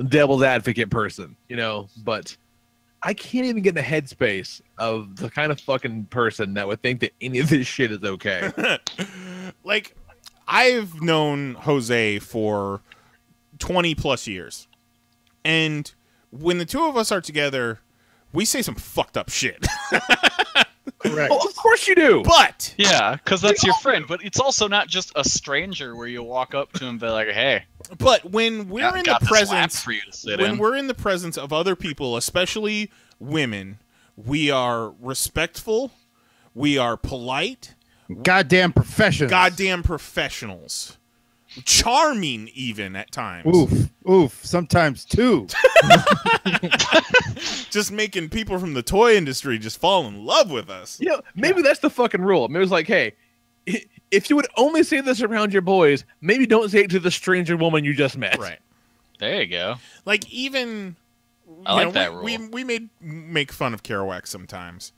devil's advocate person, you know, but I can't even get in the headspace of the kind of fucking person that would think that any of this shit is okay. Like, I've known Jose for 20 plus years. And when the two of us are together, we say some fucked up shit. Correct. Well, of course you do. But yeah, because that's your friend. But it's also not just a stranger where you walk up to him and be like, "Hey." But when we're in the presence, for you to sit when in. we're in the presence of other people, especially women, we are respectful. We are polite. Goddamn professionals. Charming, even at times. Oof. Sometimes too. Just making people from the toy industry just fall in love with us. You know, maybe that's the fucking rule. Maybe it's like, hey, if you would only say this around your boys, maybe don't say it to the stranger woman you just met. Right. There you go. Like even, I like that rule. We make fun of Kerouac sometimes.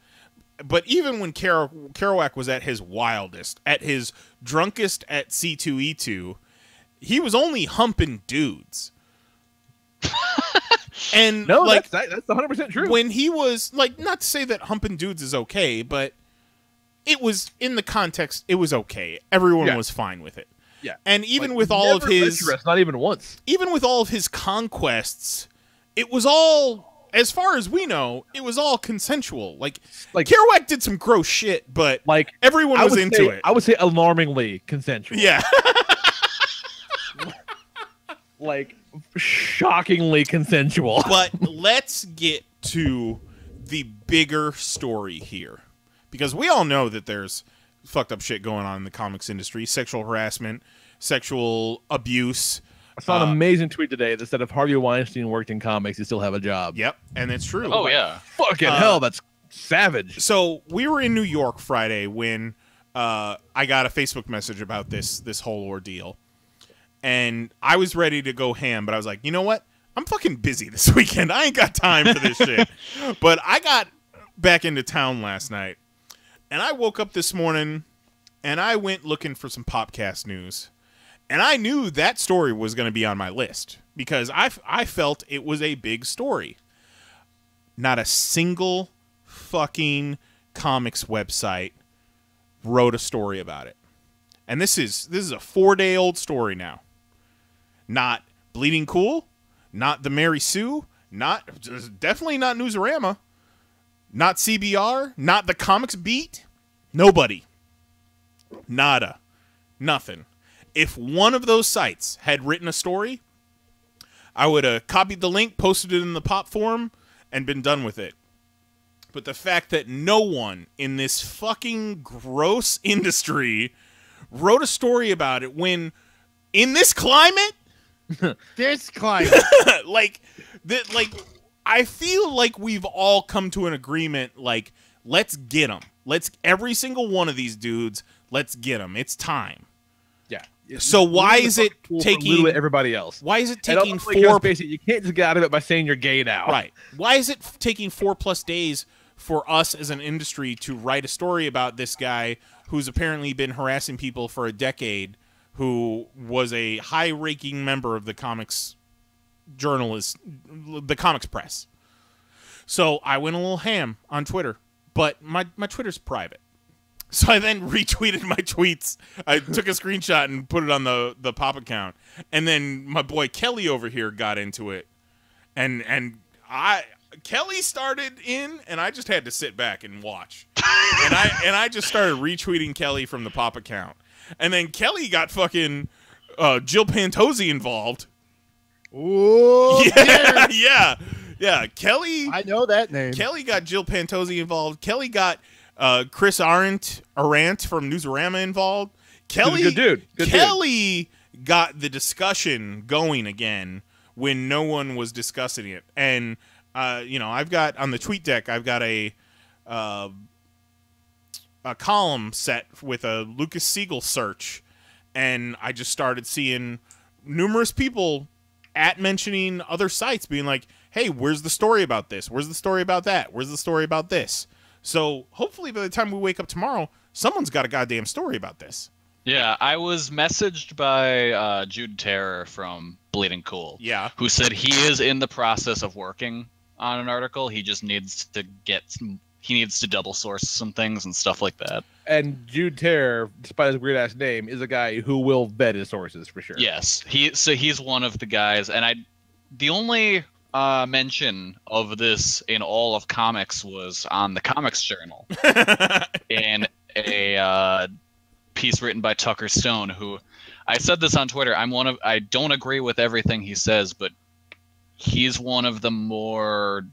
But even when Kerouac was at his wildest, at his drunkest at C2E2, he was only humping dudes. And no, like that's 100% true. When he was like, not to say that humping dudes is okay, but it was in the context, it was okay. Everyone was fine with it. Yeah. And even like, with all of his, not even once. Even with all of his conquests, it was all as far as we know, it was all consensual. Like Kerouac did some gross shit, but like everyone was into it. I would say alarmingly consensual. Yeah. Like shockingly consensual. But let's get to the bigger story here, because we all know that there's fucked up shit going on in the comics industry, sexual harassment, sexual abuse. I saw an amazing tweet today that said if Harvey Weinstein worked in comics, he'd still have a job. Yep, and it's true. Oh, yeah. Fucking hell, that's savage. So we were in New York Friday when I got a Facebook message about this whole ordeal. And I was ready to go ham, but I was like, you know what? I'm fucking busy this weekend. I ain't got time for this shit. But I got back into town last night, and I woke up this morning, and I went looking for some Popcast news. And I knew that story was going to be on my list because I felt it was a big story. Not a single fucking comics website wrote a story about it. And this is a 4-day-old story now. Not Bleeding Cool, not the Mary Sue, definitely not Newsarama, not CBR, not the Comics Beat. Nobody. Nada. Nothing. If one of those sites had written a story, I would have copied the link, posted it in the Pop forum, and been done with it. But the fact that no one in this fucking gross industry wrote a story about it when, in this climate, I feel like we've all come to an agreement, like, let's get them. Every single one of these dudes, let's get them. It's time. Yeah. So why is it taking everybody else? Why is it taking basically, you can't just get out of it by saying you're gay now. Right. Why is it taking 4+ days for us as an industry to write a story about this guy who's apparently been harassing people for a decade, who was a high-ranking member of the comics the comics press? So I went a little ham on Twitter, but my Twitter's private. So I then retweeted my tweets. I took a screenshot and put it on the Pop account. And then my boy Kelly over here got into it. And Kelly started in, and I just had to sit back and watch. and I just started retweeting Kelly from the Pop account. And then Kelly got fucking Jill Pantozzi involved. Ooh, yeah. Kelly, I know that name. Kelly got Jill Pantozzi involved. Kelly got Chris Arendt from Newsarama involved. Kelly, good dude. Kelly got the discussion going again when no one was discussing it. And I've got on the tweet deck, I've got a column set with a Lucas Siegel search, and I just started seeing numerous people mentioning other sites, being like, hey, where's the story about this? Where's the story about that? Where's the story about this? So hopefully by the time we wake up tomorrow, someone's got a goddamn story about this. Yeah, I was messaged by Jude Terror from Bleeding Cool. Yeah. Who said he is in the process of working on an article. He just needs to double source some things and stuff like that. And Jude Terror, despite his weird ass name, is a guy who will vet his sources for sure. Yes, he's one of the guys, and the only mention of this in all of comics was on the Comics Journal in a piece written by Tucker Stone, who I said this on Twitter. I don't agree with everything he says, but he's one of the more,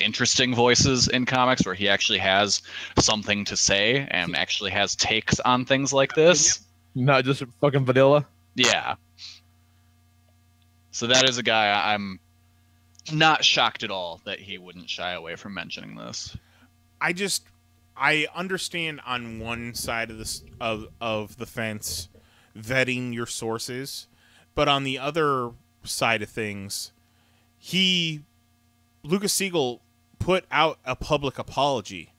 interesting voices in comics where he actually has something to say and actually has takes on things like this. Not just fucking vanilla. Yeah. So that is a guy I'm not shocked at all that he wouldn't shy away from mentioning this. I understand on one side of this of the fence vetting your sources, but on the other side of things, Lucas Siegel put out a public apology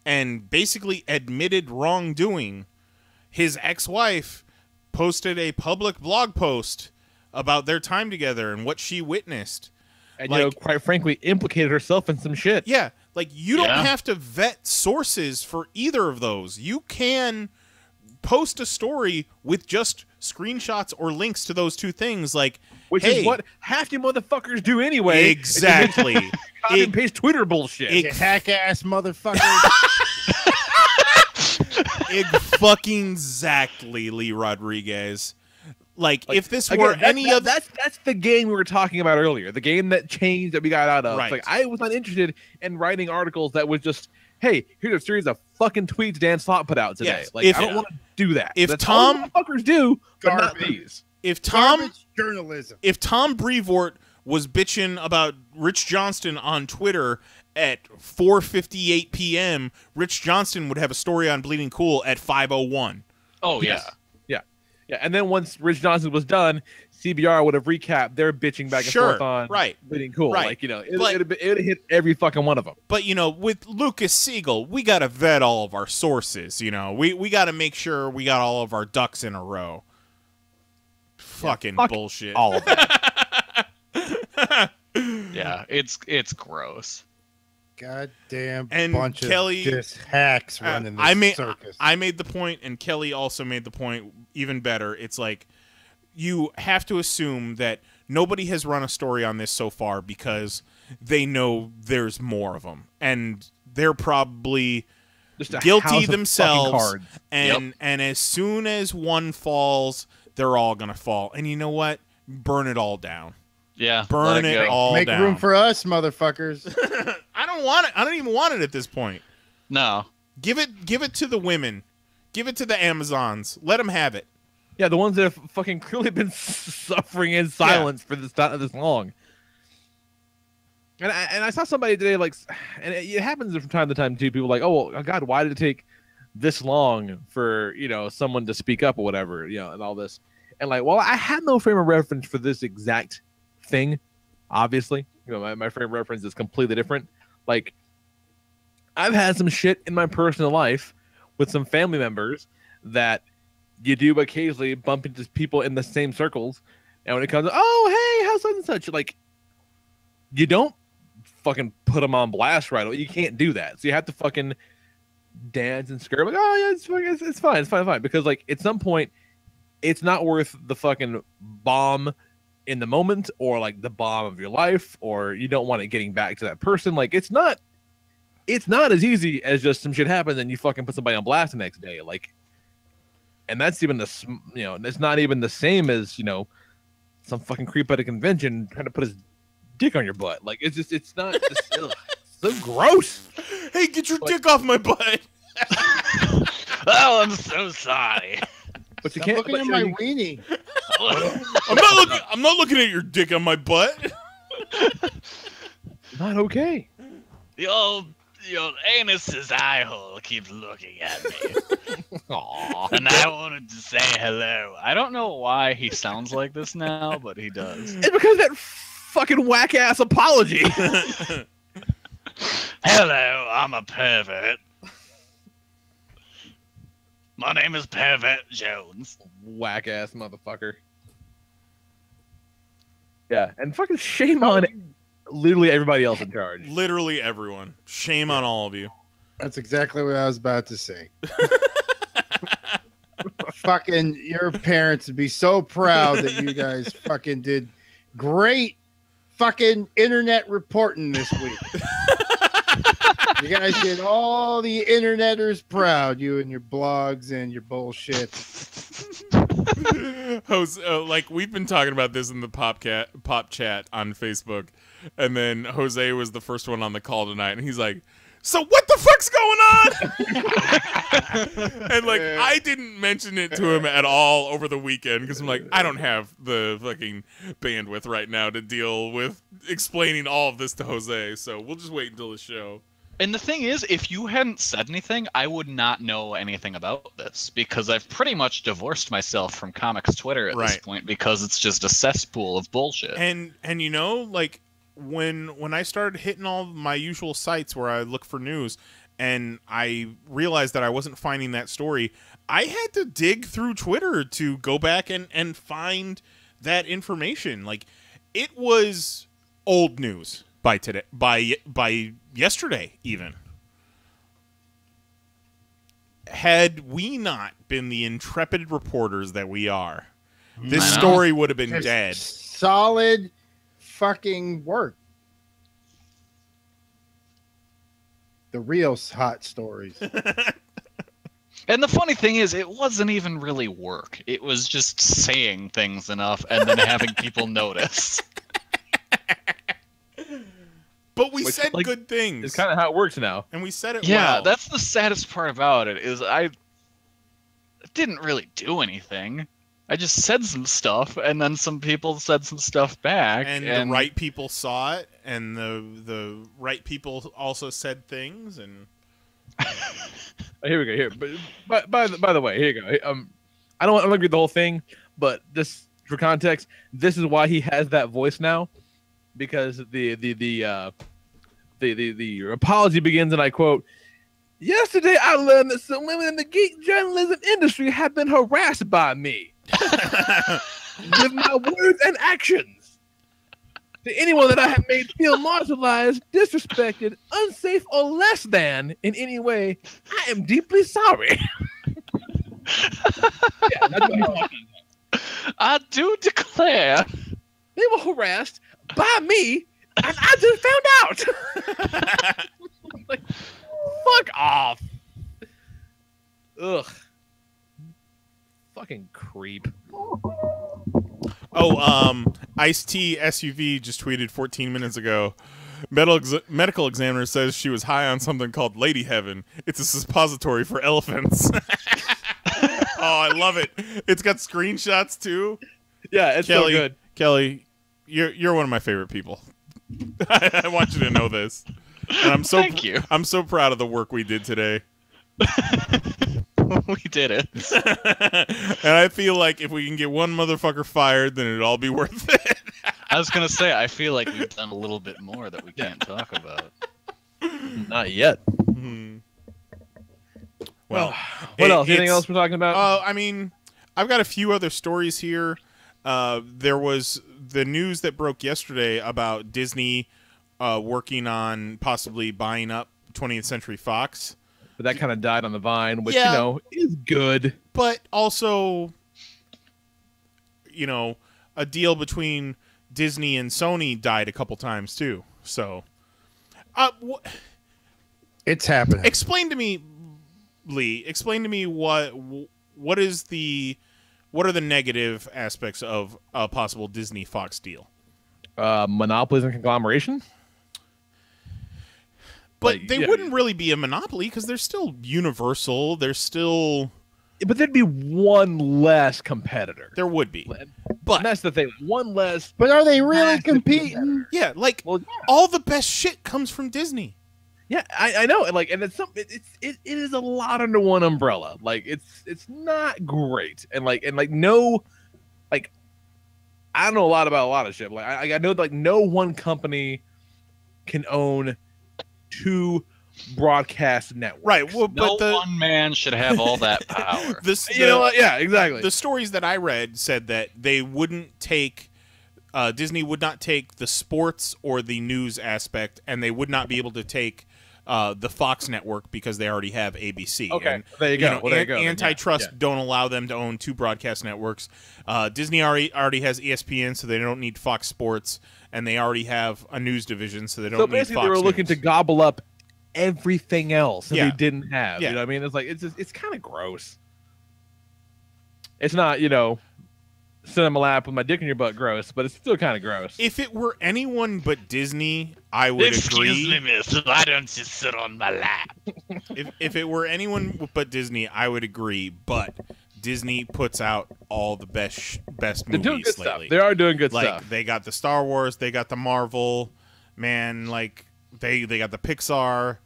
and basically admitted wrongdoing. His ex-wife posted a public blog post about their time together and what she witnessed. And, quite frankly, implicated herself in some shit. Yeah, you don't have to vet sources for either of those. You can post a story with just screenshots or links to those two things, like, which hey, is what half you motherfuckers do anyway. Exactly. Copy and paste Twitter bullshit. You hack ass motherfucker. Fucking exactly, Lee Rodriguez. Like if this were any other, that's the game we were talking about earlier. The game that changed that we got out of. Right. Like I was not interested in writing articles that was just, hey, here's a series of fucking tweets Dan Slott put out today. Yes. Like I don't want to do that. If that's Tom all motherfuckers do, but not these. If Tom journalism. If Tom Brevoort was bitching about Rich Johnston on Twitter at 4:58 p.m., Rich Johnston would have a story on Bleeding Cool at 5:01. Oh yeah. Yeah, and then once Rich Johnson was done, CBR would have recapped their bitching back and forth on Bleeding Cool. Right. Like, it would have hit every fucking one of them. But, with Lucas Siegel, we got to vet all of our sources, We got to make sure we got all of our ducks in a row. Fucking bullshit. All of that. Yeah, it's gross. Goddamn and bunch Kelly, of just hacks running this circus. I made the point, and Kelly also made the point even better. It's like you have to assume that nobody has run a story on this so far because they know there's more of them, and they're probably just guilty themselves. And as soon as one falls, they're all gonna fall. And you know what? Burn it all down. Yeah, burn it all Make down. room for us, motherfuckers. I don't want it. I don't even want it at this point. No. Give it to the women. Give it to the Amazons. Let them have it. Yeah, the ones that have fucking clearly been suffering in silence for this long. And I saw somebody today, and it happens from time to time too. People are like, oh God, why did it take this long for someone to speak up or whatever, and all this. And I had no frame of reference for this exact thing. Obviously, my frame of reference is completely different. Like, I've had some shit in my personal life with some family members that you do occasionally bump into people in the same circles, and when it comes to, oh, hey, how's such and such, you don't fucking put them on blast right away. You can't do that. So you have to fucking dance and scream, oh yeah, it's fine, because at some point it's not worth the fucking bomb in the moment, or the bomb of your life, or you don't want it getting back to that person. It's not as easy as just some shit happens and you fucking put somebody on blast the next day. And that's even it's not even the same as, some fucking creep at a convention trying to put his dick on your butt. It's not just, ugh, so gross. Hey, get your dick off my butt. Oh, I'm so sorry. But you can't look at my weenie. I'm not looking at your dick on my butt. Not okay. Your anus's eye hole keeps looking at me. Aww. And I wanted to say hello. I don't know why he sounds like this now, but he does. It's because of that fucking whack ass apology. Hello, I'm a pervert. My name is Pervert Jones. Whack ass motherfucker. Yeah, and fucking shame on literally everybody else in charge. Literally everyone. Shame on all of you. That's exactly what I was about to say. Fucking your parents would be so proud that you guys fucking did great fucking internet reporting this week. You guys did all the interneters proud, you and your blogs and your bullshit. Jose, we've been talking about this in the pop chat on Facebook, and then Jose was the first one on the call tonight, and he's like, so what the fuck's going on? And I didn't mention it to him at all over the weekend because I'm like, I don't have the fucking bandwidth right now to deal with explaining all of this to Jose, so we'll just wait until the show. And the thing is, if you hadn't said anything, I would not know anything about this, because I've pretty much divorced myself from comics Twitter at this point, because it's just a cesspool of bullshit. And when I started hitting all my usual sites where I look for news, and I realized that I wasn't finding that story, I had to dig through Twitter to go back and find that information. It was old news by today, by yesterday even. had we not been the intrepid reporters that we are, this story would have been Just dead. Solid fucking work. The real hot stories. And the funny thing is, it wasn't even really work. It was just saying things enough and then having people notice. But we said good things. It's kind of how it works now. And we said it Yeah, well. that's the saddest part about it, is I didn't really do anything. I just said some stuff, and then some people said some stuff back. And the right people saw it, and the right people also said things, and... Here we go. Here, but by the way, here you go. I don't want to read the whole thing, but this, for context, this is why he has that voice now, because the apology begins, and I quote: "Yesterday, I learned that some women in the geek journalism industry have been harassed by me with my words and actions. To anyone that I have made feel marginalized, disrespected, unsafe, or less than in any way, I am deeply sorry." Yeah, that's what he's talking about. I do declare they were harassed by me, and I just found out. Like, fuck off. Ugh. Fucking creep. Oh, Ice-T SUV just tweeted 14 minutes ago. Medical examiner says she was high on something called Lady Heaven. It's a suppository for elephants. Oh, I love it. It's got screenshots too. Yeah, it's Kelly, so good. Kelly, you're one of my favorite people. I want you to know this. And I'm so Thank you. I'm so proud of the work we did today. We did it. And I feel like if we can get one motherfucker fired, then it'll all be worth it. I was gonna say, I feel like we've done a little bit more that we can't talk about. Not yet. Well, what else? Anything else we're talking about? I mean, I've got a few other stories here. There was the news that broke yesterday about Disney working on possibly buying up 20th Century Fox. But that kind of died on the vine, which, Yeah. you know, is good. But also, you know, a deal between Disney and Sony died a couple times too. So, it's happening. Explain to me, Lee. Explain to me what are the negative aspects of a possible Disney Fox deal? Monopolies and conglomeration. But Like, they yeah. wouldn't really be a monopoly because they're still Universal. They're still. But there'd be one less competitor. There would be. But that's the thing. One less. But are they really competing? Yeah, like all the best shit comes from Disney. Yeah, I know. And like, and it's something. It is a lot under one umbrella. Like, it's not great. And no, like, I don't know a lot about a lot of shit. Like, I know like no one company can own two broadcast networks. Right. Well, No but one man should have all that power. You know what? Yeah, exactly. The stories that I read said that they wouldn't take. Disney would not take the sports or the news aspect, and they would not be able to take the Fox network because they already have ABC. Okay, And, there you go. know, Well, there you go then, yeah, antitrust yeah. don't allow them to own two broadcast networks. Disney already has ESPN, so they don't need Fox Sports, and they already have a news division, so they don't So need basically, Fox they were looking News. to gobble up everything else that Yeah. they didn't have. Yeah. You know what I mean? It's like it's kind of gross. It's not, you know, sit on my lap with my dick in your butt gross, but it's still kind of gross. If it were anyone but Disney, I would agree. miss. Why don't you sit on my lap? If it were anyone but Disney, I would agree. But Disney puts out all the best They're movies doing good lately. stuff. They are doing good like, stuff. They got the Star Wars, they got the Marvel, man. Like they got the Pixar.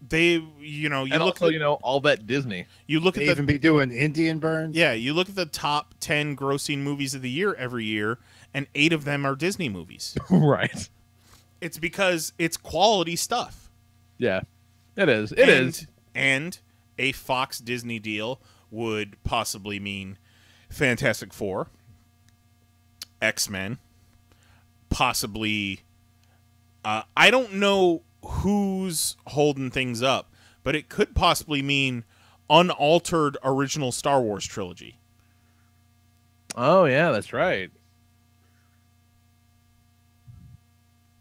They, you know, you and look also, at, you know, all that Disney. you look at They the even be doing Indian burns. yeah, you look at the top 10 grossing movies of the year every year, and 8 of them are Disney movies. Right. It's because it's quality stuff. Yeah. It is. It is. And a Fox Disney deal would possibly mean Fantastic Four, X-Men, possibly. I don't know who's holding things up, but it could possibly mean unaltered original Star Wars trilogy. Oh yeah, that's right.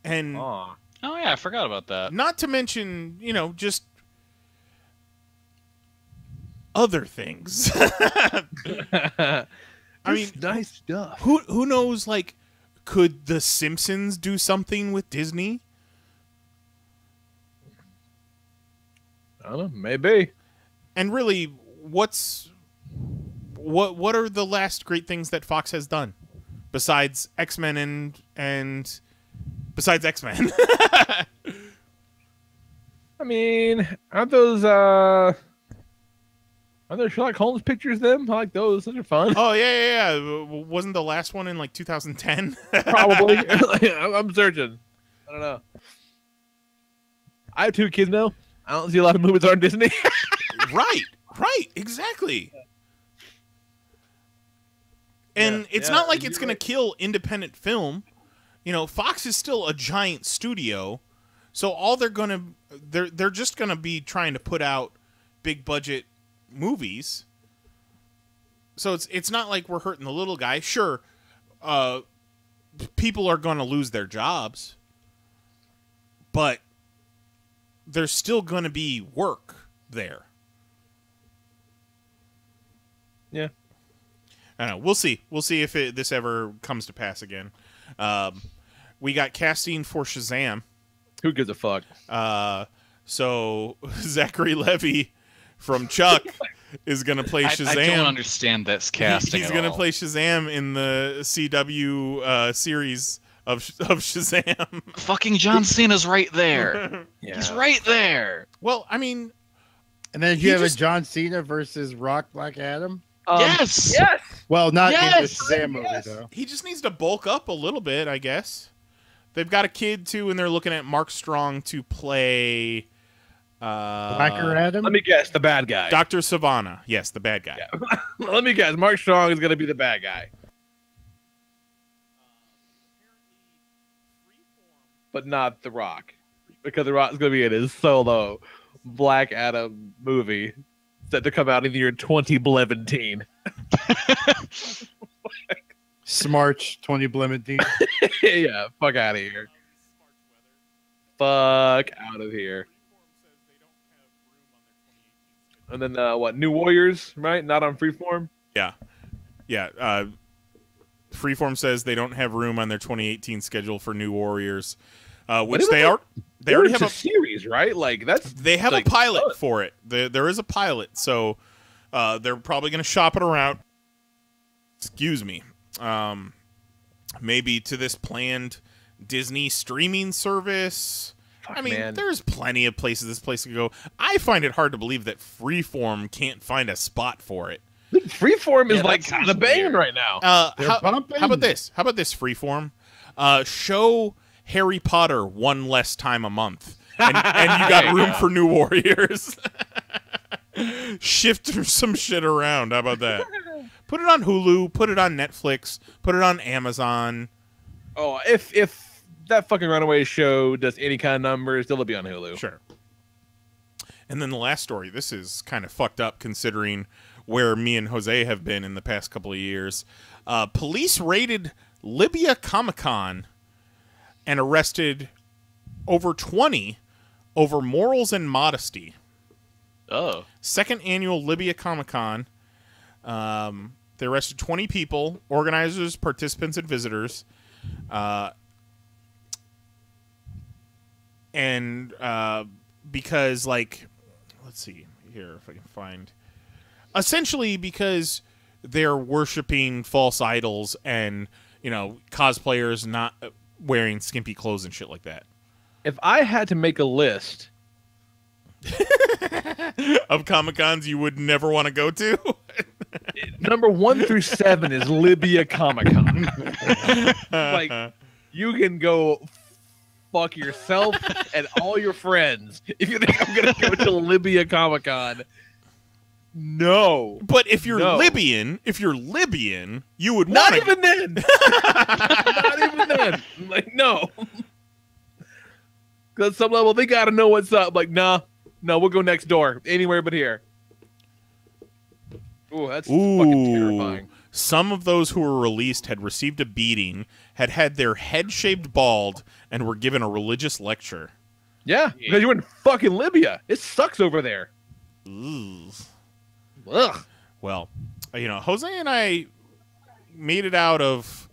And oh yeah, I forgot about that. Not to mention, you know, just other things. I mean, nice stuff. Who knows? Like, could The Simpsons do something with Disney? I don't know, maybe. And really, what are the last great things that Fox has done besides X-Men and besides X-Men? I mean, aren't those Sherlock Holmes pictures them? I like those. Those are fun. Oh yeah. Wasn't the last one in like 2010? Probably. I'm searching. I don't know. I have 2 kids now. I don't see a lot of movies on Disney. Right, exactly. And it's not like it's going to kill independent film. You know, Fox is still a giant studio, so all they're just going to be trying to put out big budget movies. So it's not like we're hurting the little guy. Sure, people are going to lose their jobs, but there's still going to be work there. Yeah. I don't know. We'll see. We'll see if this ever comes to pass again. We got casting for Shazam. Who gives a fuck? So Zachary Levi from Chuck is going to play Shazam. I don't understand this casting. He's going to play Shazam in the CW series of Shazam. Fucking John Cena's right there. Yeah. He's right there. Well, I mean, and then you have a John Cena versus Rock Black Adam. Yes. Well, not in the Shazam movie though. He just needs to bulk up a little bit, I guess. They've got a kid too, and they're looking at Mark Strong to play Blacker Adam. Let me guess, the bad guy. Dr. Savannah. Yes, the bad guy. Yeah. Let me guess, Mark Strong is going to be the bad guy. But not The Rock, because The Rock is going to be in his solo Black Adam movie set to come out in the year 2017. Smarch 2017. Yeah, fuck out of here. Fuck out of here. And then what? New Warriors, right? Not on Freeform. Yeah. Freeform says they don't have room on their 2018 schedule for New Warriors, which they already have a series, right? Like they have a pilot for it. There is a pilot, so they're probably going to shop it around. Excuse me. Maybe to this planned Disney streaming service. I mean, there's plenty of places this place can go. I find it hard to believe that Freeform can't find a spot for it. Freeform is like kind of banging right now. How about this? How about this, Freeform? Show Harry Potter one less time a month, and you got room for New Warriors. Shift some shit around. How about that? Put it on Hulu. Put it on Netflix. Put it on Amazon. Oh, if that fucking Runaway show does any kind of numbers, it'll be on Hulu. Sure. And then the last story. This is kind of fucked up considering where me and Jose have been in the past couple of years. Police raided Libya Comic-Con and arrested over 20 over morals and modesty. Oh. Second annual Libya Comic-Con. They arrested 20 people, organizers, participants, and visitors. And because, like, let's see here if I can find. Essentially because they're worshiping false idols and, you know, cosplayers not wearing skimpy clothes and shit like that. If I had to make a list of Comic-Cons you would never want to go to, number 1 through 7 is Libya Comic-Con. Like, you can go fuck yourself and all your friends if you think I'm gonna go to Libya Comic-Con. No. But if you're Libyan, you would want to. Not even then. Not even then. Like, no. Because at some level, they got to know what's up. Like, nah, we'll go next door. Anywhere but here. Ooh, that's fucking terrifying. Some of those who were released had received a beating, had had their head shaved bald, and were given a religious lecture. Yeah, because you're in fucking Libya. It sucks over there. Ugh. Well, Jose and I made it out of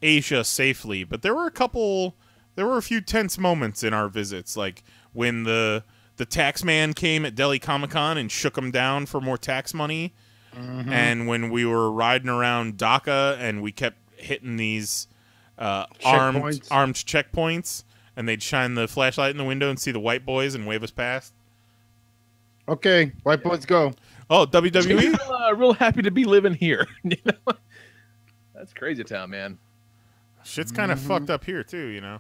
Asia safely, but there were a few tense moments in our visits, like when the tax man came at Delhi Comic-Con and shook him down for more tax money, and when we were riding around Dhaka and we kept hitting these armed checkpoints, and they'd shine the flashlight in the window and see the white boys and wave us past. Okay, white boys go. Oh, WWE? Real happy to be living here. That's crazy town, man. Shit's kind of fucked up here, too,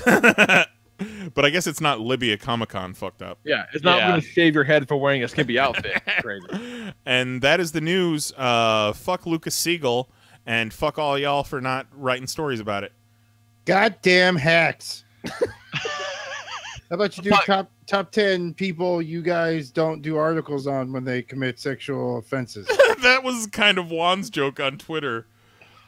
But I guess it's not Libya Comic-Con fucked up. Yeah, it's not going to shave your head for wearing a skimpy outfit. Crazy. And that is the news. Fuck Lucas Siegel, and fuck all y'all for not writing stories about it. Goddamn hacks. How about you do top 10 people you guys don't do articles on when they commit sexual offenses? That was kind of Juan's joke on Twitter.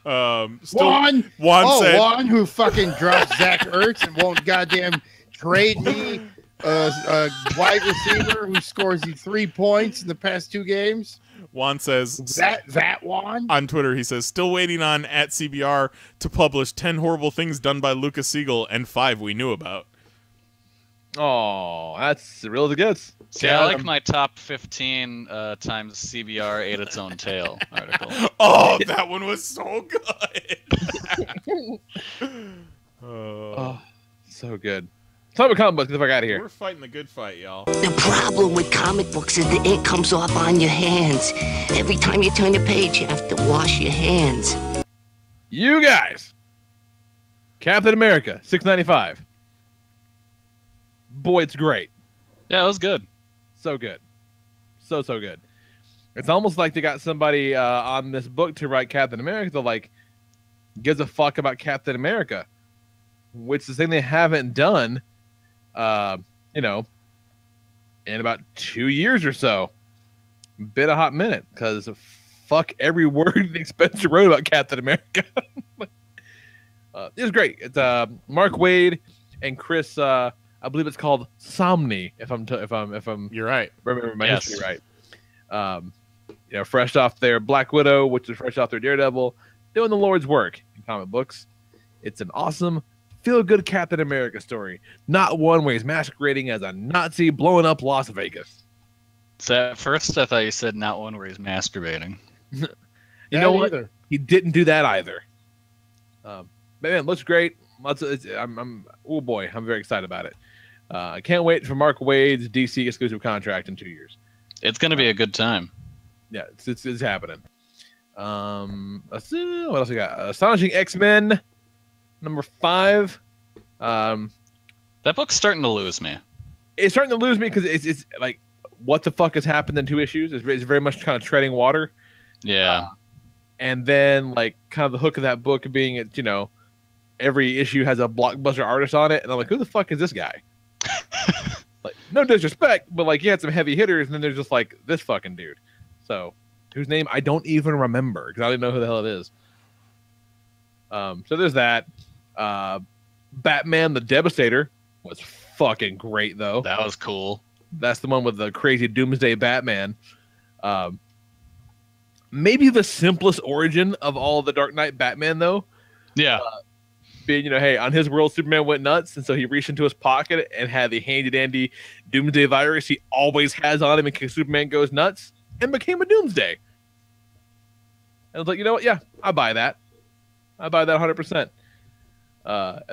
Juan said, Juan, who fucking dropped Zach Ertz and won't goddamn trade me a wide receiver who scores you 3 points in the past 2 games. Juan says that Juan on Twitter. He says, still waiting on @CBR to publish 10 horrible things done by Lucas Siegel and 5 we knew about. Oh, that's really good. See, I like my top 15 times CBR ate its own tail article. Oh, that one was so good. Oh, so good. Talk about comic books. Get the fuck out of here. We're fighting the good fight, y'all. The problem with comic books is the ink comes off on your hands. Every time you turn the page, you have to wash your hands. You guys. Captain America, $6.95. Boy, it's great. Yeah, it was good. So good. So good. It's almost like they got somebody on this book to write Captain America that, like, gives a fuck about Captain America, which is the thing they haven't done, in about 2 years or so. Been a hot minute, because fuck every word Spencer wrote about Captain America. It was great. It's Mark Waid and Chris. I believe it's called Somni. If I'm you're right. Remember my history right. Fresh off their Black Widow, which is fresh off their Daredevil, doing the Lord's work in comic books. It's an awesome, feel-good Captain America story, not one where he's masquerading as a Nazi blowing up Las Vegas. So at first I thought you said not one where he's masturbating. You know what? He didn't do that either. But man, it looks great. I'm very excited about it. I can't wait for Mark Waid's DC exclusive contract in 2 years. It's going to be a good time. Yeah, it's happening. Let's see, what else we got? Astonishing X-Men #5. That book's starting to lose me. It's starting to lose me because it's like, what the fuck has happened in 2 issues? It's very much kind of treading water. Yeah. And then, like, kind of the hook of that book being, every issue has a blockbuster artist on it, and I'm like, who the fuck is this guy? Like, no disrespect, but like, you had some heavy hitters, and then there's just like this fucking dude. So, whose name I don't even remember because I don't even know who the hell it is. So there's that. Batman the Devastator was fucking great though. That was cool. That's the one with the crazy Doomsday Batman. Maybe the simplest origin of all the Dark Knight Batman though. Yeah. Being, hey, on his world, Superman went nuts, and so he reached into his pocket and had the handy-dandy Doomsday virus he always has on him in case Superman goes nuts, and became a Doomsday. And I was like, you know what? Yeah, I buy that. I buy that 100%.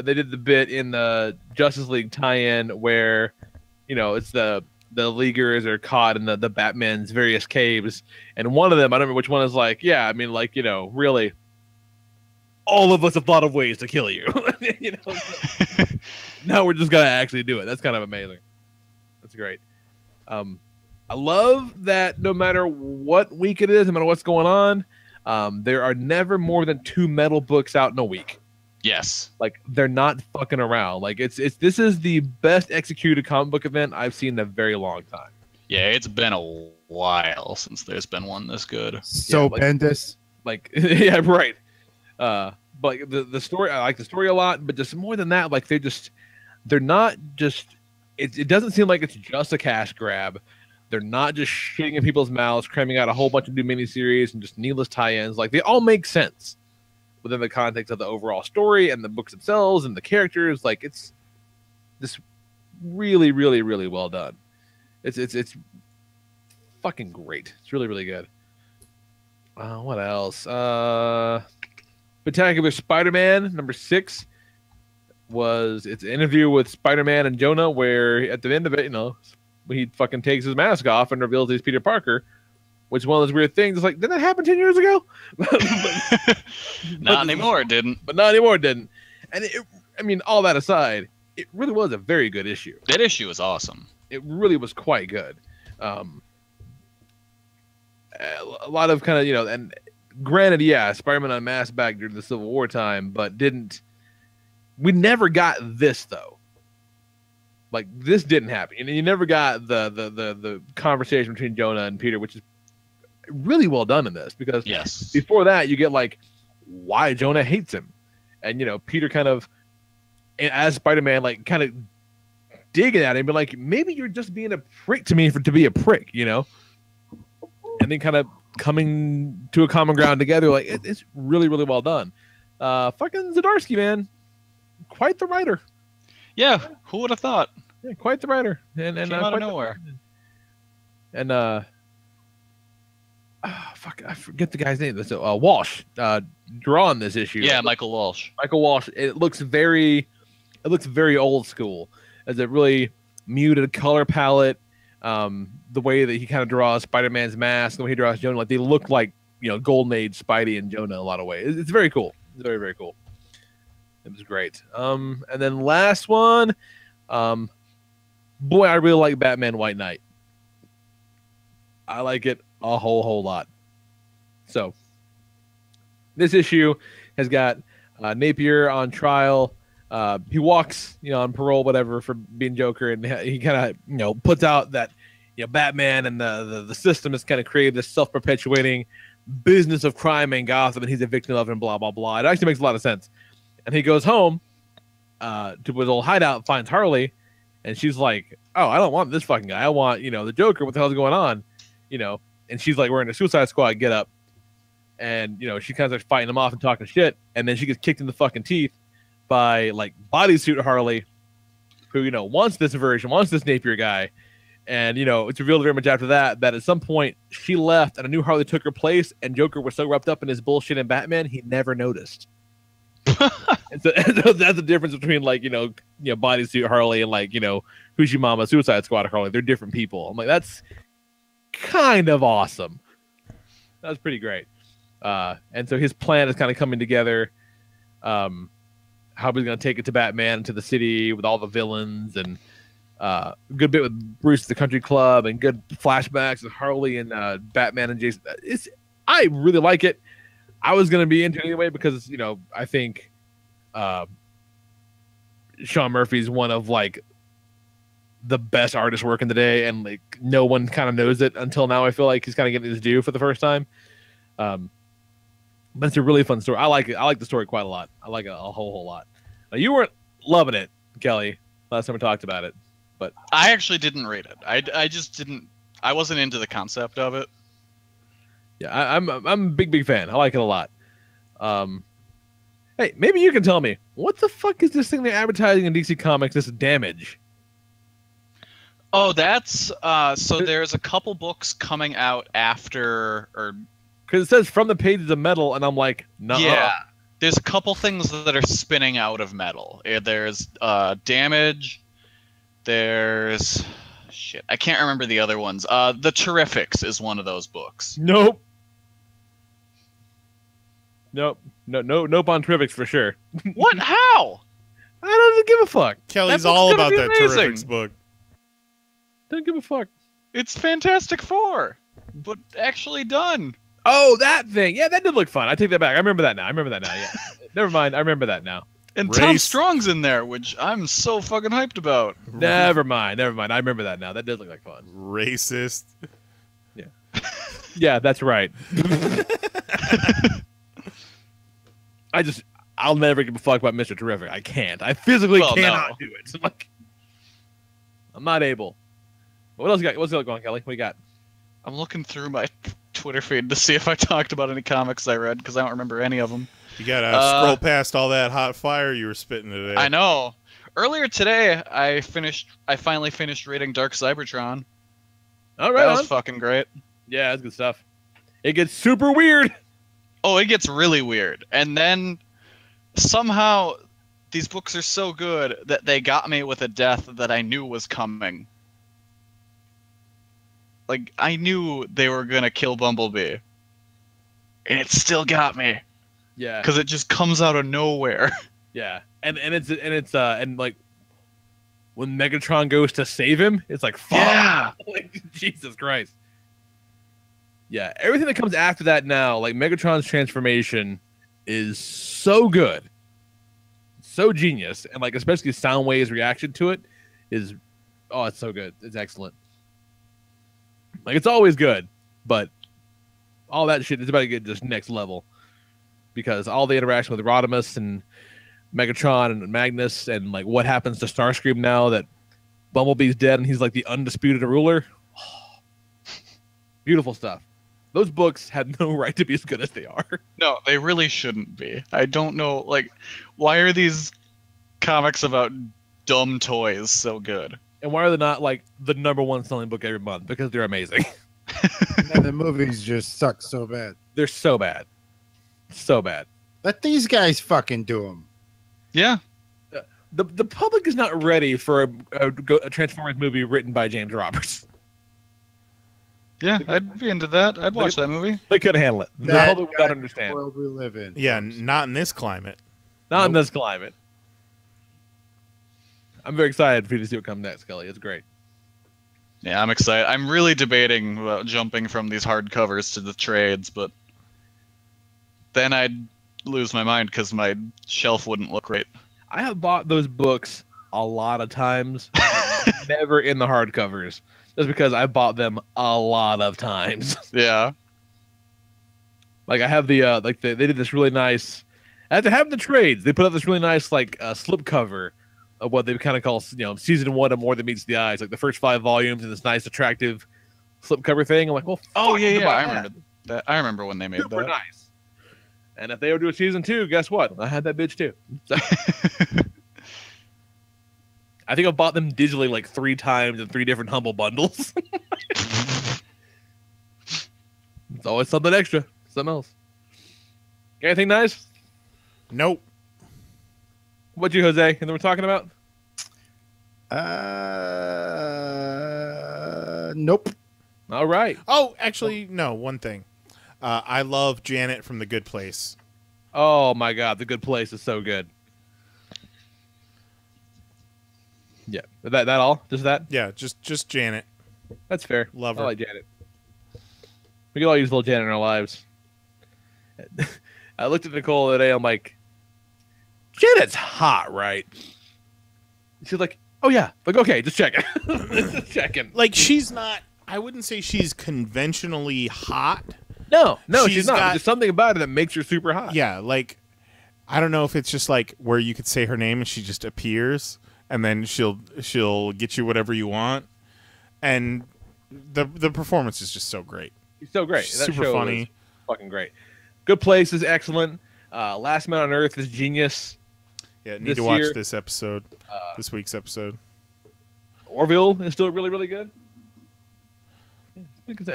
They did the bit in the Justice League tie-in where, it's the Leaguers are caught in the Batman's various caves, and one of them, I don't remember which one, is like, yeah, I mean, like, really, all of us have thought of ways to kill you. Now we're just gonna actually do it. That's kind of amazing. That's great. I love that no matter what week it is, no matter what's going on, there are never more than 2 metal books out in a week. Yes. Like, they're not fucking around. Like, this is the best executed comic book event I've seen in a very long time. Yeah, it's been a while since there's been one this good. So Yeah, like- Bendis. Like, yeah, right. But like, the story, I like the story a lot, but just more than that, like they're not just. It doesn't seem like it's just a cash grab. They're not just shitting in people's mouths, cramming out a whole bunch of new miniseries and just needless tie-ins. Like they all make sense within the context of the overall story and the books themselves and the characters. Like it's this really, really, really well done. It's fucking great. It's really, really good. What else? Spectacular Spider-Man #6 was its interview with Spider-Man and Jonah, where at the end of it, he fucking takes his mask off and reveals he's Peter Parker, which is one of those weird things. It's like, didn't that happen 10 years ago? Not anymore, it didn't. But not anymore, it didn't. And I mean, all that aside, it really was a very good issue. That issue was awesome. It really was quite good. A lot of kind of, and granted, yeah, Spider-Man unmasked back during the Civil War time, but we never got this though. Like this didn't happen, and you never got the conversation between Jonah and Peter, which is really well done in this, because yes, before that you get like why Jonah hates him, and Peter kind of, as Spider-Man, like kind of digging at him, but like maybe you're just being a prick to me to be a prick, and then kind of coming to a common ground together. Like it's really, really well done. Fucking Zdarsky, man, quite the writer. Yeah, who would have thought? Yeah, quite the writer. And came out of nowhere. And fuck, I forget the guy's name. That's Walsh. Drawing this issue. Yeah, Michael Walsh. Michael Walsh. It looks very old school, as a really muted color palette. The way that he kind of draws Spider-Man's mask, the way he draws Jonah, like they look like Golden Age Spidey and Jonah in a lot of ways. It's very cool. It's very, very cool. It was great. And then last one, boy, I really like Batman White Knight. I like it a whole lot. So this issue has got Napier on trial. He walks, on parole, whatever, for being Joker, and he kind of, puts out that, Batman and the system has kind of created this self-perpetuating business of crime and Gotham, and he's a victim of it, and blah blah blah. It actually makes a lot of sense. And he goes home to his old hideout, finds Harley, and she's like, "Oh, I don't want this fucking guy. I want, the Joker. What the hell's going on?" And she's like wearing a Suicide Squad getup, and she kind of starts fighting him off and talking shit, and then she gets kicked in the fucking teeth by like bodysuit Harley, who wants this version, wants this Napier guy, and it's revealed very much after that at some point she left and a new Harley took her place, and Joker was so wrapped up in his bullshit in Batman he never noticed. and so that's the difference between like bodysuit Harley and like Fushimama Suicide Squad Harley. They're different people. I'm like, that's kind of awesome. That's pretty great. And so his plan is kind of coming together. How he's going to take it to Batman, to the city with all the villains, and a good bit with Bruce at the Country Club, and good flashbacks with Harley and Batman and Jason. I really like it. I was going to be into it anyway because, I think Sean Murphy's one of like the best artists working today, and like no one kind of knows it until now. I feel like he's kind of getting his due for the first time. But it's a really fun story. I like it. I like the story quite a lot. I like it a whole lot. Now, you weren't loving it, Kelly, last time we talked about it, but I actually didn't read it. I just didn't. I wasn't into the concept of it. Yeah, I'm a big fan. I like it a lot. Hey, maybe you can tell me, what the fuck is this thing they're advertising in DC Comics, this Damage? Oh, that's so there's a couple books coming out after, or because it says From the Pages of Metal, and I'm like, no. Yeah, there's a couple things that are spinning out of Metal. There's Damage. There's shit. I can't remember the other ones. The Terrifics is one of those books. Nope. Nope on Terrifics for sure. What? How? I don't give a fuck. Kelly's all about that Terrifics book. Don't give a fuck. It's Fantastic Four, but actually done. Oh, that thing. Yeah, that did look fun. I take that back. I remember that now. Yeah. Never mind. I remember that now. And Tom Strong's in there, which I'm so fucking hyped about. Never mind. I remember that now. That did look like fun. Racist. Yeah. Yeah, that's right. I'll never give a fuck about Mr. Terrific. I can't. I physically cannot do it. Like, I'm not able. What else you got? What's going on, Kelly? What you got? I'm looking through my Twitter feed to see if I talked about any comics I read, because I don't remember any of them. You gotta scroll past all that hot fire you were spitting today. I know. Earlier today, I finally finished reading Dark Cybertron. All right, that was fucking great. Yeah, that's good stuff. It gets super weird. Oh, it gets really weird. And then somehow these books are so good that they got me with a death that I knew was coming. Like, I knew they were gonna kill Bumblebee. And it still got me. Yeah. Because it just comes out of nowhere. Yeah. And like when Megatron goes to save him, it's like, fuck. Yeah. Like, Jesus Christ. Yeah, everything that comes after that now, like Megatron's transformation, is so good, so genius, and like especially Soundwave's reaction to it is, oh, it's so good, it's excellent. Like, it's always good, but all that shit is about to get just next level, because all the interaction with Rodimus and Megatron and Magnus, and like what happens to Starscream now that Bumblebee's dead and he's like the undisputed ruler. Beautiful stuff. Those books had no right to be as good as they are. No, they really shouldn't be. I don't know, like, why are these comics about dumb toys so good? And why are they not, like, the #1 selling book every month? Because they're amazing. And the movies just suck so bad. They're so bad. So bad. Let these guys fucking do them. Yeah. The public is not ready for a Transformers movie written by James Roberts. Yeah, I'd be into that. I'd watch that movie. They couldn't handle it. The public would not understand. World we live in. Yeah, not in this climate. Not in this climate. I'm very excited for you to see what comes next, Kelly. It's great. Yeah, I'm excited. I'm really debating about jumping from these hardcovers to the trades, but then I'd lose my mind because my shelf wouldn't look right. I have bought those books a lot of times, never in the hardcovers. Just because I bought them a lot of times. Yeah. Like, I have the they did this really nice, after having the trades, they put up this really nice like slipcover of what they kind of call, you know, season 1 of More Than Meets the Eyes, like the first 5 volumes and this nice attractive slipcover thing. I'm like, well, oh yeah, I remember that. I remember when they made Super that. Nice. And if they ever do a season 2, guess what? I had that bitch too. So, I think I've bought them digitally like 3 times in 3 different Humble bundles. It's always something extra, something else. Got anything nice? Nope. What you, Jose? And then we're talking about? Nope. All right. Oh, actually, no. One thing. I love Janet from The Good Place. Oh my God, The Good Place is so good. Yeah, that all? Just that? Yeah, just Janet. That's fair. Love her. I like Janet. We can all use a little Janet in our lives. I looked at Nicole the other day. I'm like, Janet's hot, right? She's like, oh yeah. Like, okay, just checking. Just checking. Like, she's not. I wouldn't say she's conventionally hot. No, she's not. There's something about her that makes her super hot. Yeah, like, I don't know if it's just like where you could say her name and she just appears. And then she'll get you whatever you want, and the performance is just so great. It's so great. That Super show funny, is fucking great. Good Place is excellent. Last Man on Earth is genius. Yeah, need to watch this episode, this week's episode. Orville is still really, really good.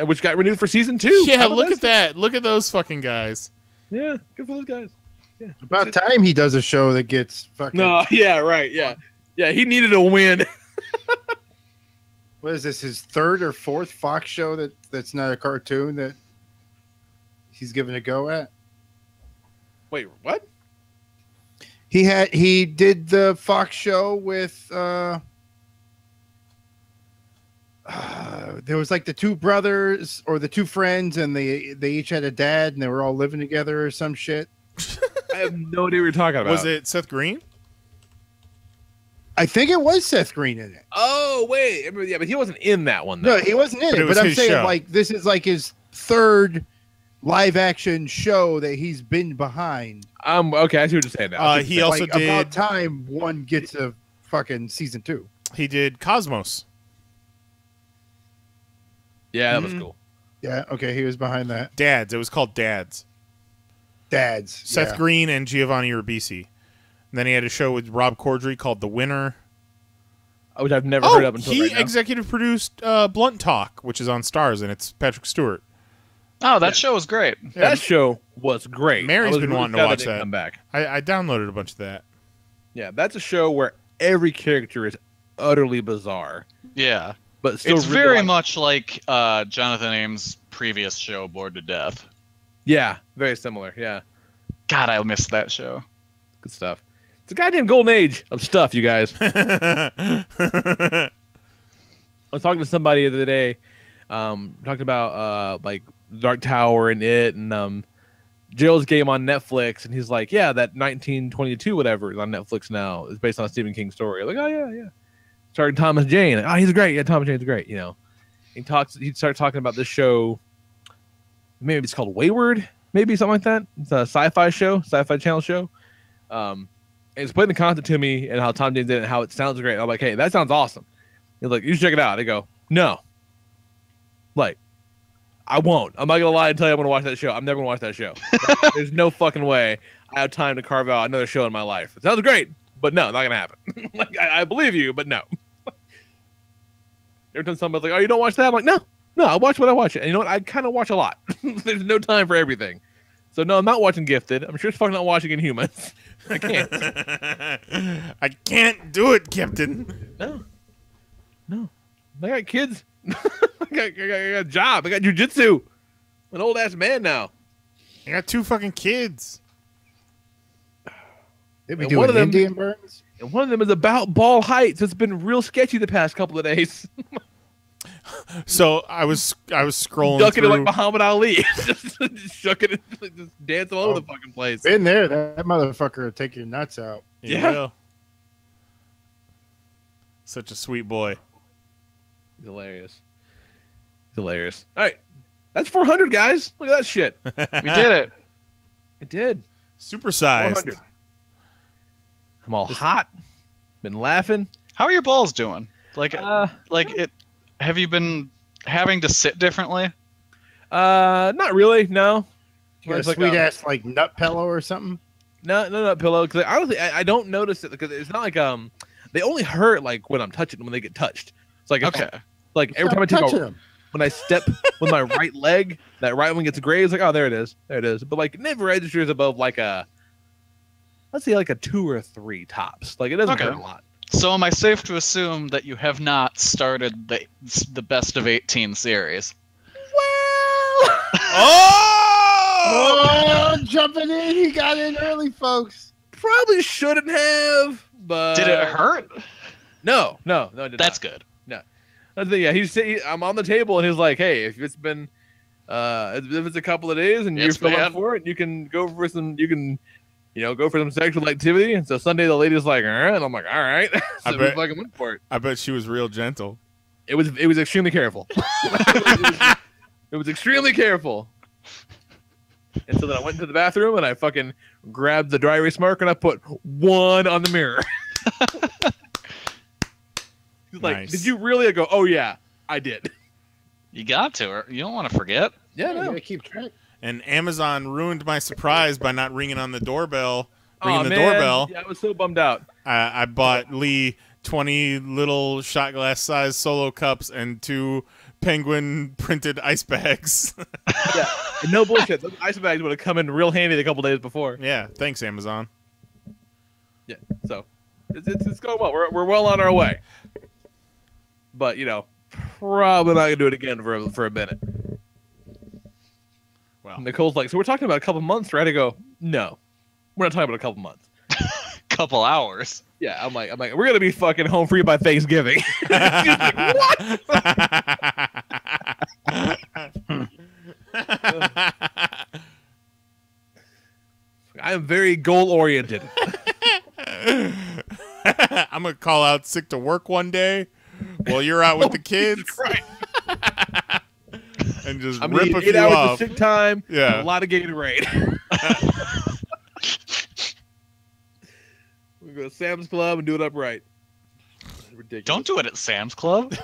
Which got renewed for season 2. Yeah, look at that. Look at those fucking guys. Yeah, good for those guys. Yeah. About time he does a show that gets fucking. No, yeah, right, yeah. Yeah, he needed a win. What is this? His 3rd or 4th Fox show that's not a cartoon that he's given a go at? Wait, what? He did the Fox show with there was like the 2 brothers or the 2 friends, and they each had a dad and they were all living together or some shit. I have no idea what you're talking about. Was it Seth Green? I think it was Seth Green in it. Oh wait, yeah, but he wasn't in that one. Though. No, he wasn't in it. But I'm saying show. like this is like his third live action show that he's been behind. Okay, I see what you're saying now. He also did About Time one gets a fucking season 2. He did Cosmos. Yeah, that was cool. Yeah, okay, he was behind that. Dads. It was called Dads. Seth Green and Giovanni Ribisi. And then he had a show with Rob Corddry called The Winner. Which I've never heard of until he right now. executive produced Blunt Talk, which is on Stars, and it's Patrick Stewart. Oh, that show was great. That show was great. Mary's been wanting to watch that. Come back. I downloaded a bunch of that. Yeah, that's a show where every character is utterly bizarre. Yeah. But still it's really very much like Jonathan Ames' previous show, Bored to Death. Yeah, very similar. Yeah. God, I missed that show. Good stuff. It's a goddamn golden age of stuff, you guys. I was talking to somebody the other day, talking about like Dark Tower and it, and Jill's Game on Netflix, and he's like, "Yeah, that 1922 whatever is on Netflix now. It's based on a Stephen King story." I'm like, "Oh yeah." Starring Thomas Jane. Oh, he's great. Yeah, Thomas Jane's great. You know, he started talking about this show. Maybe it's called Wayward. Maybe something like that. It's a sci-fi channel show. And he's putting the content to me and how Tom James did it and how it sounds great. And I'm like, hey, that sounds awesome. He's like, you should check it out. I go, no. Like, I won't. I'm not gonna lie and tell you I'm gonna watch that show. I'm never gonna watch that show. There's no fucking way I have time to carve out another show in my life. It sounds great, but no, not gonna happen. Like, I believe you, but no. Every time somebody's like, oh, you don't watch that? I'm like, no, I watch what I watch. And you know what? I kind of watch a lot. There's no time for everything. So no, I'm not watching Gifted. I'm sure it's fucking not watching Inhumans. I can't. I can't do it, Captain. No. I got kids. I got a job. I got jujitsu. I'm an old ass man now. I got 2 fucking kids. Did we do an Indian Burns? And one of them is about ball heights. It's been real sketchy the past couple of days. So I was scrolling ducking through. it like Muhammad Ali. just shucking it, just dancing all over the fucking place. Been there. That motherfucker will take your nuts out. Yeah. Such a sweet boy. Hilarious. All right. That's 400, guys. Look at that shit. We did it. I did. Supersized. 400. I'm all hot. Been laughing. How are your balls doing? Have you been having to sit differently? Not really. No. You got a sweet ass like nut pillow or something? No nut pillow. Because honestly, I don't notice it because it's not like they only hurt like when I'm touching them when they get touched. It's like okay. Like every time I take when I step with my right leg, that right one gets grazed. Like, oh, there it is. But like it never registers above like let's say like a 2 or 3 tops. Like it doesn't hurt a lot. So am I safe to assume that you have not started the best of 18 series? Well, oh, jumping in, he got in early, folks. Probably shouldn't have, but did it hurt? No, it did That's not. good. No, I'm on the table and he's like, hey, if it's been if it's a couple of days and you're feeling up for it, you can go for some. You can. Go for some sexual activity. And so Sunday the lady's like, all right. And I'm like, all right. So we fucking went for it. I bet she was real gentle. It was extremely careful. It was extremely careful. And so then I went into the bathroom and I fucking grabbed the dry erase marker and I put 1 on the mirror. He's like, nice. Did you really? I go, oh yeah, I did. You got to. You don't want to forget. Yeah, no. You gotta keep track. And Amazon ruined my surprise by not ringing on the doorbell. Ringing the doorbell. Yeah, I was so bummed out. I bought Lee 20 little shot glass size solo cups and 2 penguin printed ice bags. Yeah, and no bullshit. Those ice bags would have come in real handy a couple days before. Yeah, thanks Amazon. Yeah, so it's going well. We're well on our way. But probably not gonna do it again for a minute. Wow. Nicole's like, so we're talking about a couple months, right? I go, no, we're not talking about a couple months. Couple hours. Yeah, I'm like, we're gonna be fucking home free by Thanksgiving. She's like, what? I am very goal oriented. I'm gonna call out sick to work one day while you're out with the kids. And just rip a few 8 hours off. of sick time. Yeah. A lot of Gatorade. We go to Sam's Club and do it upright. Ridiculous. Don't do it at Sam's Club.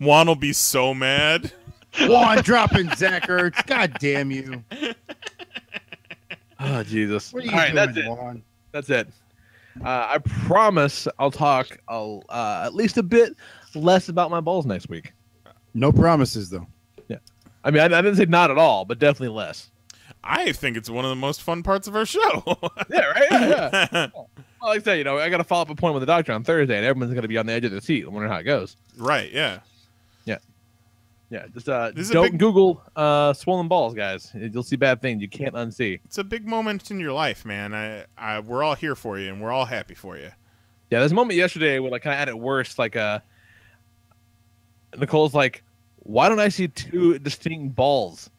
Juan will be so mad. Juan dropping Zach Ertz. God damn you. Oh, Jesus. What are you All right, doing, that's it. Juan? That's it. I promise I'll talk at least a bit less about my balls next week. No promises, though. Yeah. I mean, I didn't say not at all, but definitely less. I think it's one of the most fun parts of our show. Yeah, right? Yeah. Well, like I said, I got a follow-up appointment with the doctor on Thursday, and everyone's going to be on the edge of their seat. I wonder how it goes. Right, yeah. Yeah. Yeah, just This is a don't big- Google swollen balls, guys. You'll see bad things you can't unsee. It's a big moment in your life, man. We're all here for you, and we're all happy for you. Yeah, there's a moment yesterday where, kind of at its worst, Nicole's like, why don't I see two distinct balls?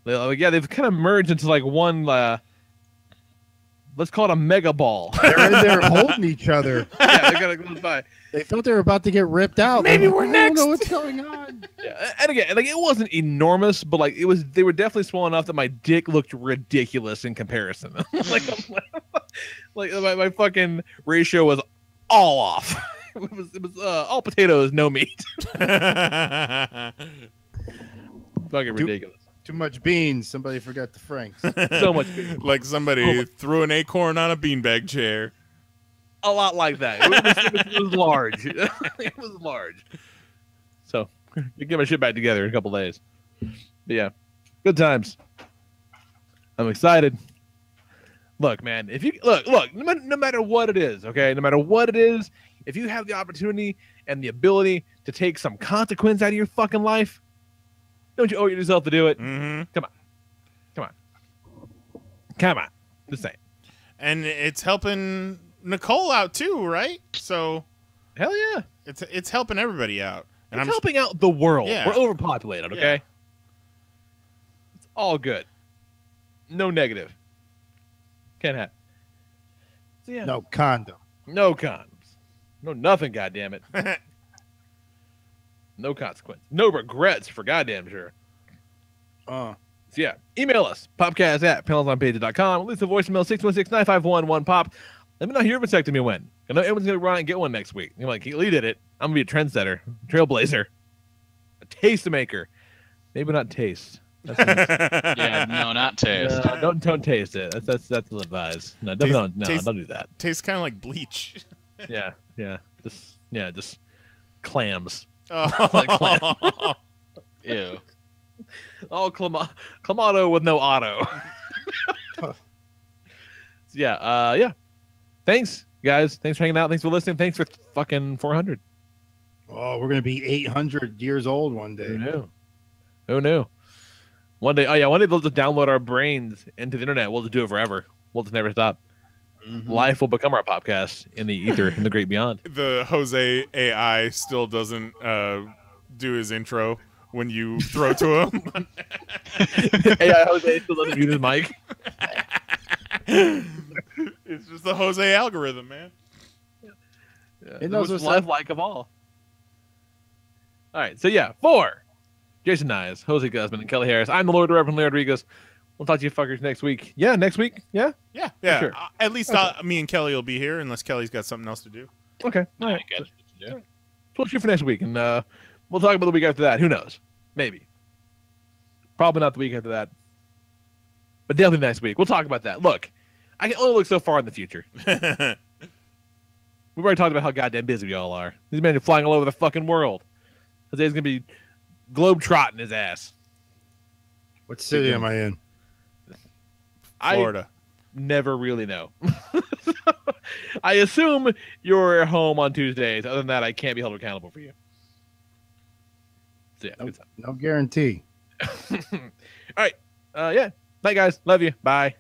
They've kind of merged into one, let's call it a mega ball. They're in there holding each other. Yeah, they're going to go by. They thought they were about to get ripped out. Maybe They're we're like, next. I don't know what's going on. Yeah, and again, it wasn't enormous, but they were definitely swollen enough that my dick looked ridiculous in comparison. My fucking ratio was all off. It was all potatoes, no meat. Fucking ridiculous. Too much beans. Somebody forgot the Franks. So much beans. Like somebody threw an acorn on a beanbag chair. A lot like that. It was large. It was large. So, get my shit back together in a couple days. But yeah, good times. I'm excited. Look, man, if you look, no matter what it is, okay, no matter what it is, if you have the opportunity and the ability to take some consequence out of your fucking life, don't you owe it yourself to do it? Mm-hmm. Come on. Just saying. And it's helping Nicole out too, right? So hell yeah, it's helping everybody out. And it's helping out the world. Yeah. We're overpopulated, okay? Yeah. It's all good. No negative. Can't have. So yeah. No condom. No condoms. No nothing, goddammit. No consequence. No regrets for goddamn sure. So yeah, email us, popcast@PanelsOnPages.com. Leave a voicemail, 616-951-1POP. Let me know how your vasectomy went. I know everyone's going to run out and get one next week. You're like, Lee did it. I'm going to be a trendsetter, trailblazer, a tastemaker. Maybe not taste. Yeah, no, not taste. Don't taste it. That's ill advised. No, don't do that. Tastes kind of like bleach. Yeah. Just clams. Oh. Like clams. Ew. Oh, clamato with no auto. Yeah. Thanks, guys. Thanks for hanging out. Thanks for listening. Thanks for fucking 400. Oh, we're gonna be 800 years old one day. Who knew? One day they'll just download our brains into the internet. We'll just do it forever. We'll just never stop. Mm-hmm. Life will become our podcast in the ether, in the great beyond. The Jose AI still doesn't do his intro when you throw to him. AI Jose still doesn't mute his mic. It's just the Jose algorithm, man. Yeah, it knows what's life of all. All right, so yeah, for Jason Nyes, Jose Guzman, and Kelly Harris, I'm the Lord Reverend Leo Rodriguez. We'll talk to you fuckers next week. Yeah, next week. Yeah. Yeah. Sure. At least me and Kelly will be here, unless Kelly's got something else to do. Okay. All right. So we'll shoot for next week, and we'll talk about the week after that. Who knows? Maybe. Probably not the week after that, but definitely next week. We'll talk about that. Look, I can only look so far in the future. We've already talked about how goddamn busy we all are. These men are flying all over the fucking world. Jose's gonna be globe-trotting his ass. What city am I in? Florida. I never really know. I assume you're home on Tuesdays. Other than that, I can't be held accountable for you. So yeah, no guarantee. All right. Yeah. Bye, guys. Love you. Bye.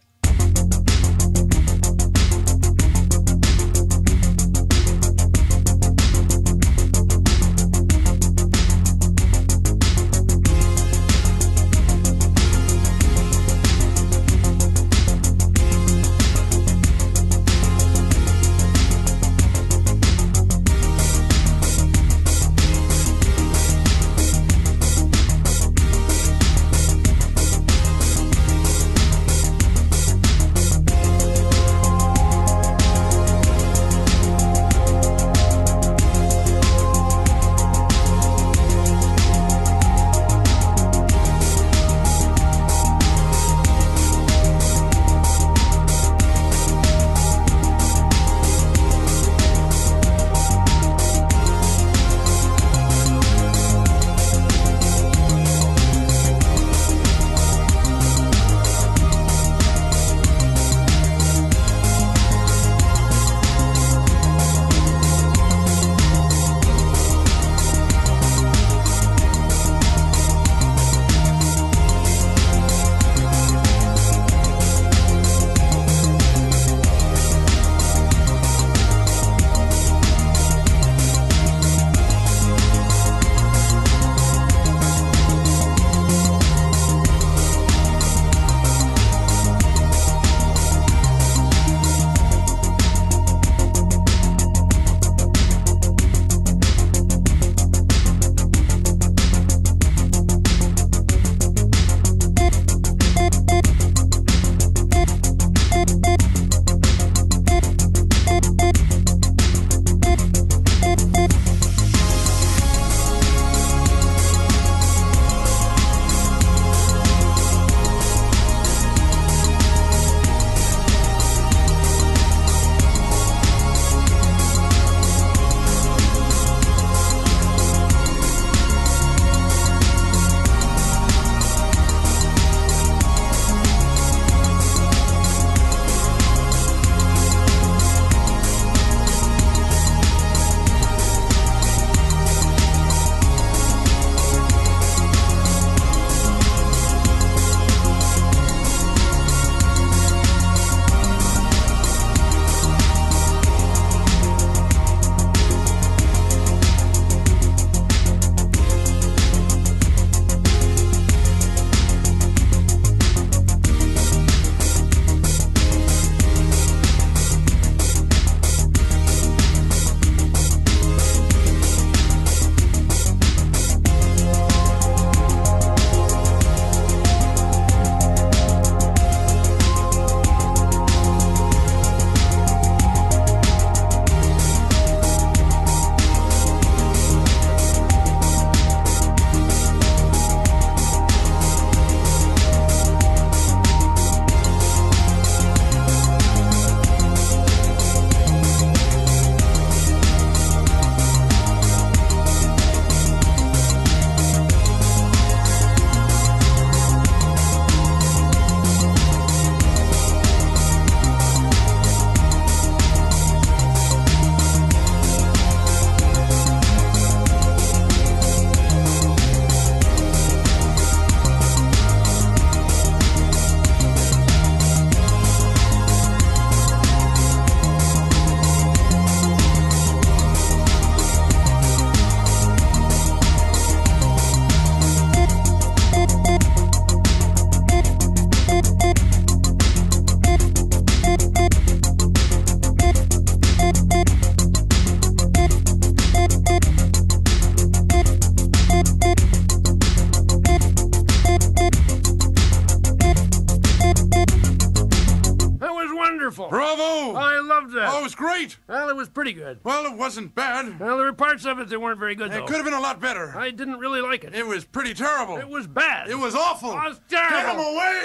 I loved that. Oh, it was great. Well, it was pretty good. Well, it wasn't bad. Well, there were parts of it that weren't very good, though. It could have been a lot better. I didn't really like it. It was pretty terrible. It was bad. It was awful. It was terrible. Get him away!